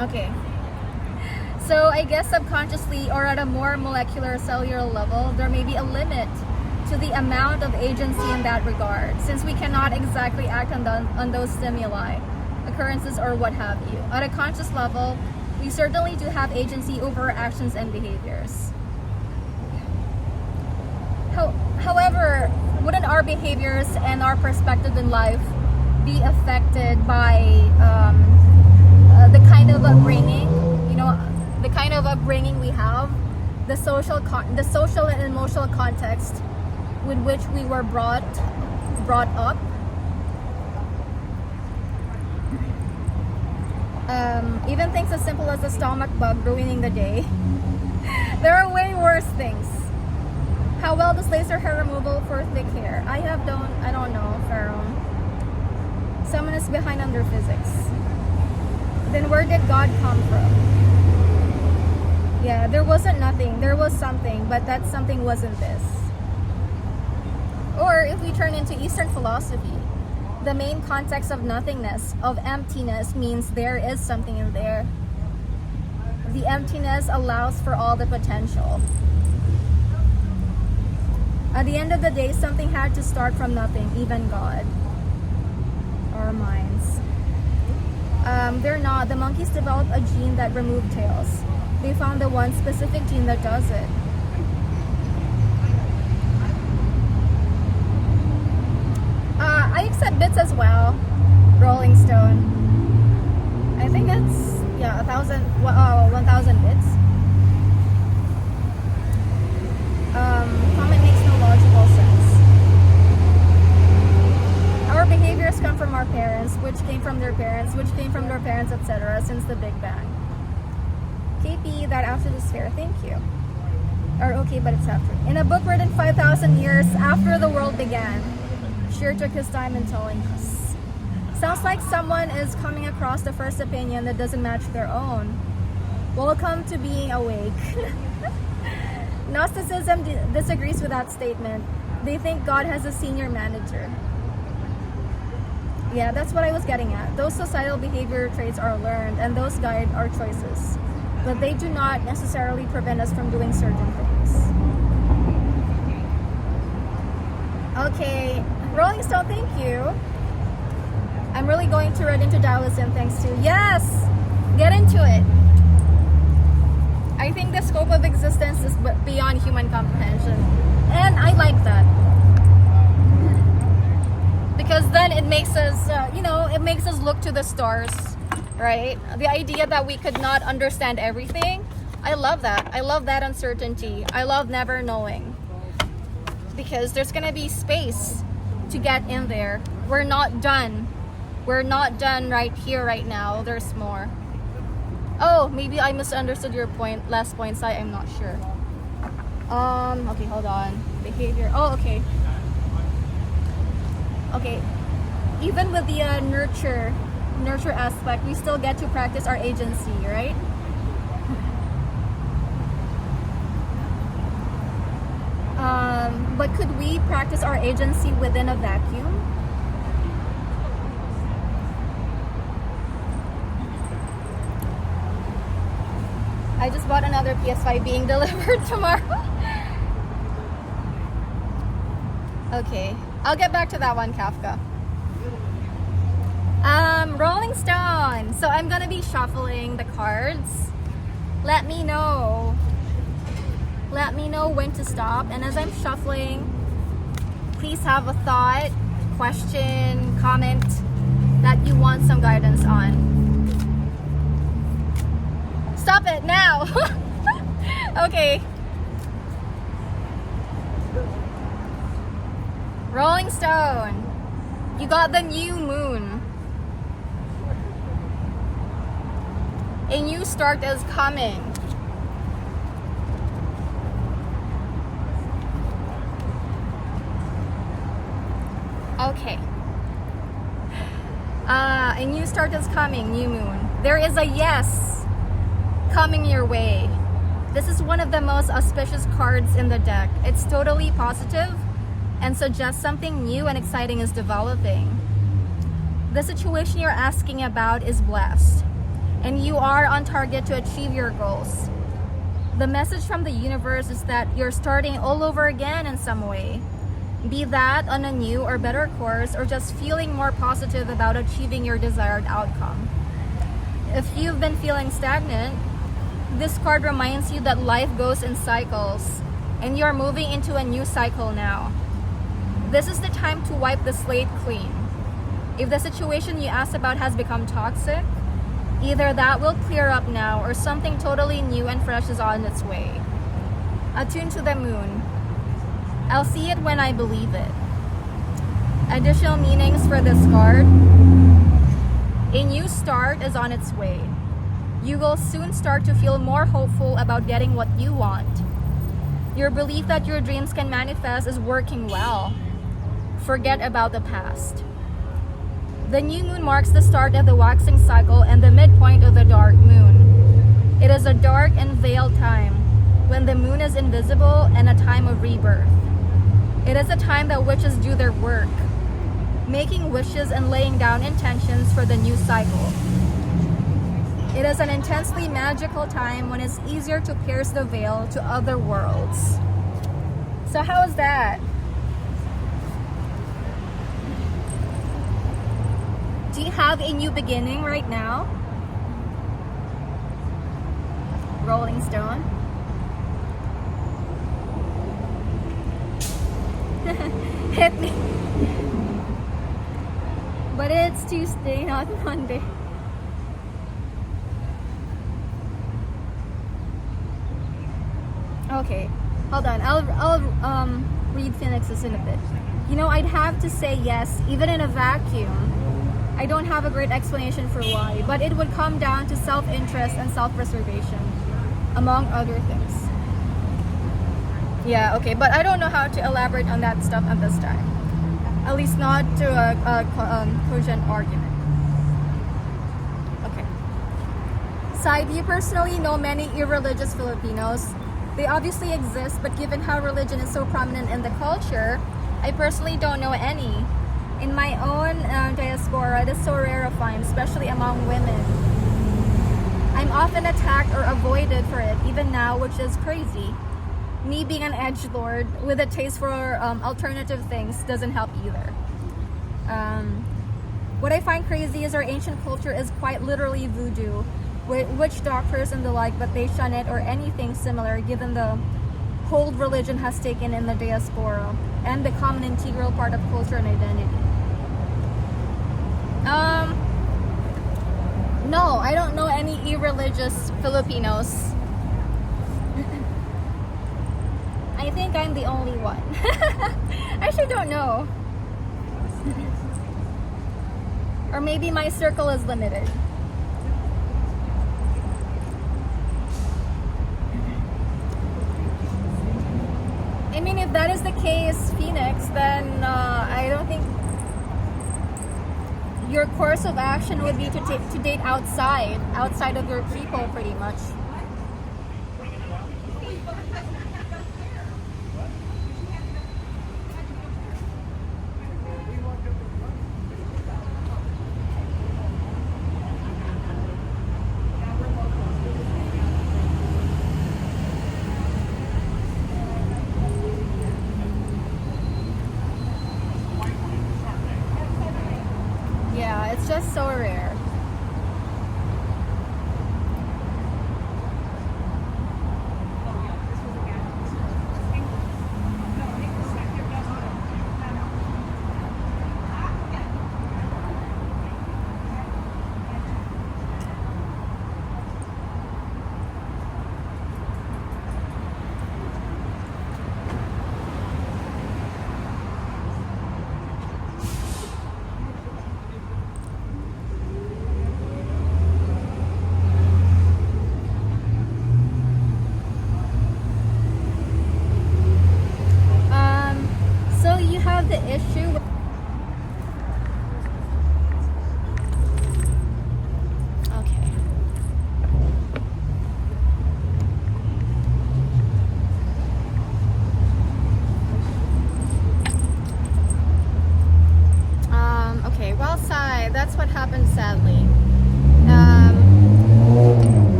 Okay. So I guess subconsciously or at a more molecular cellular level, there may be a limit to the amount of agency in that regard, since we cannot exactly act on those stimuli, occurrences, or what have you. At a conscious level, we certainly do have agency over our actions and behaviors. However, wouldn't our behaviors and our perspective in life be affected by the kind of upbringing, the kind of upbringing we have, the social and emotional context with which we were brought up? Even things as simple as a stomach bug ruining the day. There are way worse things. How well does laser hair removal for thick hair? I don't know, Pharaoh. Someone is behind under physics. Then where did God come from? Yeah, there wasn't nothing. There was something, but that something wasn't this. Or if we turn into Eastern philosophy, the main context of nothingness, of emptiness, means there is something in there. The emptiness allows for all the potential. At the end of the day, something had to start from nothing, even God. Our minds. They're not. The monkeys developed a gene that removed tails. They found the one specific gene that does it. I accept bits as well. Rolling Stone. I think it's 1,000 bits. Comment makes no logical sense. Our behaviors come from our parents, which came from their parents, which came from their parents, etc. since the Big Bang. KP, that after the sphere, thank you. Or okay, but it's after. In a book written 5,000 years after the world began, Sure took his time in telling us. Sounds like someone is coming across the first opinion that doesn't match their own. Welcome to being awake. Gnosticism disagrees with that statement. They think God has a senior manager. Yeah, that's what I was getting at. Those societal behavior traits are learned and those guide our choices. But they do not necessarily prevent us from doing certain things. Okay, Rolling Stone, thank you. I'm really going to read into Taoism thanks to... Yes! Get into it. I think the scope of existence is beyond human comprehension. And I like that. Because then it makes us, it makes us look to the stars, right? The idea that we could not understand everything, I love that. I love that uncertainty. I love never knowing. Because there's going to be space to get in there. We're not done. We're not done right here, right now. There's more. Oh, maybe I misunderstood your point. Last point, Sai, I'm not sure. Okay, hold on. Behavior. Oh, okay. Okay. Even with the nurture aspect, we still get to practice our agency, right? But could we practice our agency within a vacuum? I just bought another PS5 being delivered tomorrow. Okay, I'll get back to that one, Kafka. Rolling Stone. So I'm gonna be shuffling the cards. Let me know when to stop. And as I'm shuffling, please have a thought, question, comment that you want some guidance on. Stop it now. Okay. Rolling Stone. You got the new moon. A new start is coming. Okay. A new start is coming, new moon. There is a yes coming your way. This is one of the most auspicious cards in the deck. It's totally positive and suggests something new and exciting is developing. The situation you're asking about is blessed. and you are on target to achieve your goals. The message from the universe is that you're starting all over again in some way. Be that on a new or better course, or just feeling more positive about achieving your desired outcome. If you've been feeling stagnant, this card reminds you that life goes in cycles, and you're moving into a new cycle now. This is the time to wipe the slate clean. If the situation you asked about has become toxic, either that will clear up now or something totally new and fresh is on its way. Attune to the moon. I'll see it when I believe it. Additional meanings for this card. A new start is on its way. You will soon start to feel more hopeful about getting what you want. Your belief that your dreams can manifest is working well. Forget about the past. The new moon marks the start of the waxing cycle and the midpoint of the dark moon. It is a dark and veiled time when the moon is invisible and a time of rebirth. It is a time that witches do their work, making wishes and laying down intentions for the new cycle. It is an intensely magical time when it's easier to pierce the veil to other worlds. So how is that? Do you have a new beginning right now? Rolling Stone. Hit me. But it's Tuesday, not Monday. Okay, hold on. I'll read Phoenix's in a bit. You know, I'd have to say yes, even in a vacuum. I don't have a great explanation for why, but it would come down to self-interest and self-preservation, among other things. Yeah, okay, but I don't know how to elaborate on that stuff at this time. At least not to a cogent argument. Okay. Side, you personally know many irreligious Filipinos. They obviously exist, but given how religion is so prominent in the culture, I personally don't know any. In my own diaspora, it is so rarefied, especially among women. I'm often attacked or avoided for it, even now, which is crazy. Me being an edgelord with a taste for alternative things doesn't help either. What I find crazy is our ancient culture is quite literally voodoo, with witch doctors and the like, but they shun it or anything similar given the hold religion has taken in the diaspora and become an integral part of culture and identity. No, I don't know any irreligious Filipinos. I think I'm the only one. I actually don't know. Or maybe my circle is limited. I mean, if that is the case, Phoenix, then I don't think your course of action would be to date outside of your people, pretty much. Yeah, it's just so rare.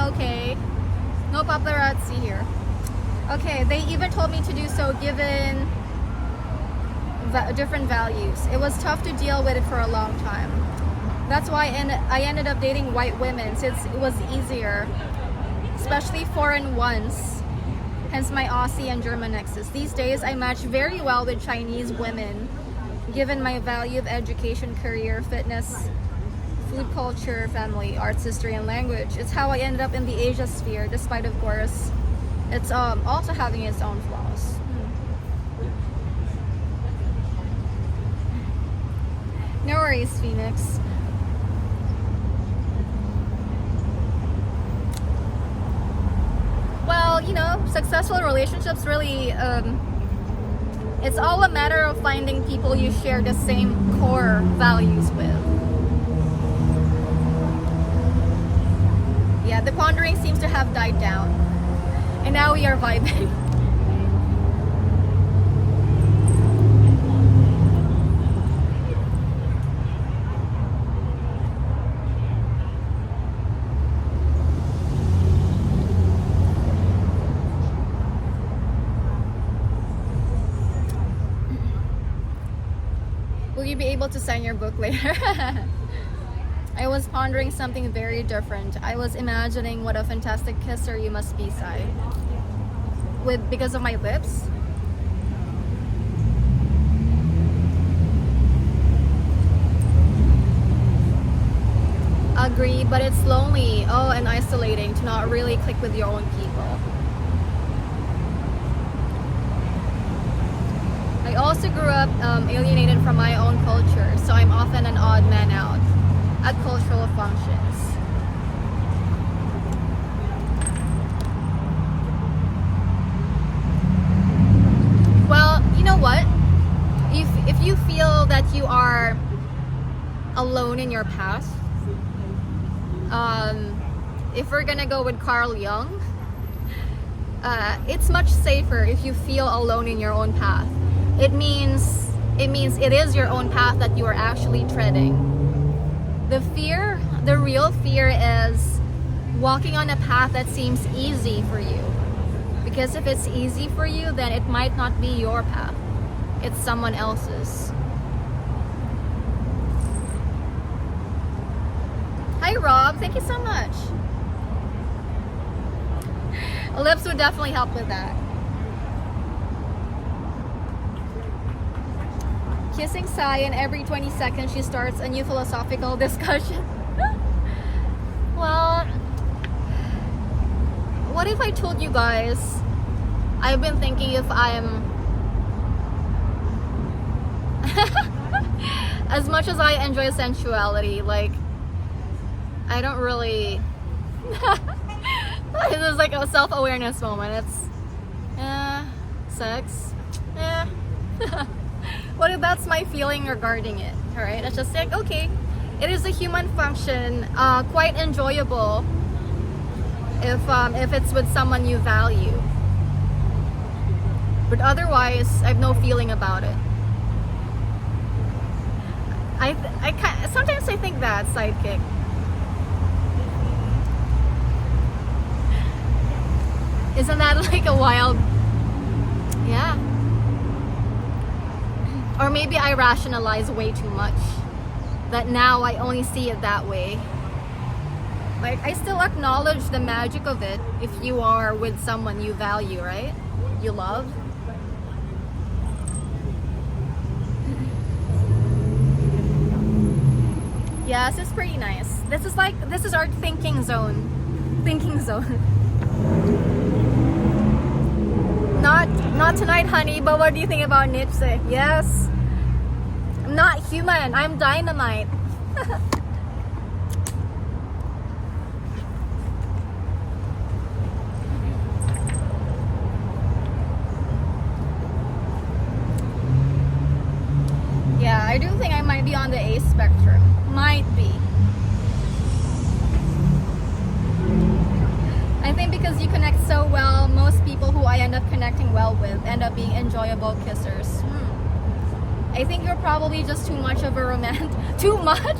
okay. No paparazzi here. Okay, they even told me to do so given different values. It was tough to deal with it for a long time. That's why I ended up dating white women since it was easier, especially foreign ones, hence my Aussie and German exes. These days I match very well with Chinese women given my value of education, career, fitness, food culture, family, arts, history, and language. It's how I ended up in the Asia sphere, despite of course it's also having its own flaws. No worries, Phoenix. Well, you know, successful relationships really, it's all a matter of finding people you share the same core values with. Yeah, the pondering seems to have died down. And now we are vibing. Will you be able to sign your book later? I was pondering something very different. I was imagining what a fantastic kisser you must be, Sai. Because of my lips? Agree, but it's lonely, and isolating to not really click with your own people. I also grew up alienated from my own culture, so I'm often an odd man out at cultural functions. Well, you know what? If you feel that you are alone in your past, if we're gonna go with Carl Jung, it's much safer if you feel alone in your own path. It means it is your own path that you are actually treading. The real fear is walking on a path that seems easy for you. Because if it's easy for you, then it might not be your path. It's someone else's. Hi Rob, thank you so much. Lips would definitely help with that. Kissing Sai, and every 20 seconds she starts a new philosophical discussion. Well, what if I told you guys I've been thinking if I'm as much as I enjoy sensuality, like I don't really this is like a self-awareness moment. It's sex. What if that's my feeling regarding it? Alright, it's just like, okay, it is a human function, quite enjoyable if it's with someone you value. But otherwise, I have no feeling about it. Sometimes I think that, sidekick. Isn't that like a wild... Yeah. Or maybe I rationalize way too much. That now I only see it that way. Like, I still acknowledge the magic of it if you are with someone you value, right? You love. Yes, it's pretty nice. This is our thinking zone. Thinking zone. Not tonight, honey, but what do you think about Nietzsche? Yes. I'm not human, I'm dynamite. Yeah, I do think I might be on the A spectrum. Might be. I think because you connect so well, most people who I end up connecting well with end up being enjoyable kissers. I think you're probably just too much of a romantic. Too much?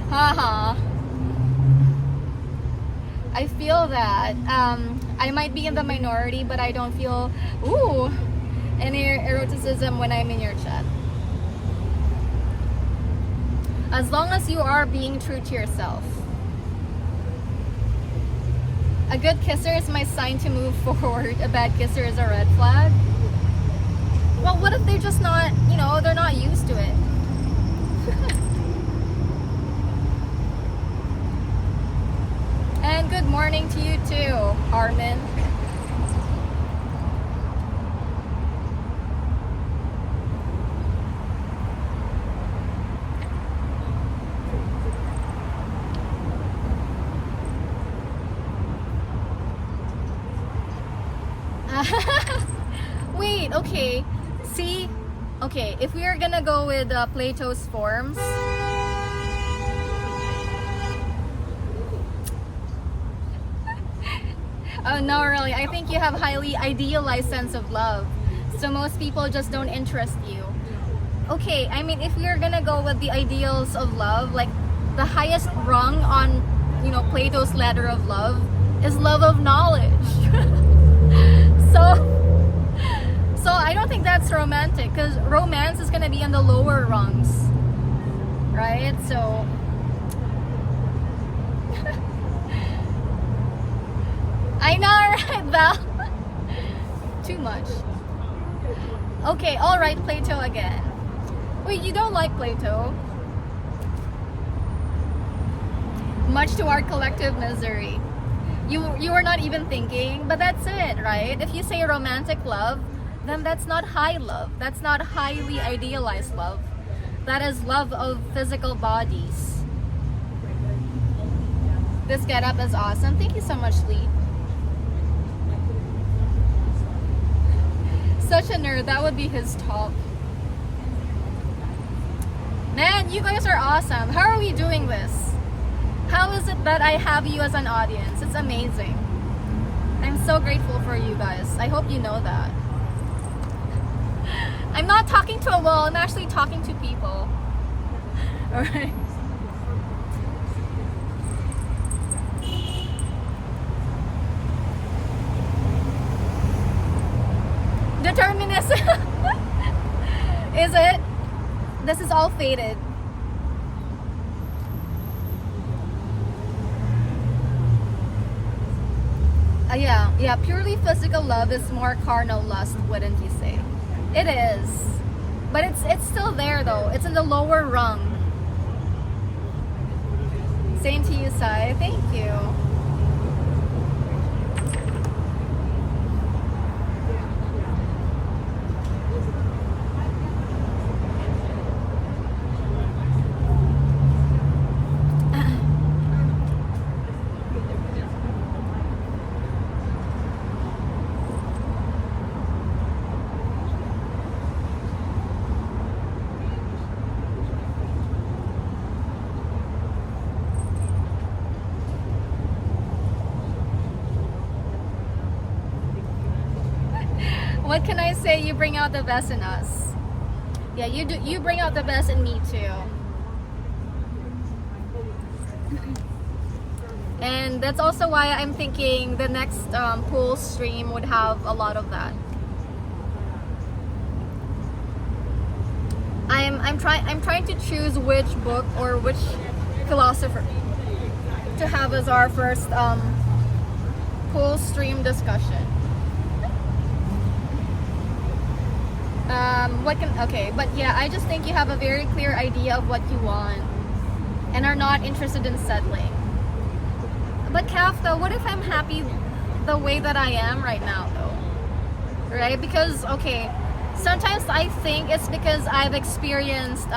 Haha. I feel that. I might be in the minority, but I don't feel any eroticism when I'm in your chat. As long as you are being true to yourself. A good kisser is my sign to move forward. A bad kisser is a red flag. Well, what if they're just not, they're not used to it? And good morning to you too, Armin. Wait, okay. See? Okay, if we are gonna go with Plato's forms, oh no, really, I think you have highly idealized sense of love. So most people just don't interest you. Okay, I mean, if we're gonna go with the ideals of love, like the highest rung on, Plato's ladder of love is love of knowledge. So I don't think that's romantic, because romance is gonna be on the lower rungs, right? So I know, right, Val? Too much. Okay, alright, Plato again. Wait, you don't like Plato? Much to our collective misery. You are not even thinking, but that's it, right? If you say romantic love, then that's not high love. That's not highly idealized love. That is love of physical bodies. This getup is awesome. Thank you so much, Lee. Such a nerd. That would be his talk. Man, you guys are awesome. How are we doing this? How is it that I have you as an audience? It's amazing. I'm so grateful for you guys. I hope you know that. I'm not talking to a wall. I'm actually talking to people. Alright. Determinist. Is it? This is all faded. Yeah, purely physical love is more carnal lust, wouldn't you say? It is. But it's still there though. It's in the lower rung. Same to you, Sai. Thank you. What can I say? You bring out the best in us. Yeah, you do. You bring out the best in me too. And that's also why I'm thinking the next pool stream would have a lot of that. I'm trying to choose which book or which philosopher to have as our first pool stream discussion. But yeah, I just think you have a very clear idea of what you want and are not interested in settling. But Kafka, what if I'm happy the way that I am right now though? Right? Because, okay, sometimes I think it's because I've experienced,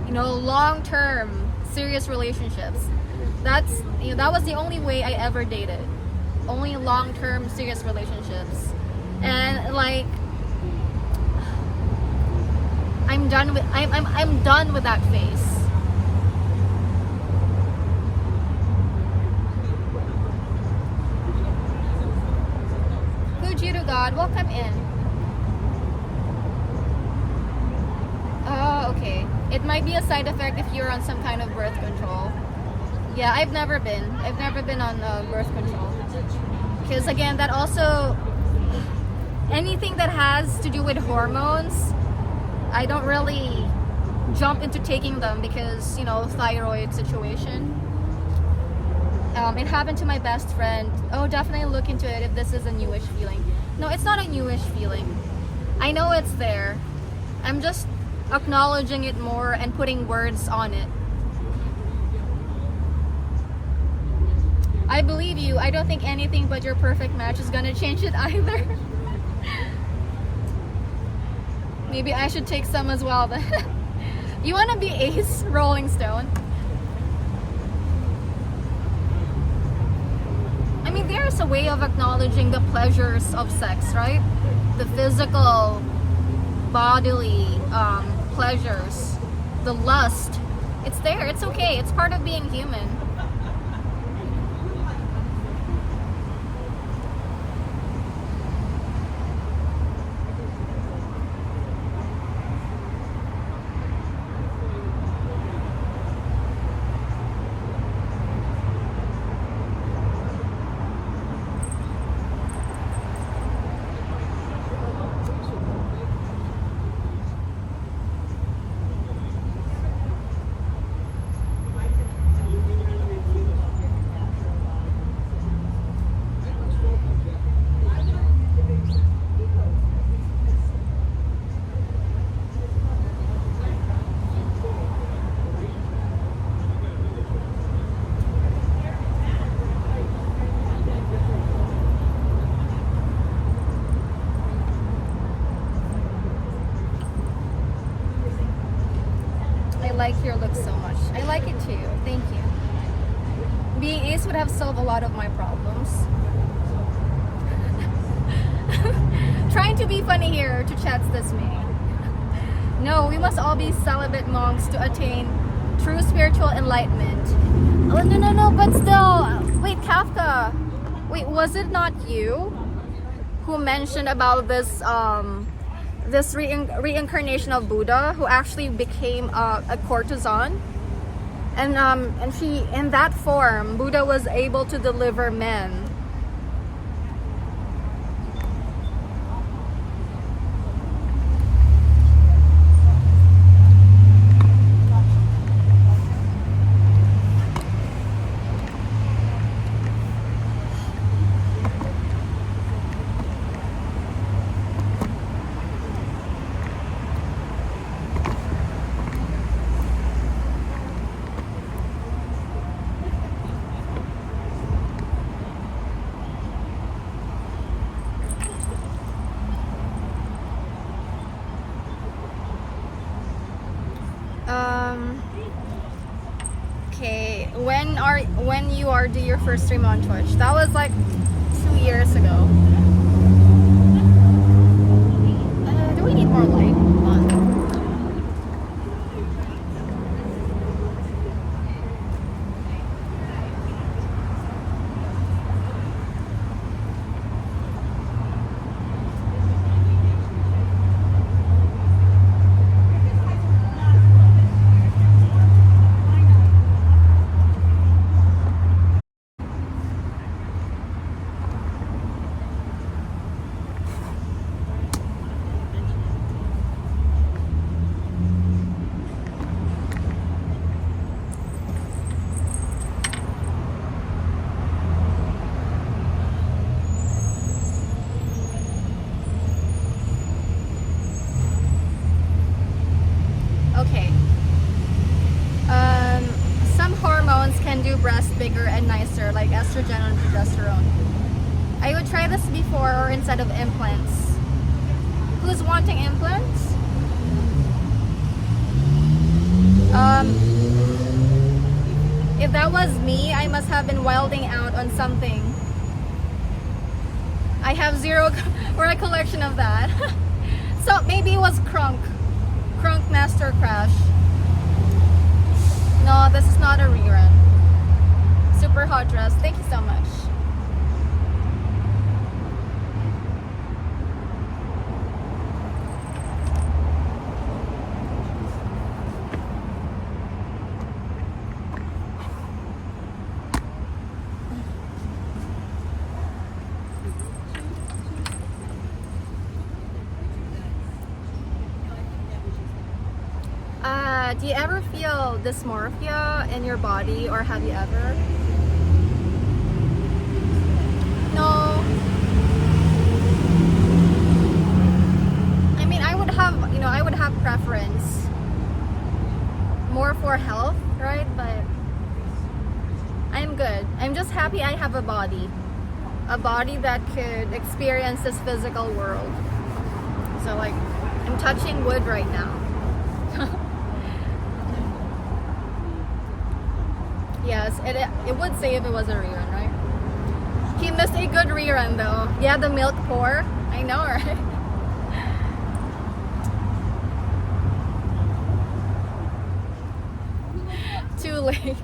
long-term serious relationships. That was the only way I ever dated. Only long-term serious relationships. And like, I'm done with that phase. Fujiru God, welcome in. Oh, okay. It might be a side effect if you're on some kind of birth control. Yeah, I've never been. I've never been on birth control. Because again, that also, anything that has to do with hormones, I don't really jump into taking them because, you know, thyroid situation. It happened to my best friend. Oh, definitely look into it if this is a newish feeling. No, it's not a newish feeling. I know it's there. I'm just acknowledging it more and putting words on it. I believe you. I don't think anything but your perfect match is gonna change it either. Maybe I should take some as well then. You wanna be Ace, Rolling Stone? I mean, there's a way of acknowledging the pleasures of sex, right? The physical, bodily pleasures, the lust. It's there. It's okay. It's part of being human. I like your look so much. I like it too. Thank you. Being Ace would have solved a lot of my problems. Trying to be funny here to chats this me. No, we must all be celibate monks to attain true spiritual enlightenment. Oh, no, but still. Wait, Kafka. Wait, was it not you who mentioned about this this reincarnation of Buddha who actually became a courtesan? And she, in that form, Buddha was able to deliver men. Okay, when you are do your first stream on Twitch? That was like 2 years ago. Do we need more light on? Okay. Some hormones can do breasts bigger and nicer, like estrogen and progesterone. I would try this before or instead of implants. Who's wanting implants? If that was me, I must have been wilding out on something. I have zero recollection of that. So maybe it was Crunk Master Crash. No, this is not a rerun. Super hot dress. Thank you so much. Yeah, do you ever feel dysmorphia in your body, or have you ever? No. I mean, I would have preference more for health, right? But I'm good. I'm just happy I have a body that could experience this physical world. So like, I'm touching wood right now. Yes, it would say if it was a rerun, right? He missed a good rerun though. Yeah, the milk pour. I know, right? Too late.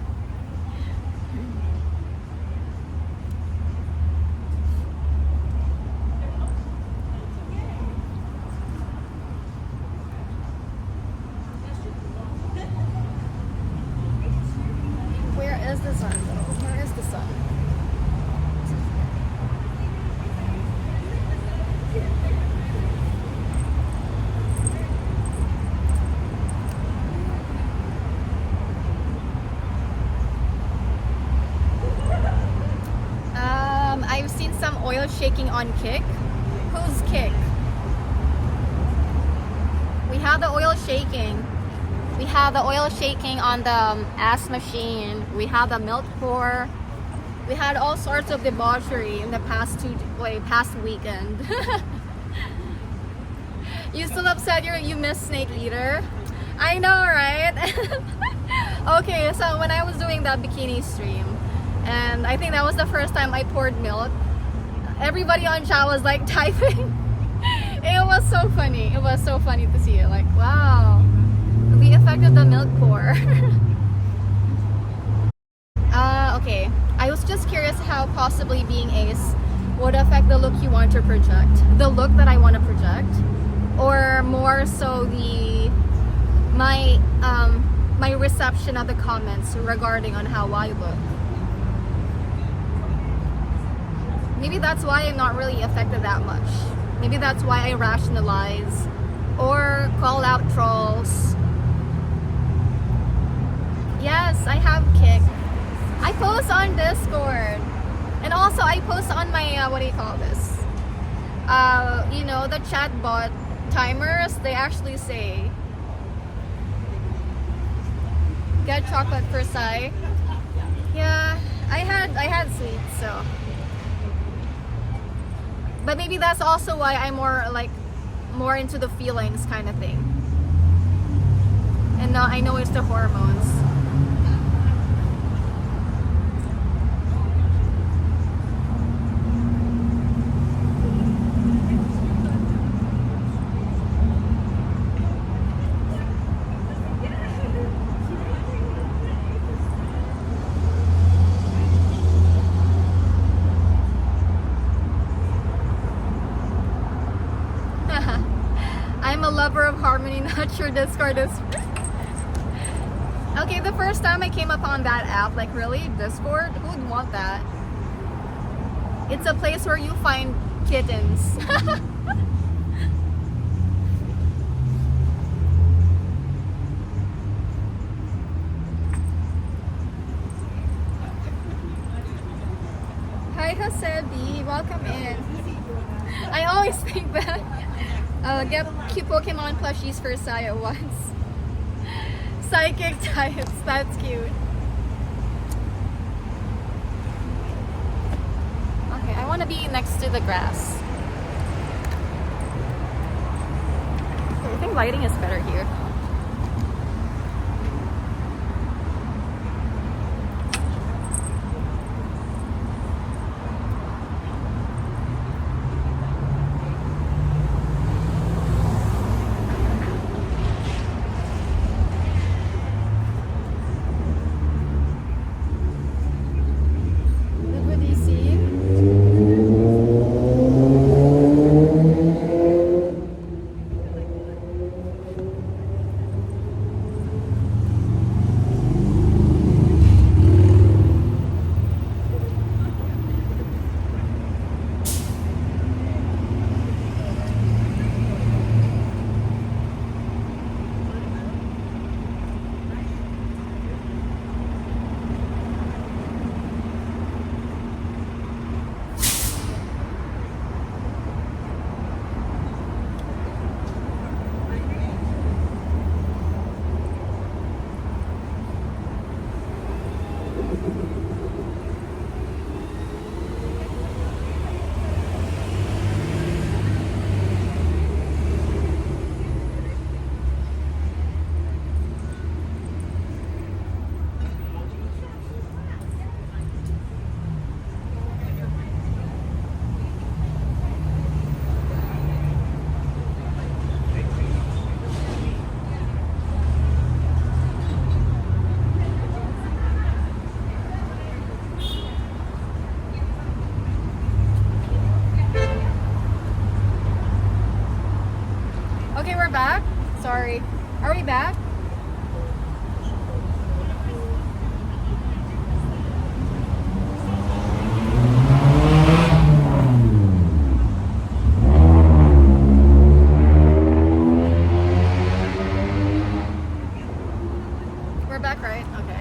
Where is the sun though? Where is the sun? I've seen some oil shaking on Kick. Who's Kick? We have the oil shaking. We have the oil shaking on the ass machine. We have the milk pour. We had all sorts of debauchery in the past weekend. You still upset you missed Snake Eater? I know, right? Okay, so when I was doing that bikini stream, and I think that was the first time I poured milk, everybody on chat was like typing. It was so funny. It was so funny to see it. Like, wow, we affected the milk pour. Okay. I was just curious how possibly being ace would affect the look you want to project. The look that I want to project, or more so my reception of the comments regarding on how I look. Maybe that's why I'm not really affected that much. Maybe that's why I rationalize or call out trolls. Yes, I have Kick. I post on Discord. And also I post on my, what do you call this? You know, the chat bot timers, they actually say, get chocolate for Sai. Yeah, I had sweets, so. But maybe that's also why I'm more into the feelings kind of thing. And now I know it's the hormones. I'm a lover of harmony, not sure Discord is. Okay, the first time I came upon that app, like really, Discord? Who would want that? It's a place where you find kittens. Hi Hasebi, welcome in. I always think that get cute Pokemon plushies for Sai at once. Psychic types, that's cute. Okay, I want to be next to the grass. I think lighting is better here. We're back, right? Okay.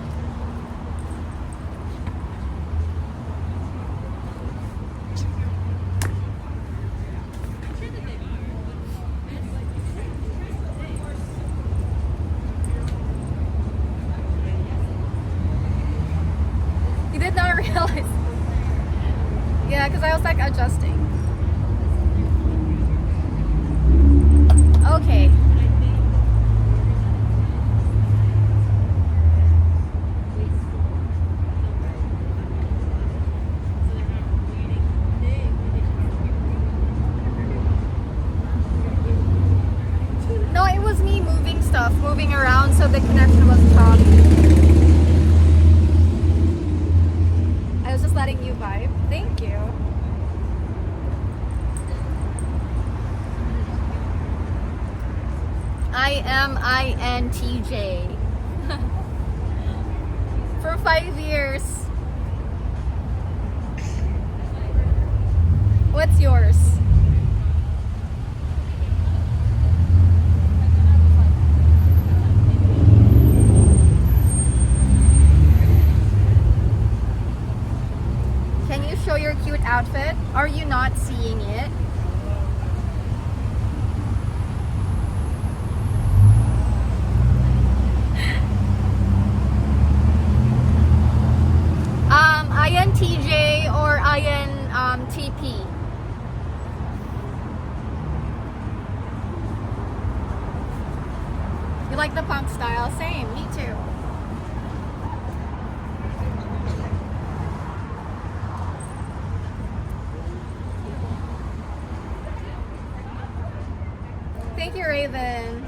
You did not realize. Yeah, because I was like adjusting. Okay. No, it was me moving stuff, moving around, so the connection was choppy. I was just letting you vibe. Thank you. IMINTJ. For 5 years. What's yours? Can you show your cute outfit? Are you not seeing it? INTJ or INTP? You like the punk style? Same, me too. Thank you, Raven.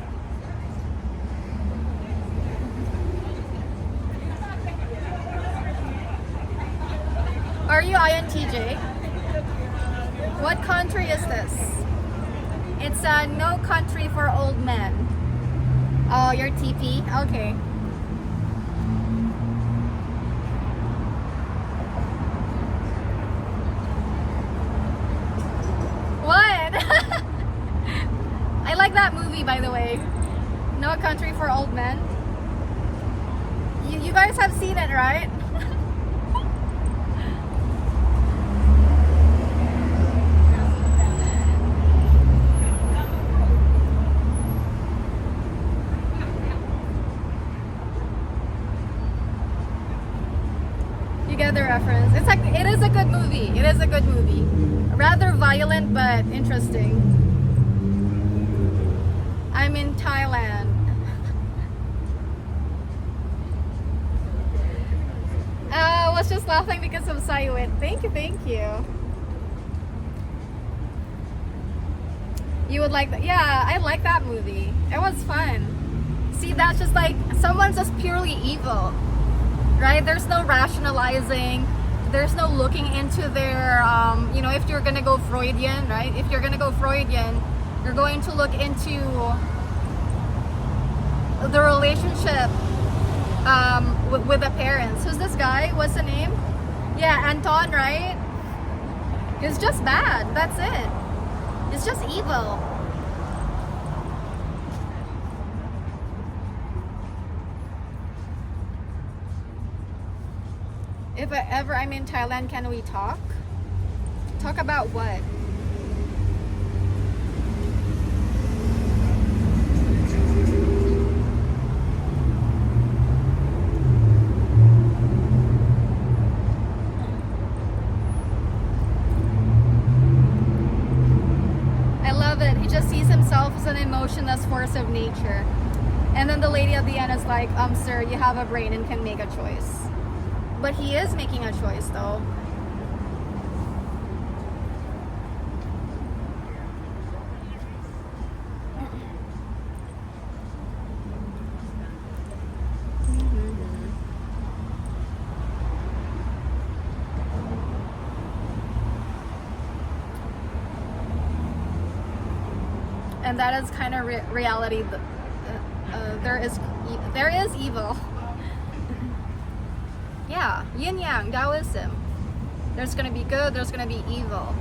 Are you INTJ? What country is this? It's No Country for Old Men. Oh, you're TP? Okay. What? I like that movie, by the way. No Country for Old Men. You guys have seen it, right? Get the reference. It's like, it is a good movie. It is a good movie. Rather violent, but interesting. I'm in Thailand. I was just laughing because of Sayuit. Thank you, thank you. You would like that? Yeah, I like that movie. It was fun. See, that's just like, someone's just purely evil. Right? There's no rationalizing. There's no looking into their, you know, if you're going to go Freudian, right? If you're going to go Freudian, you're going to look into the relationship with the parents. Who's this guy? What's the name? Yeah, Anton, right? It's just bad. That's it. It's just evil. If ever I'm in Thailand, can we talk? Talk about what? I love it. He just sees himself as an emotionless force of nature. And then the lady at the end is like, sir, you have a brain and can make a choice. But he is making a choice, though. And that is kind of reality. There is evil. Yeah, yin yang, Taoism. There's gonna be good, there's gonna be evil.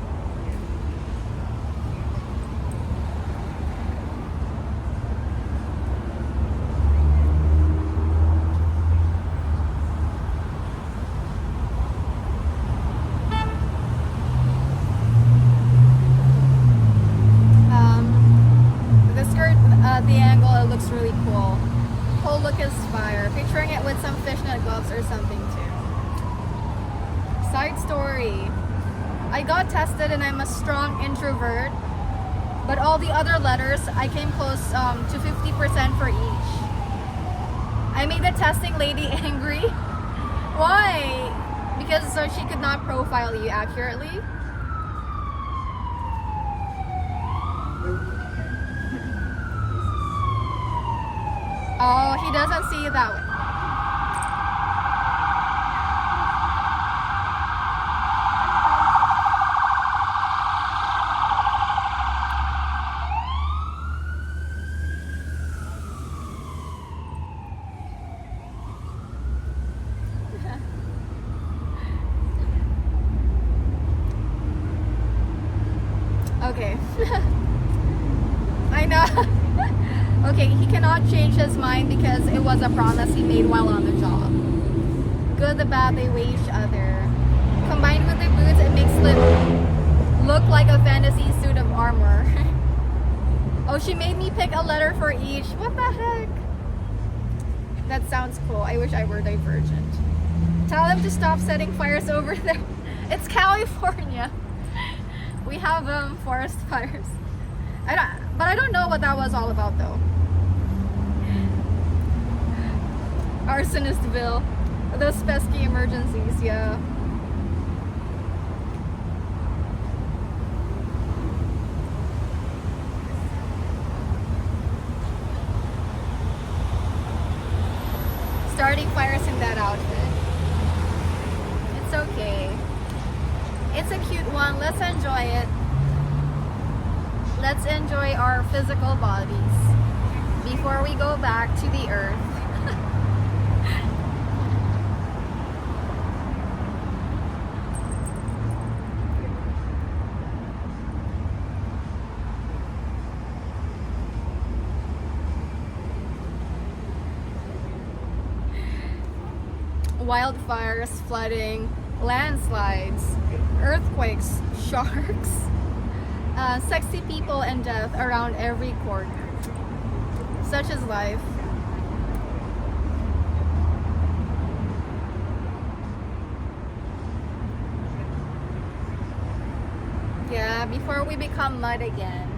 fire. Picturing it with some fishnet gloves or something too. Side story. I got tested and I'm a strong introvert. But all the other letters, I came close to 50% for each. I made the testing lady angry. Why? Because she could not profile you accurately. Oh, he doesn't see it that way. Okay. I know. Okay, he cannot change his mind because it was a promise he made while on the job. Good, the bad, they weigh each other. Combined with the boots, it makes it look like a fantasy suit of armor. Oh, she made me pick a letter for each. What the heck? That sounds cool. I wish I were divergent. Tell him to stop setting fires over there. It's California. We have forest fires. But I don't know what that was all about though. Arsonistville. Those pesky emergencies, yeah. Starting fires in that outfit. It's okay. It's a cute one. Let's enjoy it. Let's enjoy our physical bodies before we go back to the earth. Wildfires, flooding, landslides, earthquakes, sharks, sexy people and death around every corner. Such is life. Yeah, before we become mud again.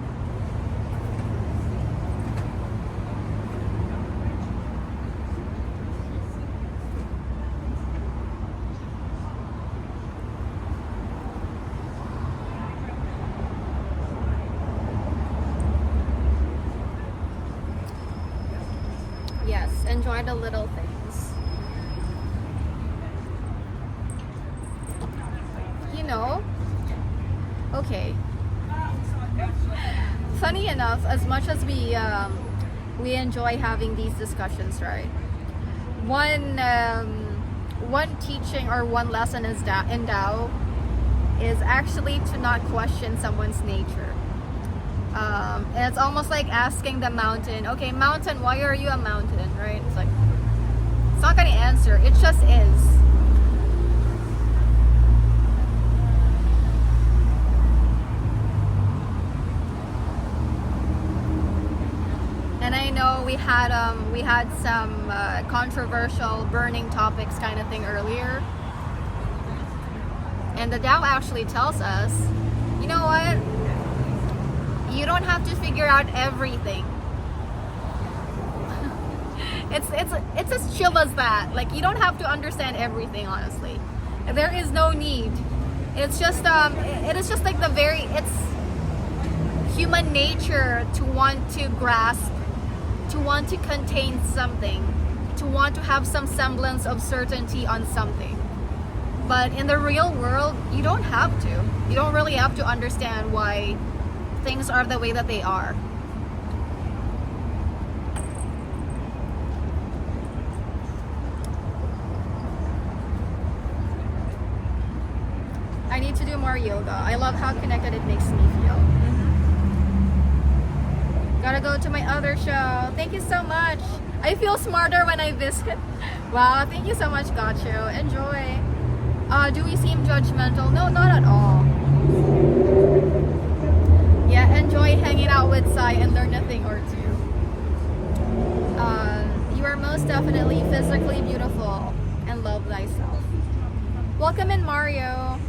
Yes, enjoy the little things. You know, okay. Funny enough, as much as we enjoy having these discussions, right? One teaching or one lesson is in Tao is actually to not question someone's nature. And it's almost like asking the mountain, okay, mountain, why are you a mountain, right? It's like, it's not going to answer. It just is. And I know we had some controversial burning topics kind of thing earlier. And the Tao actually tells us, you know what? You don't have to figure out everything. It's as chill as that. Like, you don't have to understand everything, honestly. There is no need. It's just it is just like it's human nature to want to grasp, to want to contain something, to want to have some semblance of certainty on something. But in the real world, you don't have to. You don't really have to understand why things are the way that they are. I need to do more yoga. I love how connected it makes me feel. Gotta go to my other show. Thank you so much. I feel smarter when I visit. Wow, thank you so much, Gacho. Enjoy. Do we seem judgmental? No, not at all. Yeah, enjoy hanging out with Sai and learn a thing or two. You are most most definitely physically beautiful and love thyself. Welcome in, Mario.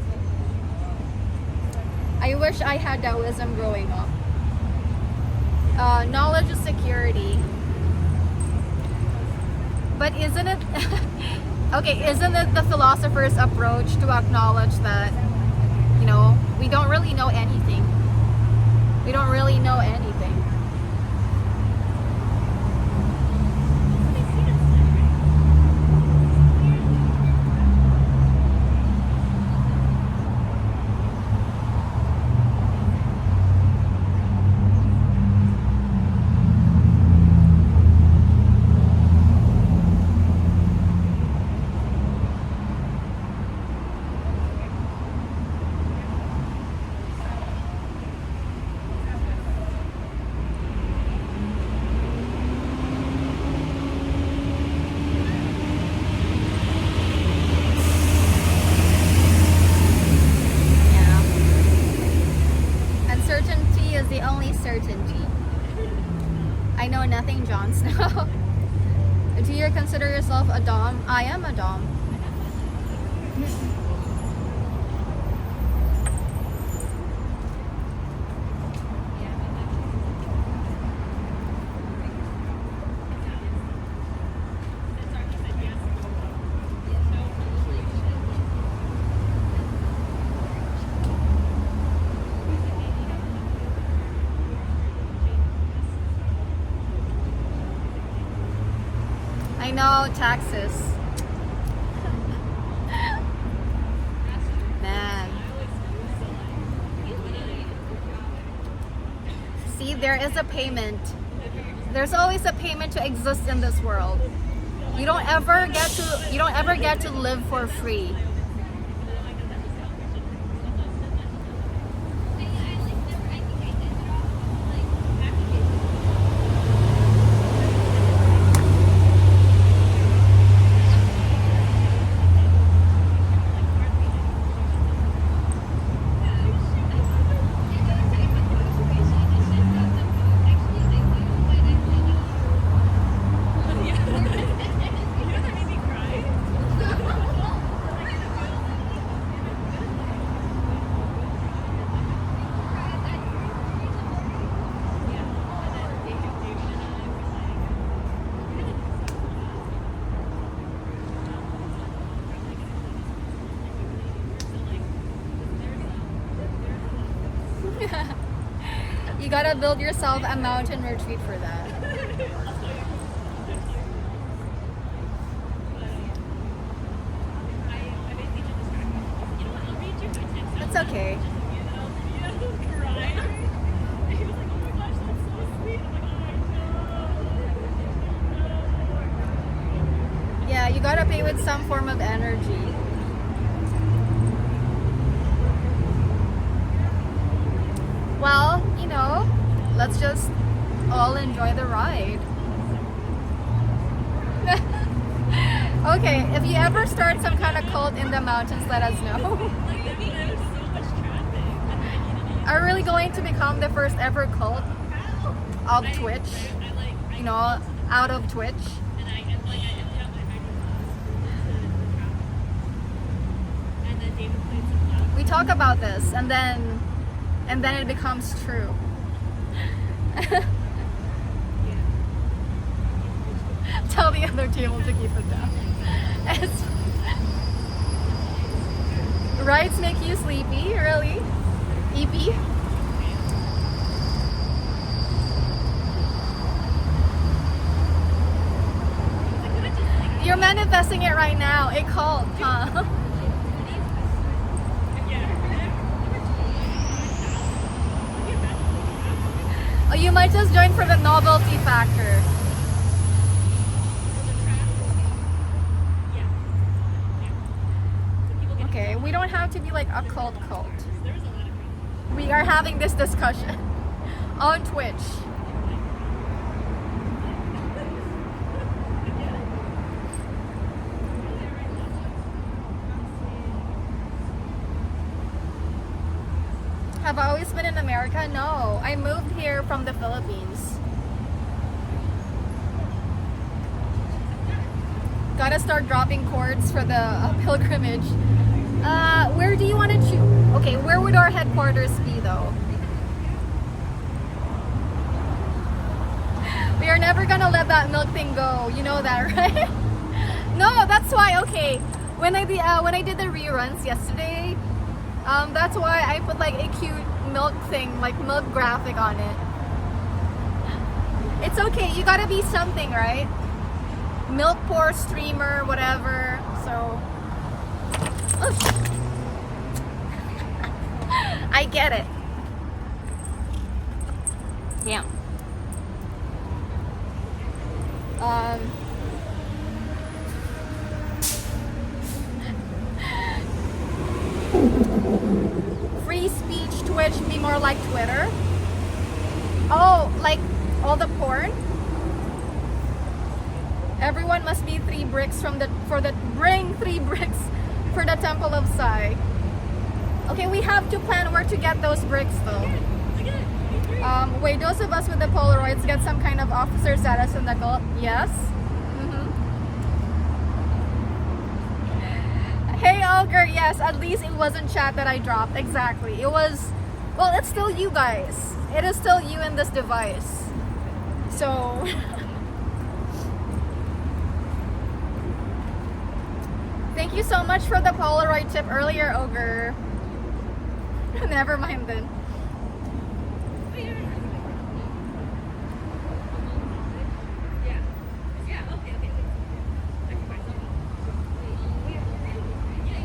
I wish I had that wisdom growing up. Knowledge is security. But isn't it okay, isn't it the philosopher's approach to acknowledge that, you know, we don't really know anything. We don't really know anything. The only certainty. I know nothing, Jon Snow. Do you consider yourself a dom? I am a dom. I know, taxes. Man. See, there is a payment. There's always a payment to exist in this world. You don't ever get to live for free. You gotta build yourself a mountain retreat for that. It's okay. Yeah, you gotta pay with some form of energy. Well, you know, let's just all enjoy the ride. Okay, if you ever start some kind of cult in the mountains, let us know. Are really going to become the first ever cult of Twitch? You know, out of Twitch? We talk about this and then it becomes true. Tell the other table to keep it down. Rides make you sleepy, really? EP? You're manifesting it right now. It called, huh? Oh, you might just join for the novelty factor. Okay, we don't have to be like a cult. We are having this discussion on Twitch. Have I always been in America? No, I moved here from the Philippines. Gotta start dropping chords for the pilgrimage. Where do you want to choose? Okay, where would our headquarters be though? We are never gonna let that milk thing go. You know that, right? No, that's why. Okay, when I did the reruns yesterday, that's why I put like a cute milk thing, like milk graphic on it. It's okay. You gotta be something, right? Milk pour streamer, whatever. So, oof. I get it. Yeah. Free speech Twitch be more like Twitter. Oh, like all the porn. Everyone must be 3 bricks bring 3 bricks for the Temple of Sai. Okay, we have to plan where to get those bricks though. Wait, those of us with the Polaroids get some kind of officer status in the Gulf? Yes. Hey Olger, yes, at least it wasn't chat that I dropped. Exactly. It was, well, it's still you guys. It is still you in this device. So, thank you so much for the Polaroid tip earlier, Ogre. Never mind then.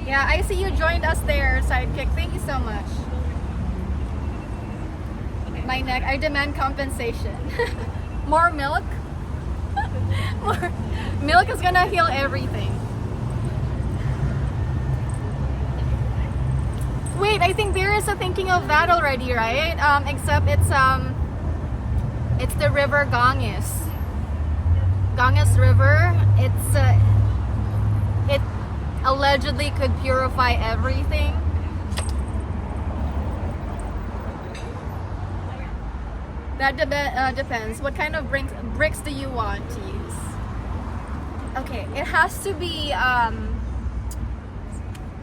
Yeah, I see you joined us there, Sidekick. Thank you so much. My neck, I demand compensation. More milk? More milk is gonna heal everything. Wait, I think there is a thinking of that already, right? Except it's the river Ganges. Ganges River. It allegedly could purify everything. That depends. What kind of bricks do you want to use? Okay, it has to be.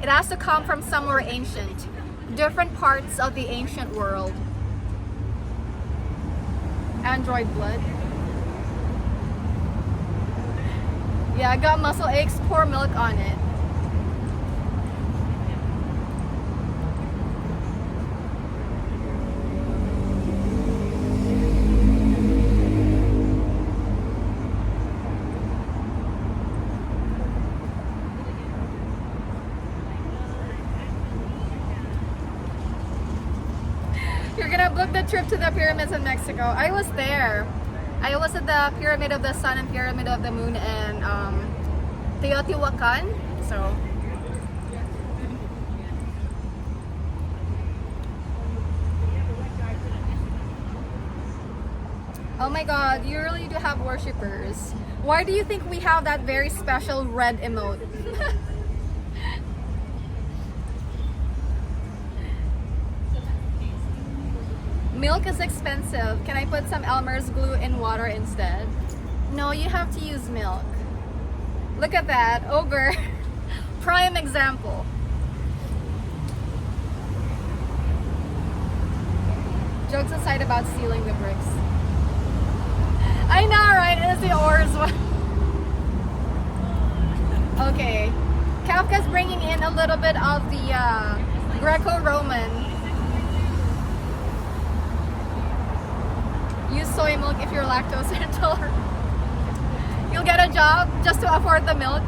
It has to come from somewhere ancient, different parts of the ancient world. Android blood. Yeah, I got muscle aches. Pour milk on it. Book the trip to the pyramids in Mexico. I was there. I was at the Pyramid of the Sun and Pyramid of the Moon and Teotihuacan. So oh my god, you really do have worshippers. Why do you think we have that very special red emote? Milk is expensive. Can I put some Elmer's glue in water instead? No, you have to use milk. Look at that, Ogre. Prime example. Jokes aside about stealing the bricks. I know, right? It is the ores one. Okay. Kafka's bringing in a little bit of the Greco-Roman. Use soy milk if you're lactose intolerant. You'll get a job just to afford the milk.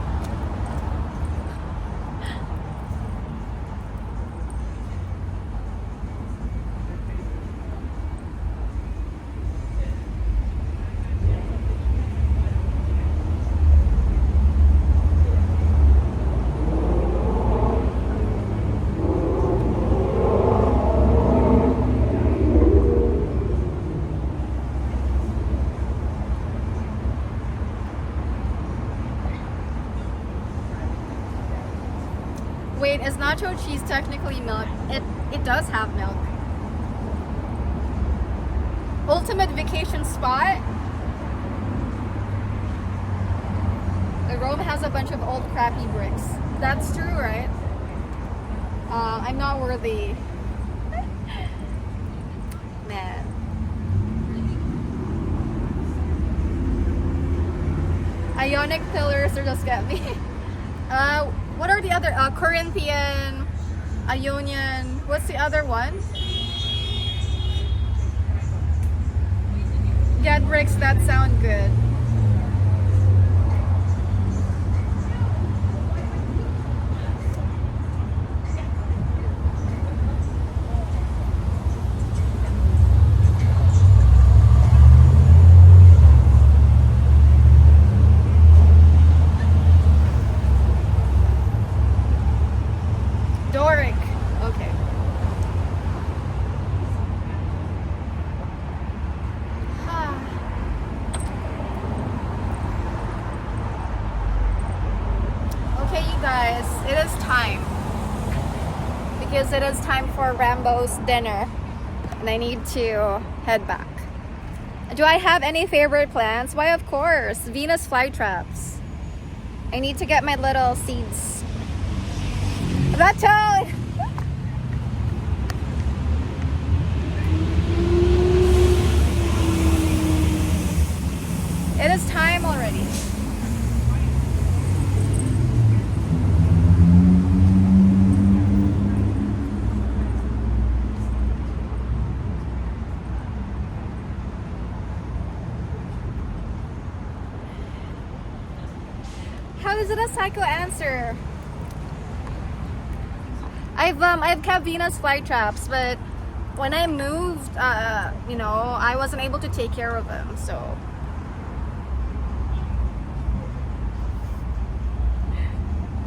Wait, is nacho cheese technically milk? It does have milk. Ultimate vacation spot? Rome has a bunch of old crappy bricks. That's true, right? I'm not worthy. Man. Ionic pillars are just get me. What are the other? Corinthian, Ionian. What's the other one? Get bricks that sound good. Doric. Okay. Okay, you guys, it is time. Because it is time for Rambo's dinner. And I need to head back. Do I have any favorite plants? Why, of course, Venus flytraps. I need to get my little seeds. That's all. It is time already. How is it a psycho answer? I've kept Venus flytraps, but when I moved, you know, I wasn't able to take care of them, so.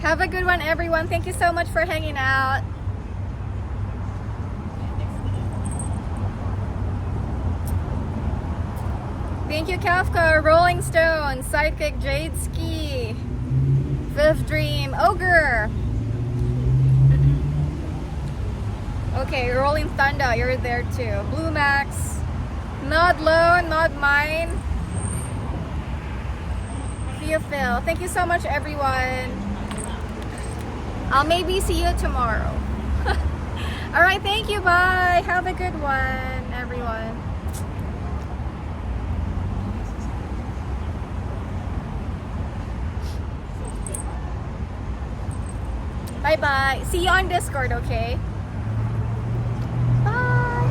Have a good one, everyone. Thank you so much for hanging out. Thank you, Kafka, Rolling Stone, Sidekick, Jade Ski, Fifth Dream, Ogre. Okay, Rolling Thunder, you're there too. Blue Max, Not Low, Not Mine. Phil. Thank you so much, everyone. I'll maybe see you tomorrow. All right, thank you. Bye. Have a good one, everyone. Bye-bye. See you on Discord, okay? Bye.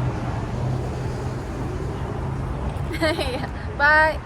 Bye.